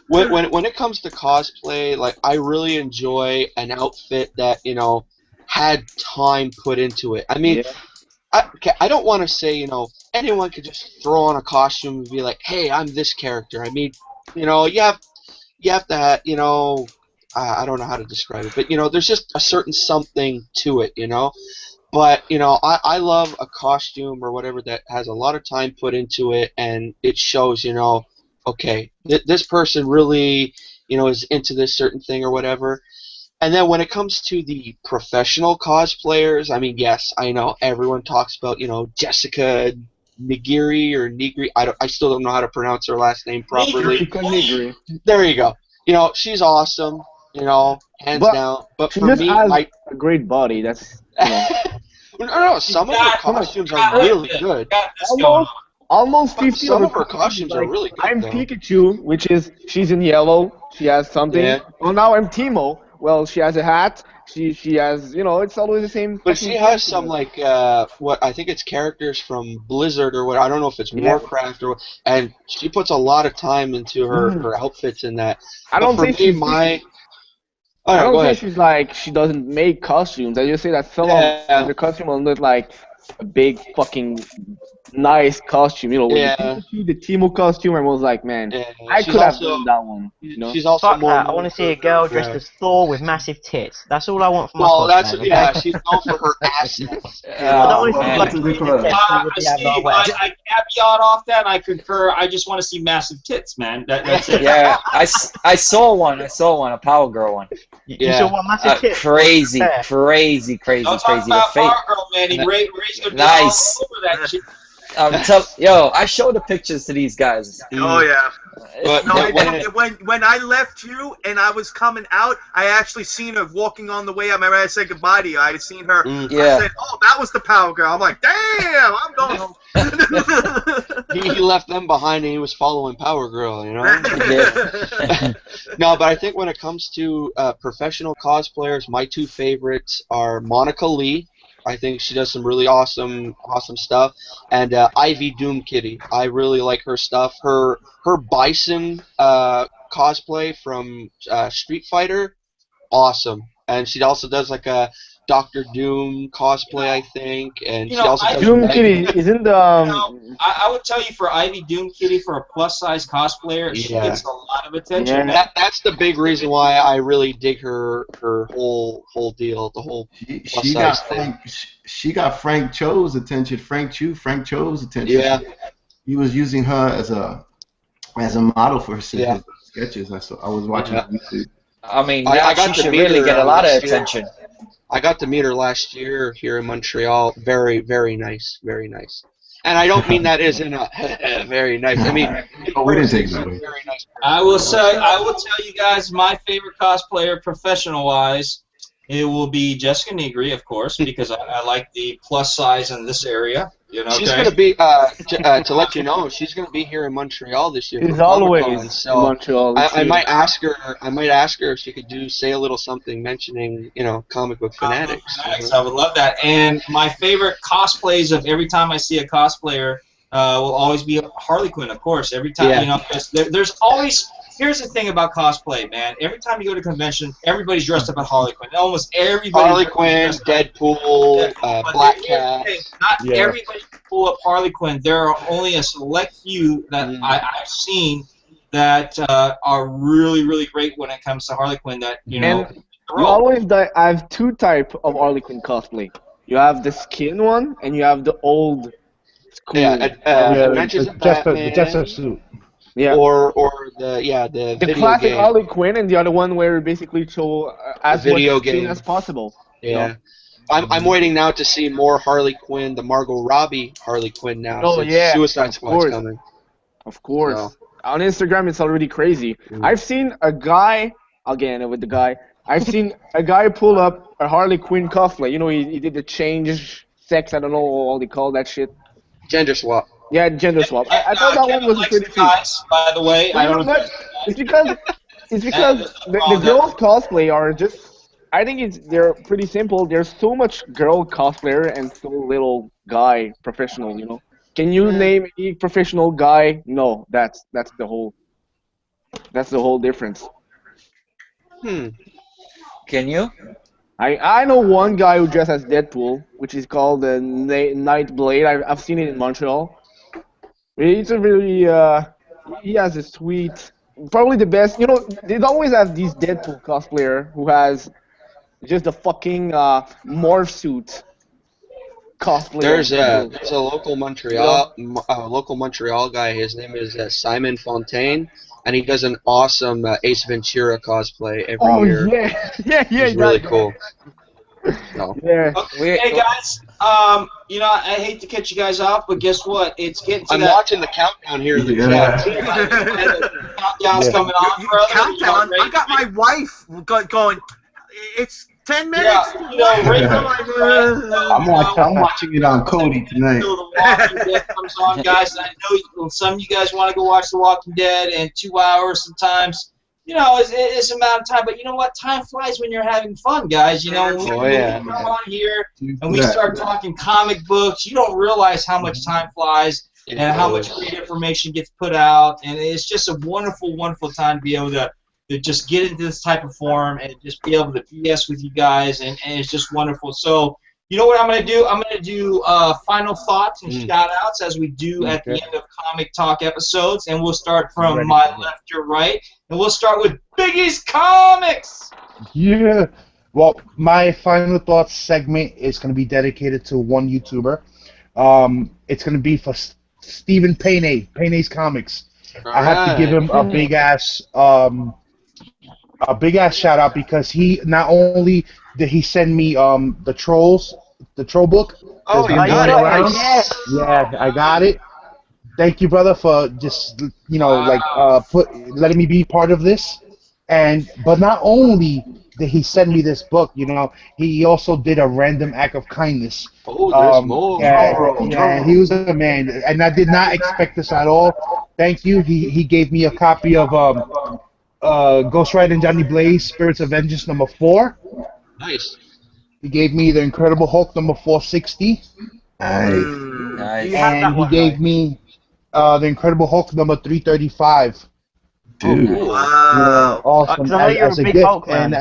S8: wondering. When it comes to cosplay, like, I really enjoy an outfit that, you know, had time put into it. I mean, I don't want to say, you know, anyone could just throw on a costume and be like, hey, I'm this character. I mean, you know, you have to have, you know... I don't know how to describe it, but, you know, there's just a certain something to it, you know? But, you know, I love a costume or whatever that has a lot of time put into it, and it shows, you know, okay, this person really, you know, is into this certain thing or whatever. And then when it comes to the professional cosplayers, I mean, yes, I know everyone talks about, you know, Jessica Nigiri or Nigri. I still don't know how to pronounce her last name properly.
S4: Nigri.
S8: There you go. You know, she's awesome. You know, hands down. But
S4: she
S8: for
S4: just
S8: me,
S4: has a great body. That's. You know.
S8: no, some of her costumes are really good.
S4: Almost 50
S8: some of her costumes are really good.
S4: I'm Pikachu, which is she's in yellow. She has something.
S8: Yeah.
S4: Well, now I'm Teemo. Well, she has a hat. She has, you know, it's always the same.
S8: But she has some like what I think it's characters from Blizzard or what. I don't know if it's Warcraft or what. And she puts a lot of time into her outfits in that.
S4: I don't think she's
S8: I
S4: don't think she's like she doesn't make costumes. I just say that some of the costume will look like a big fucking nice costume. You know, the Teemo costume, I was like, man, I could have done that one. You know?
S8: She's also more.
S6: I want to see a girl dressed as Thor with massive tits. That's all I want for my
S8: cosplay. She's known for her asses.
S6: I don't want to see
S1: I caveat off that. I concur. I just want to see massive tits, man. That's it.
S5: Yeah, I saw one. A Power Girl one.
S6: You saw one massive tits.
S5: Crazy.
S1: Don't talk about Power Girl, man. Ray's gonna be all over that shit.
S5: I showed the pictures to these guys.
S7: Oh yeah.
S8: But
S7: when I left you and I was coming out, I actually seen her walking on the way out. Remember I said goodbye to you. I seen her. I said, "Oh, that was the Power Girl." I'm like, "Damn, I'm going home."
S8: he left them behind and he was following Power Girl, you know. No, but I think when it comes to professional cosplayers, my two favorites are Monica Lee. I think she does some really awesome stuff, and Ivy Doom Kitty. I really like her stuff. Her Bison cosplay from Street Fighter, awesome. And she also does like a Doctor Doom cosplay, I think, and she also does
S4: Doom Kitty isn't the.
S1: I would tell you for Ivy Doom Kitty, for a plus size cosplayer, she gets a lot of attention.
S8: Yeah. That's the big reason why I really dig her whole deal, the whole plus size thing.
S3: She got Frank Cho's attention. Frank Cho's attention.
S8: Yeah.
S3: He was using her as a model for his sketches. I was watching on YouTube.
S5: I mean, I got to really get a lot of attention.
S8: I got to meet her last year here in Montreal. Very, very nice. Very nice. And I don't mean that as in a very nice. I mean,
S3: we didn't take that way.
S1: Nice. I will tell you guys my favorite cosplayer, professional-wise, it will be Jessica Nigri, of course, because I like the plus size in this area. You know,
S8: She's
S1: okay?
S8: going to be, to let you know, she's going to be here in Montreal this year.
S4: He's
S8: for
S4: always
S8: Comic-Con,
S4: in
S8: so
S4: Montreal.
S8: I might ask her. I might ask her if she could say a little something mentioning, comic book fanatics.
S1: I would love that. And my favorite cosplays of every time I see a cosplayer will always be Harley Quinn, of course. Every time, there's always. Here's the thing about cosplay, man. Every time you go to a convention, everybody's dressed up as Harley Quinn. Almost everybody.
S8: Harley Quinn, Deadpool, Black Cat.
S1: Not everybody can pull up Harley Quinn. There are only a select few that I've seen that are really, really great when it comes to Harley Quinn. That
S4: You always I have two types of Harley Quinn cosplay. You have the skin one, and you have the old school.
S8: Adventures of Batman.
S2: Just a suit.
S4: Yeah.
S8: Or the video
S4: classic
S8: game.
S4: Harley Quinn, and the other one where we basically show as
S8: video
S4: much skin
S8: game
S4: as possible.
S8: Yeah. I'm waiting now to see more Harley Quinn, the Margot Robbie Harley Quinn now.
S4: Oh yeah.
S8: Suicide Squad's coming.
S4: Of course.
S8: So.
S4: On Instagram, it's already crazy. I've seen a guy. I'll get in it with the guy. I've seen a guy pull up a Harley Quinn cosplay. You know, he did the change sex. I don't know what they call that shit.
S8: Gender swap.
S4: Yeah, gender swap. I thought that one was pretty cool.
S1: By the way, I don't know.
S4: It's because the girls cosplay are just. I think they're pretty simple. There's so much girl cosplayer and so little guy professional. You know. Can you name any professional guy? No, that's the whole difference.
S5: Can you?
S4: I know one guy who dresses as Deadpool, which is called the Nightblade. I've seen it in Montreal. It's a really he has a sweet, probably the best. You know, they always have these Deadpool cosplayer who has just a fucking morph suit cosplayer.
S8: There's a local Montreal guy. His name is Simon Fontaine, and he does an awesome Ace Ventura cosplay every year.
S4: Yeah.
S8: He's really cool. No.
S4: Yeah.
S1: Okay, hey guys, I hate to catch you guys off, but guess what? It's getting to
S8: I'm watching the countdown here.
S1: Countdown's coming on, brother.
S7: Countdown. I got my wife going. It's 10 minutes.
S3: I'm watching it on Cody tonight.
S1: Until The Walking Dead comes on, guys. And I know some of you guys want to go watch The Walking Dead in 2 hours sometimes. It's a amount of time, but you know what? Time flies when you're having fun, guys. When we come on here and we start talking comic books, you don't realize how much time flies and how much great information gets put out, and it's just a wonderful, wonderful time to be able to just get into this type of forum and just be able to BS with you guys, and it's just wonderful. So, you know what I'm going to do? I'm going to do final thoughts and shout-outs as we do at the end of Comic Talk episodes, and we'll start from my left to right, and we'll start with Biggie's Comics!
S2: Yeah. Well, my final thoughts segment is going to be dedicated to one YouTuber. It's going to be for Stephen Payne, Payne's Comics. I have to give him a big-ass shout out because he not only did he send me the troll book.
S8: Oh, you got it! Yes.
S2: Yeah, I got it. Thank you, brother, for just letting me be part of this. But not only did he send me this book, he also did a random act of kindness.
S8: Oh, there's more.
S2: Yeah, he was a man, and I did not expect this at all. Thank you. He gave me a copy of Ghost Rider and Johnny Blaze, Spirits of Vengeance #4.
S8: Nice.
S2: He gave me the Incredible Hulk number 460.
S5: Nice.
S2: And he gave me the Incredible Hulk number 335.
S3: Dude.
S7: Wow.
S2: Awesome. As a gift, and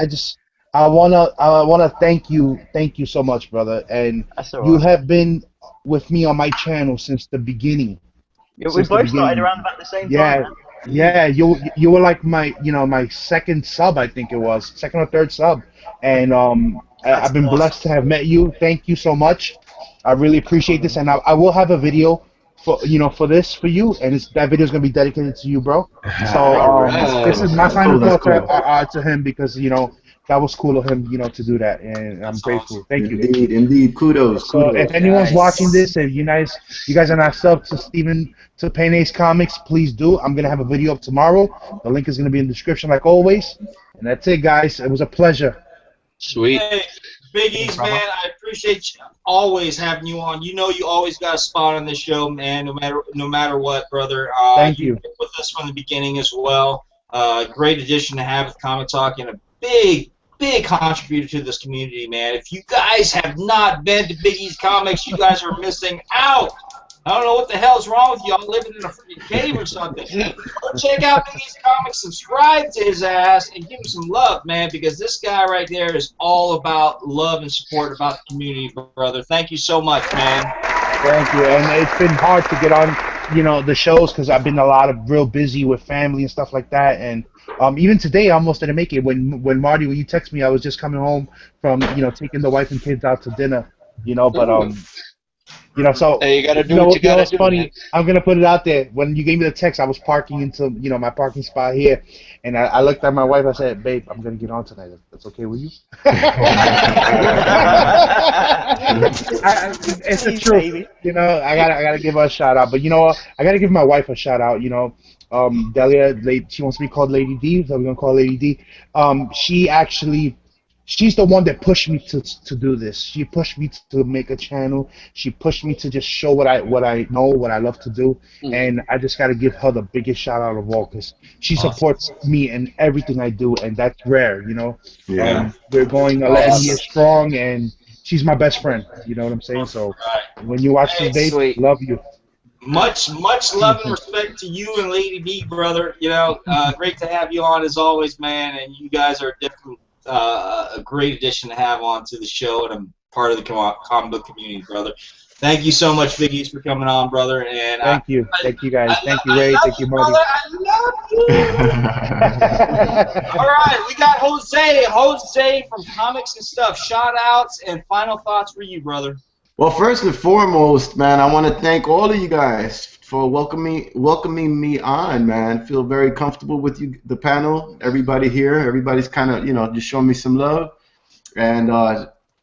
S2: I wanna thank you so much, brother. And you have been with me on my channel since the beginning.
S6: Yeah, we both started around about the same time. Man.
S2: Yeah, you were like my my second sub, I think it was, second or third sub, and I've been blessed to have met you. Thank you so much. I really appreciate this, and I will have a video for for you, and that video is gonna be dedicated to you, bro. So this is my final thoughts to him because that was cool of him, to do that, and I'm grateful. Thank you.
S3: Indeed. Kudos.
S2: So if anyone's watching this, if you guys are not subbed to Payne's Comics, please do. I'm gonna have a video up tomorrow. The link is gonna be in the description, like always. And that's it, guys. It was a pleasure.
S8: Sweet.
S1: Hey, Big E's, man, I appreciate appreciate always having you on. You know, you always got a spot on this show, man. No matter what, brother.
S2: Thank you.
S1: You've been with us from the beginning as well. Great addition to have with Comic Talk, and a big contributor to this community, man. If you guys have not been to Big E's Comics, you guys are missing out. I don't know what the hell's wrong with y'all living in a freaking cave or something. Go check out Big E's Comics, subscribe to his ass, and give him some love, man, because this guy right there is all about love and support about the community, brother. Thank you so much, man.
S2: Thank you. And it's been hard to get on, you know, the shows because I've been real busy with family and stuff like that. And even today, I almost didn't make it. When Marty, when you text me, I was just coming home from, you know, taking the wife and kids out to dinner, you know, but you know, so
S8: hey, you gotta do what you gotta do,
S2: funny.
S8: Man.
S2: I'm gonna put it out there. When you gave me the text, I was parking into, you know, my parking spot here, and I looked at my wife. I said, "Babe, I'm gonna get on tonight. That's okay with you?" It's the truth. You know, I gotta give her a shout out. But you know what? I gotta give my wife a shout out. You know, Delia, she wants to be called Lady D, so we're gonna call her Lady D. She's the one that pushed me to do this. She pushed me to make a channel. She pushed me to just show what I know, what I love to do. And I just got to give her the biggest shout out of all because she supports me in everything I do, and that's rare, you know.
S3: Yeah.
S2: We're going 11 years strong, and she's my best friend. You know what I'm saying? So when you watch this, babe, love you.
S1: Much love and respect to you and Lady D, brother. You know, great to have you on as always, man. And you guys are definitely a great addition to have on to the show, and I'm part of the comic book community, brother. Thank you so much, Big East, for coming on, brother. And
S2: thank you guys. Thank you, Ray. Thank you, Marty.
S1: Brother, I love you. All right, we got Jose from Comics and Stuff. Shout outs and final thoughts for you, brother.
S3: Well, first and foremost, man, I want to thank all of you guys for welcoming me on, man. Feel very comfortable with you, the panel, everybody here. Everybody's kind of, you know, just showing me some love, and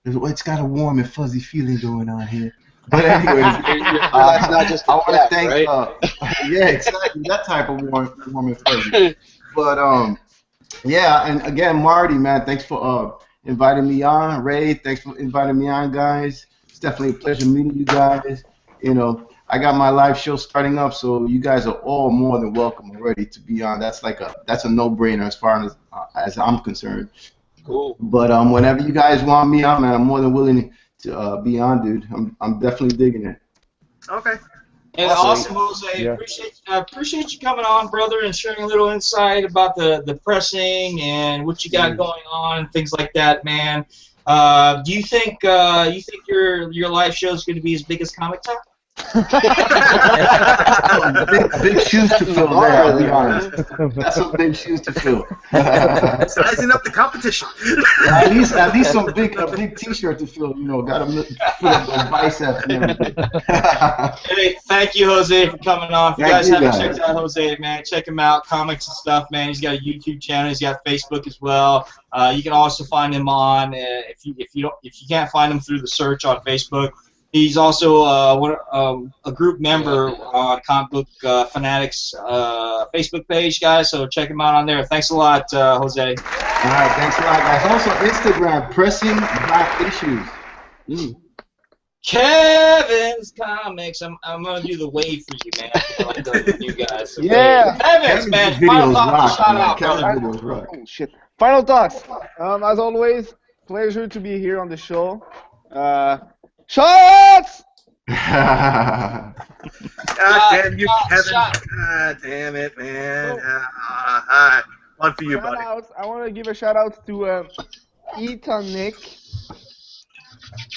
S3: it's got a warm and fuzzy feeling going on here. But anyways,
S8: that's not just
S3: I want to thank,
S8: right?
S3: yeah, exactly, that type of warm and fuzzy. But yeah, and again, Marty, man, thanks for inviting me on. Ray, thanks for inviting me on, guys. It's definitely a pleasure meeting you guys. You know, I got my live show starting up, so you guys are all more than welcome already to be on. That's a no-brainer as far as I'm concerned.
S8: Cool.
S3: But whenever you guys want me on, man, I'm more than willing to be on, dude. I'm definitely digging it.
S7: Okay.
S1: And awesome, Jose.
S2: Yeah.
S1: Appreciate you coming on, brother, and sharing a little insight about the pressing and what you got going on and things like that, man. Do you think your live show is going to be as big as Comic Talk?
S3: big shoes to fill there, I'll be honest. That's some big shoes to fill.
S7: Sizing up the competition.
S3: at least a big t-shirt to fill, you know, gotta fill up those biceps and everything.
S1: Hey, thank you, Jose, for coming on. If you guys haven't checked out Jose, man, check him out. Comics and Stuff, man. He's got a YouTube channel. He's got Facebook as well. You can also find him on if you can't find him through the search on Facebook. He's also a group member on Comic Book Fanatics Facebook page, guys, so check him out on there. Thanks a lot, Jose.
S3: All right, thanks a lot, guys. Also, Instagram, Pressing Black Issues.
S1: Kevin's Comics. I'm going to do the wave for you, man. Like you guys. So
S4: yeah.
S1: Kevin's, man. Final thoughts. Shout out, brother.
S4: Oh, shit. Final thoughts. As always, pleasure to be here on the show. Shots!
S7: God damn you, Kevin. God damn it, man. One for you, buddy.
S4: I want to give a shout out to Ethan Nick.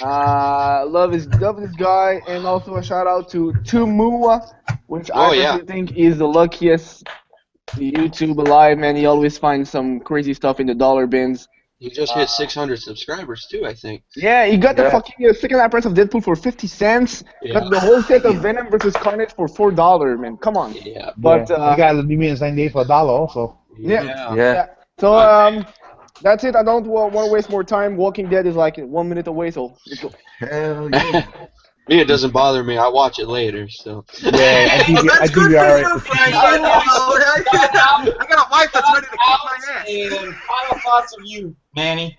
S4: Love this guy, and also a shout out to Tumua, which I think is the luckiest YouTube alive, man. He always finds some crazy stuff in the dollar bins.
S8: He just hit 600 subscribers too, I think.
S4: Yeah, he got the fucking second appearance of Deadpool for 50 cents. Yeah. Got the whole set of Venom versus Carnage for $4, man. Come on.
S8: Yeah.
S4: But
S2: you got the Minions 98 for $1 also.
S4: Yeah. So that's it. I don't want to waste more time. Walking Dead is like 1 minute away, so let's go.
S3: Hell yeah.
S8: Me, it doesn't bother me. I watch it later, so.
S2: Yeah, I think you're alright.
S7: I got a wife that's ready to kick my ass.
S1: And final thoughts of you, Manny.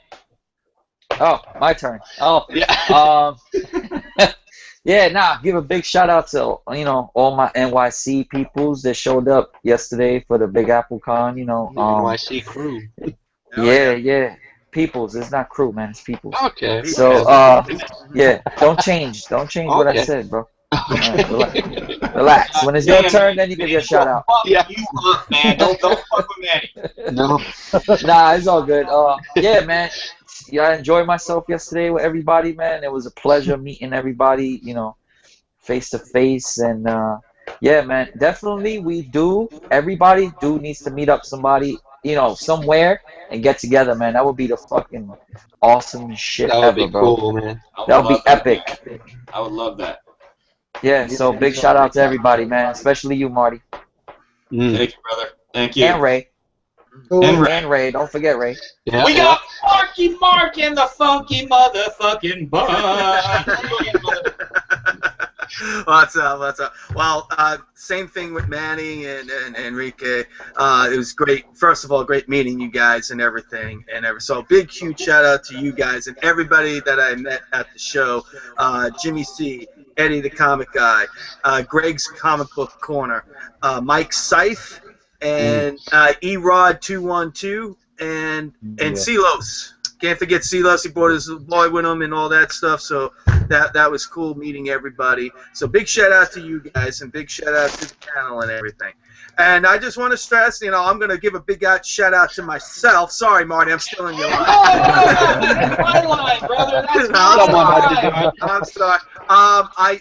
S5: Oh, my turn. Oh,
S8: Yeah.
S5: yeah. Nah. Give a big shout out to all my NYC peoples that showed up yesterday for the Big Apple Con.
S8: NYC crew.
S5: Yeah. Peoples. It's not crew, man. It's peoples.
S8: Okay.
S5: So,
S8: okay.
S5: yeah. Don't change what I
S8: Okay.
S5: said, bro.
S8: Okay.
S5: Relax. When it's your turn, then you give your shout out.
S8: Yeah.
S1: You up, man. Don't fuck with Manny.
S8: No.
S5: Nah, it's all good. Yeah, man. Yeah, I enjoyed myself yesterday with everybody, man. It was a pleasure meeting everybody, face to face. And yeah, man, definitely everybody needs to meet up somebody, somewhere and get together, man. That would be the fucking awesome shit
S8: That would
S5: ever,
S8: be
S5: bro.
S8: cool, man.
S5: That would be epic.
S1: I would love that.
S5: Yeah, so big shout out to everybody, man, especially you, Marty.
S1: Thank you, brother. Thank you.
S5: And Ray. And Ray. Don't forget Ray.
S8: Yeah,
S1: We got Marky Mark in the funky motherfucking butt.
S7: What's up? Well, same thing with Manny and Enrique. It was great. First of all, great meeting you guys and everything. So big, huge shout out to you guys and everybody that I met at the show. Jimmy C, Eddie the Comic Guy, Greg's Comic Book Corner, Mike Scythe, and E-Rod 212, and Silos. Can't forget Silos. He brought his boy with him and all that stuff. So that was cool meeting everybody. So big shout out to you guys and big shout out to the panel and everything. And I just want to stress, I'm going to give a big shout out to myself. Sorry, Marty, I'm still in your line.
S1: My line, brother. That's
S7: I'm sorry. I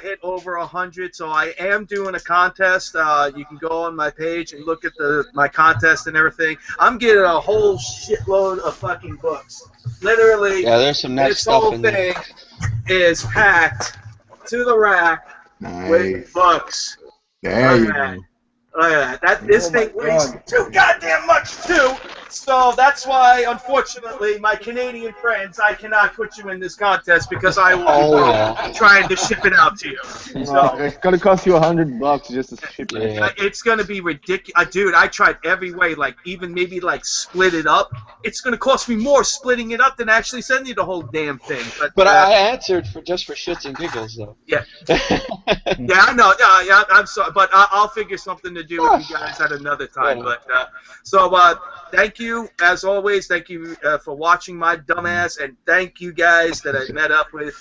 S7: hit over 100, so I am doing a contest. You can go on my page and look at my contest and everything. I'm getting a whole shitload of fucking books. Literally,
S8: yeah, there's some nice stuff in there.
S7: this whole thing is packed to the rack with books.
S3: There you go.
S7: Look at that. This thing weighs too goddamn much, too. So that's why, unfortunately, my Canadian friends, I cannot put you in this contest because I will be trying to ship it out to you. So,
S4: It's gonna cost you $100 just to ship it.
S8: Yeah.
S7: it's going to be ridiculous. Dude, I tried every way, even maybe split it up. It's going to cost me more splitting it up than actually sending you the whole damn thing.
S8: But I answered just for shits and giggles, though.
S7: Yeah. Yeah, I know. Yeah, I'm sorry, but I'll figure something to do with you guys at another time. But thank you, as always. Thank you for watching my dumbass, and thank you guys that I met up with.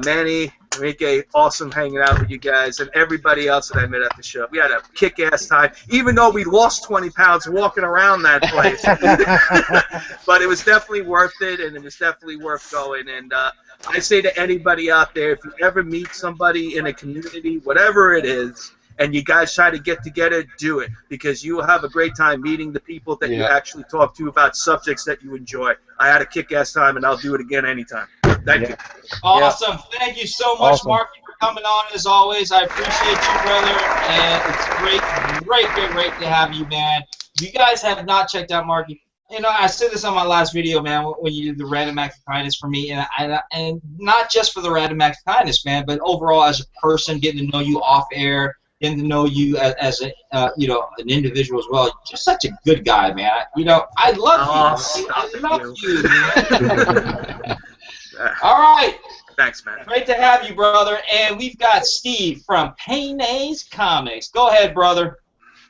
S7: Manny, Enrique, awesome hanging out with you guys, and everybody else that I met at the show. We had a kick-ass time, even though we lost 20 pounds walking around that place. But it was definitely worth it, and it was definitely worth going. And I say to anybody out there, if you ever meet somebody in a community, whatever it is, and you guys try to get together, do it, because you will have a great time meeting the people that you actually talk to about subjects that you enjoy. I had a kick-ass time, and I'll do it again anytime. Thank you.
S1: Awesome. Thank you so much, Marky, for coming on, as always. I appreciate you, brother, and it's great to have you, man. If you guys have not checked out Marky, I said this on my last video, man, when you did the Random Act of Kindness for me, and not just for the Random Act of Kindness, man, but overall as a person, getting to know you off air, getting to know you as a an individual as well. You're just such a good guy, man. I love you. I love you, man. All right.
S7: Thanks, man.
S1: Great to have you, brother. And we've got Steve from Payne's Comics. Go ahead, brother.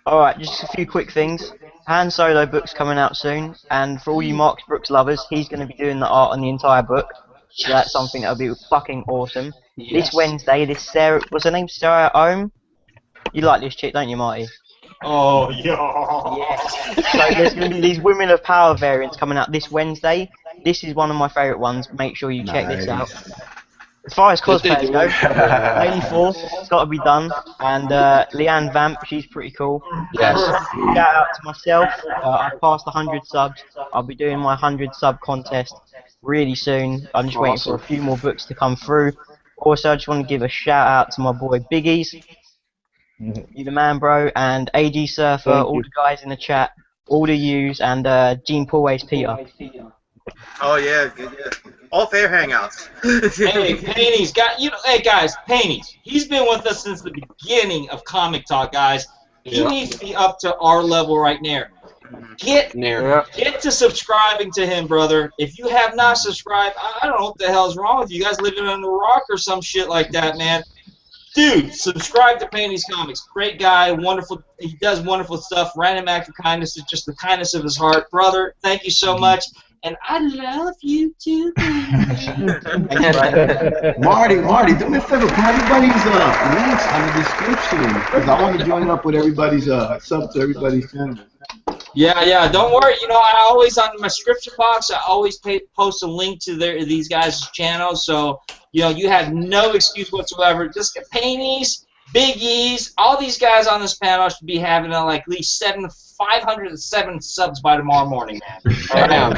S6: Alright, just a few quick things. Han Solo book's coming out soon, and for all you Mark Brooks lovers, he's going to be doing the art on the entire book. So that's something that'll be fucking awesome.
S8: Yes.
S6: This Wednesday, what's her name? Sarah Ohm? You like this chick, don't you, Marty?
S1: Oh, yeah.
S6: Yes. So there's going to be these Women of Power variants coming out this Wednesday. This is one of my favourite ones. Make sure you check this out. As far as cosplayers go, Lady Force, it's got to be done. And Leanne Vamp, she's pretty cool.
S8: Yes.
S6: Shout out to myself. I passed 100 subs. I'll be doing my 100 sub contest really soon. I'm just waiting for a few more books to come through. Also, I just want to give a shout out to my boy Biggies. You the man, bro. And AG Surfer, all the guys in the chat, all the yous, and Gene Paulways Peter.
S7: Oh, yeah. Good, yeah. Off air hangouts.
S1: Hey, Paney's got hey guys, Paney's. He's been with us since the beginning of Comic Talk, guys. He needs to be up to our level right Get
S8: Nair.
S1: get to subscribing to him, brother. If you have not subscribed, I don't know what the hell's wrong with you guys living under a rock or some shit like that, man. Dude, subscribe to Panties Comics. Great guy, wonderful. He does wonderful stuff. Random act of kindness is just the kindness of his heart, brother. Thank you so much, and I love you too.
S3: Marty, do me a favor. Put everybody's links on the description because I want to join up with everybody's sub to everybody's channel.
S1: Yeah. Don't worry. You know, I always on my description box. I always post a link to these guys' channels. So you know, you have no excuse whatsoever. Just get Panties, Big E's, all these guys on this panel should be having like at least 507 subs by tomorrow morning, man.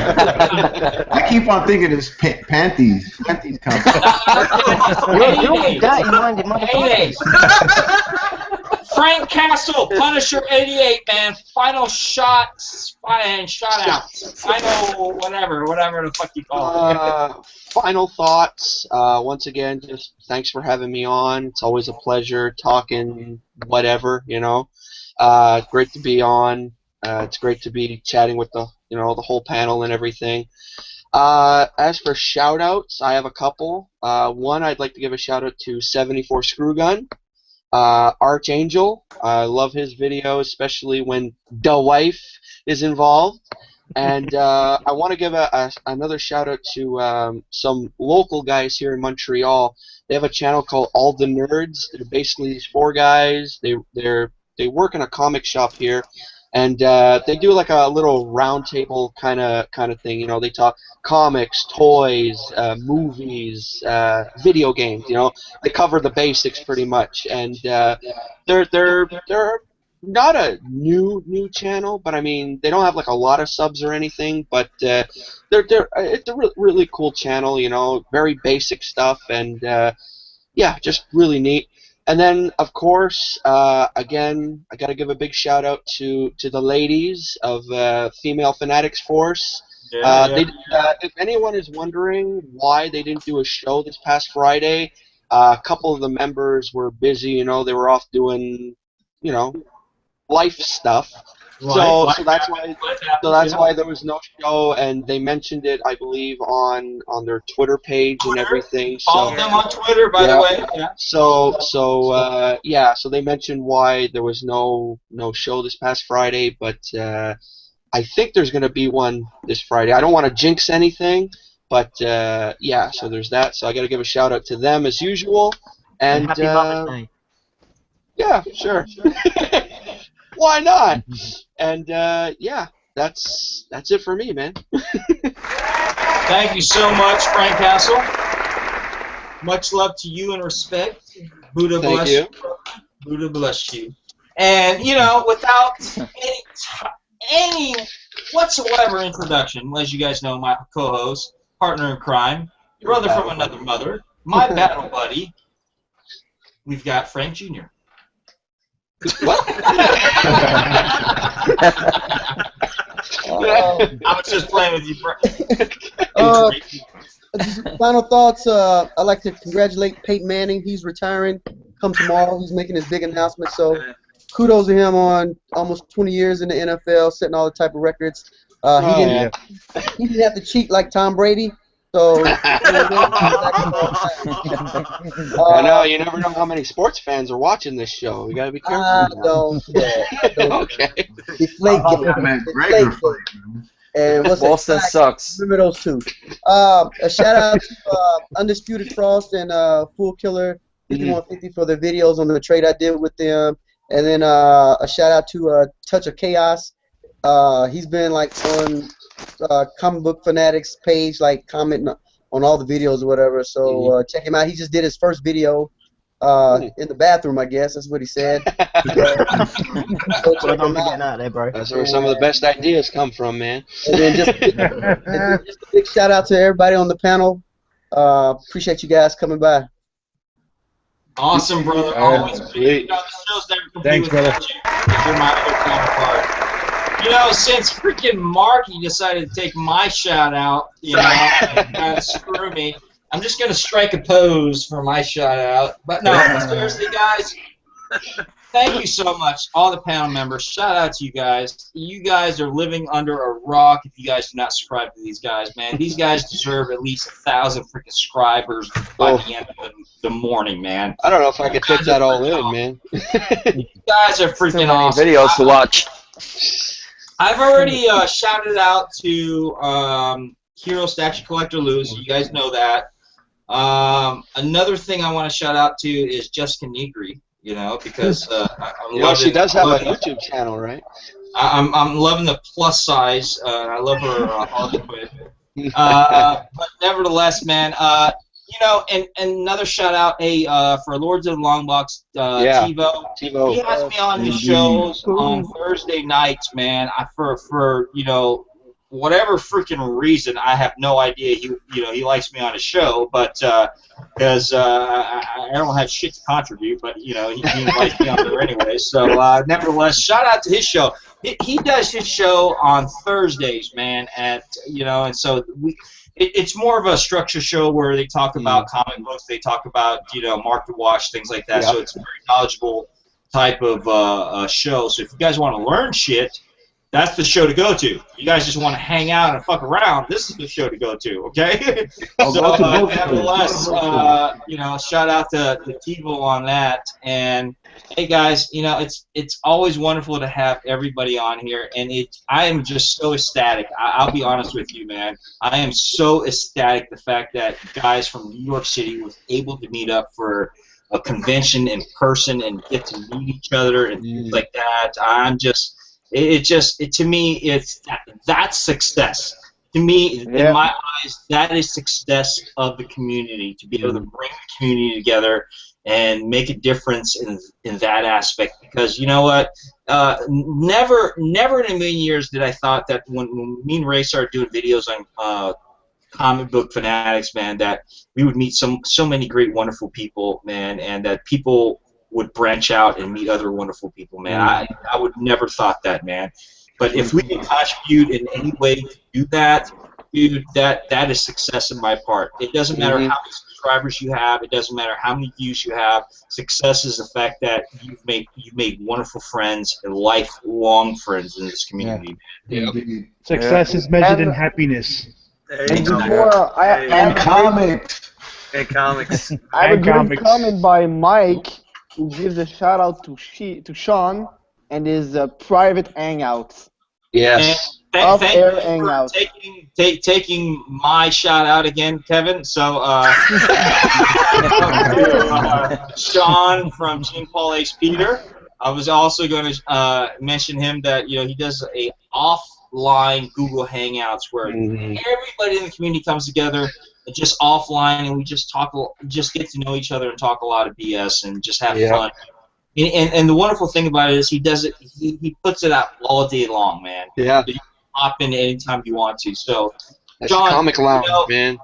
S3: I keep on thinking it's panties. Panties company.
S1: Frank Castle, Punisher 88, man. Final shot and shot out. Final whatever the fuck you call it.
S8: Final thoughts. Once again, just thanks for having me on. It's always a pleasure talking whatever, you know. Great to be on. It's great to be chatting with the whole panel and everything. As for shout-outs, I have a couple. One, I'd like to give a shout-out to 74 Screw Gun. Archangel, I love his videos, especially when the wife is involved. And I want to give another shout out to some local guys here in Montreal. They have a channel called All the Nerds. They're basically these 4 guys. They work in a comic shop here, and they do like a little round table kind of thing. You know, they talk comics, toys, movies, video games. You know, they cover the basics pretty much, and they're not a new channel, but I mean they don't have like a lot of subs or anything, but it's a really cool channel. You know, very basic stuff, and yeah, just really neat. And then, of course, again, I got to give a big shout out to the ladies of Female Fanatics Force. If anyone is wondering why they didn't do a show this past Friday, a couple of the members were busy. You know, they were off doing, life stuff. So that's why there was no show, and they mentioned it, I believe, on their Twitter page and everything.
S1: Follow them on Twitter, by the way. Yeah.
S8: So they mentioned why there was no show this past Friday, but I think there's going to be one this Friday. I don't want to jinx anything, but yeah. So there's that. So I got to give a shout out to them as usual, and
S6: Happy Mother's Day.
S8: Yeah, sure. Why not? And yeah, that's it for me, man.
S1: Thank you so much, Frank Castle. Much love to you and respect. Buddha bless you. Buddha bless you. And without any whatsoever introduction, as you guys know, my co-host, partner in crime, brother from another mother, my battle buddy, we've got Frank Jr.
S8: What?
S1: I was just playing with you, bro.
S9: Final thoughts. I'd like to congratulate Peyton Manning. He's retiring. Come tomorrow. He's making his big announcement. So kudos to him on almost 20 years in the NFL, setting all the type of records. He didn't have to cheat like Tom Brady. So
S8: I know, you never know how many sports fans are watching this show. You gotta be careful. Okay.
S9: And what's
S5: Boston sucks.
S9: Remember those two. A shout out to Undisputed Frost and Fool Killer 5150 for their videos on the trade I did with them. And then a shout out to Touch of Chaos. He's been like on Comic Book Fanatics page, like commenting on all the videos or whatever. So check him out. He just did his first video in the bathroom, I guess. That's what he said.
S6: So don't be getting out there, bro.
S8: That's where some of the best ideas come from, man.
S9: And then just a big shout out to everybody on the panel. Appreciate you guys coming by.
S1: Awesome, brother. Always. The show's never complete. Thanks, brother. You're my other counterpart. Since freaking Marky decided to take my shout out, and kind of screw me, I'm just gonna strike a pose for my shout out. But no, seriously, guys, thank you so much, all the panel members. Shout out to you guys. You guys are living under a rock if you guys do not subscribe to these guys, man. These guys deserve at least 1,000 freaking subscribers by the end of the morning, man.
S8: I don't know if I could take that all in, man.
S1: You guys are freaking
S5: Too many
S1: awesome.
S5: videos to watch.
S1: I've already shouted out to Hero Statue Collector Lewis. You guys know that. Another thing I want to shout out to is Jessica Negri. You know, because I'm loving.
S8: She does have a YouTube channel, right?
S1: I'm loving the plus size. I love her Hollywood. But nevertheless, man, you know, and another shout out, for Lords of the Long Box, TiVo. He has me on his shows on Thursday nights, man. For you know, whatever freaking reason, I have no idea. He likes me on his show, but because I don't have shit to contribute, but he invites me on there anyway. So nevertheless, shout out to his show. He does his show on Thursdays, man. And so it's more of a structured show where they talk about comic books, they talk about market watch, things like that. Yeah. So it's a very knowledgeable type of show. So if you guys want to learn shit, that's the show to go to. You guys just want to hang out and fuck around, this is the show to go to, okay? So, nevertheless, shout out to TiVo on that. And, hey, guys, it's always wonderful to have everybody on here, and I am just so ecstatic. I'll be honest with you, man. I am so ecstatic the fact that guys from New York City was able to meet up for a convention in person and get to meet each other and things like that. I'm just... to me, that's success. To me, in my eyes, that is success of the community, to be able to bring the community together and make a difference in that aspect. Because you know what? Never in a million years did I thought that when me and Ray started doing videos on comic book fanatics, man, that we would meet so many great, wonderful people, man, and that people would branch out and meet other wonderful people, man. I would never thought that, man. But if we can contribute in any way to do that, dude, that is success in my part. It doesn't matter how many subscribers you have. It doesn't matter how many views you have. Success is the fact that you've made wonderful friends and lifelong friends in this community.
S2: Yeah. Success is measured in happiness.
S4: And
S3: comics.
S7: And comics.
S4: I have a good comment by Mike, who gives a shout out to Sean and his private hangouts.
S8: Yes.
S1: Thank you for taking my shout out again, Kevin. So Sean from Jean Paul Ace Peter. I was also going to mention him that he does a offline Google Hangouts where everybody in the community comes together. Just offline, and we just get to know each other and talk a lot of BS and just have fun. And the wonderful thing about it is he does it. He puts it out all day long, man. Yeah. You can hop in anytime you want to. So,
S8: that's
S1: John,
S8: comic lounge, man.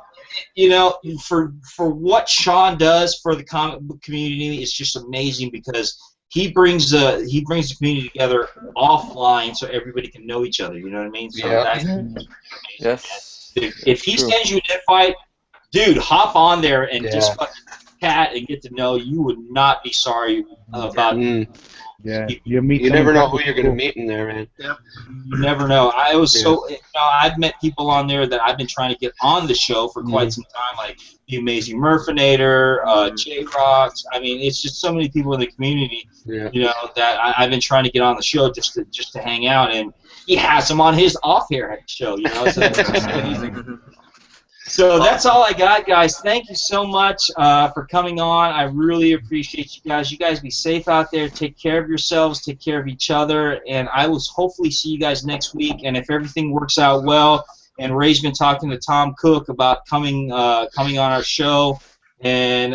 S1: For what Sean does for the comic book community, it's just amazing because he brings the community together offline so everybody can know each other. You know what I mean? So that's
S5: yes.
S1: If he sends you an invite, dude, hop on there and just fucking chat and get to know. You would not be sorry about it.
S2: Yeah,
S8: you never know who you're going to meet in there, man.
S1: Yep. You never know. I've met people on there that I've been trying to get on the show for quite some time, like the Amazing Murphinator, J-Rocks. I mean, it's just so many people in the community, that I've been trying to get on the show just to hang out, and he has them on his off-air show, So that's amazing. So that's all I got, guys. Thank you so much for coming on. I really appreciate you guys. You guys be safe out there. Take care of yourselves. Take care of each other. And I will hopefully see you guys next week. And if everything works out well, and Ray's been talking to Tom Cook about coming on our show, and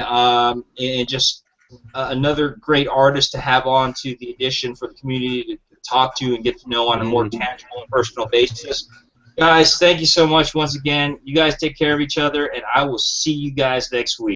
S1: just another great artist to have on to the edition for the community to talk to and get to know on a more tangible and personal basis. Guys, thank you so much once again. You guys take care of each other, and I will see you guys next week.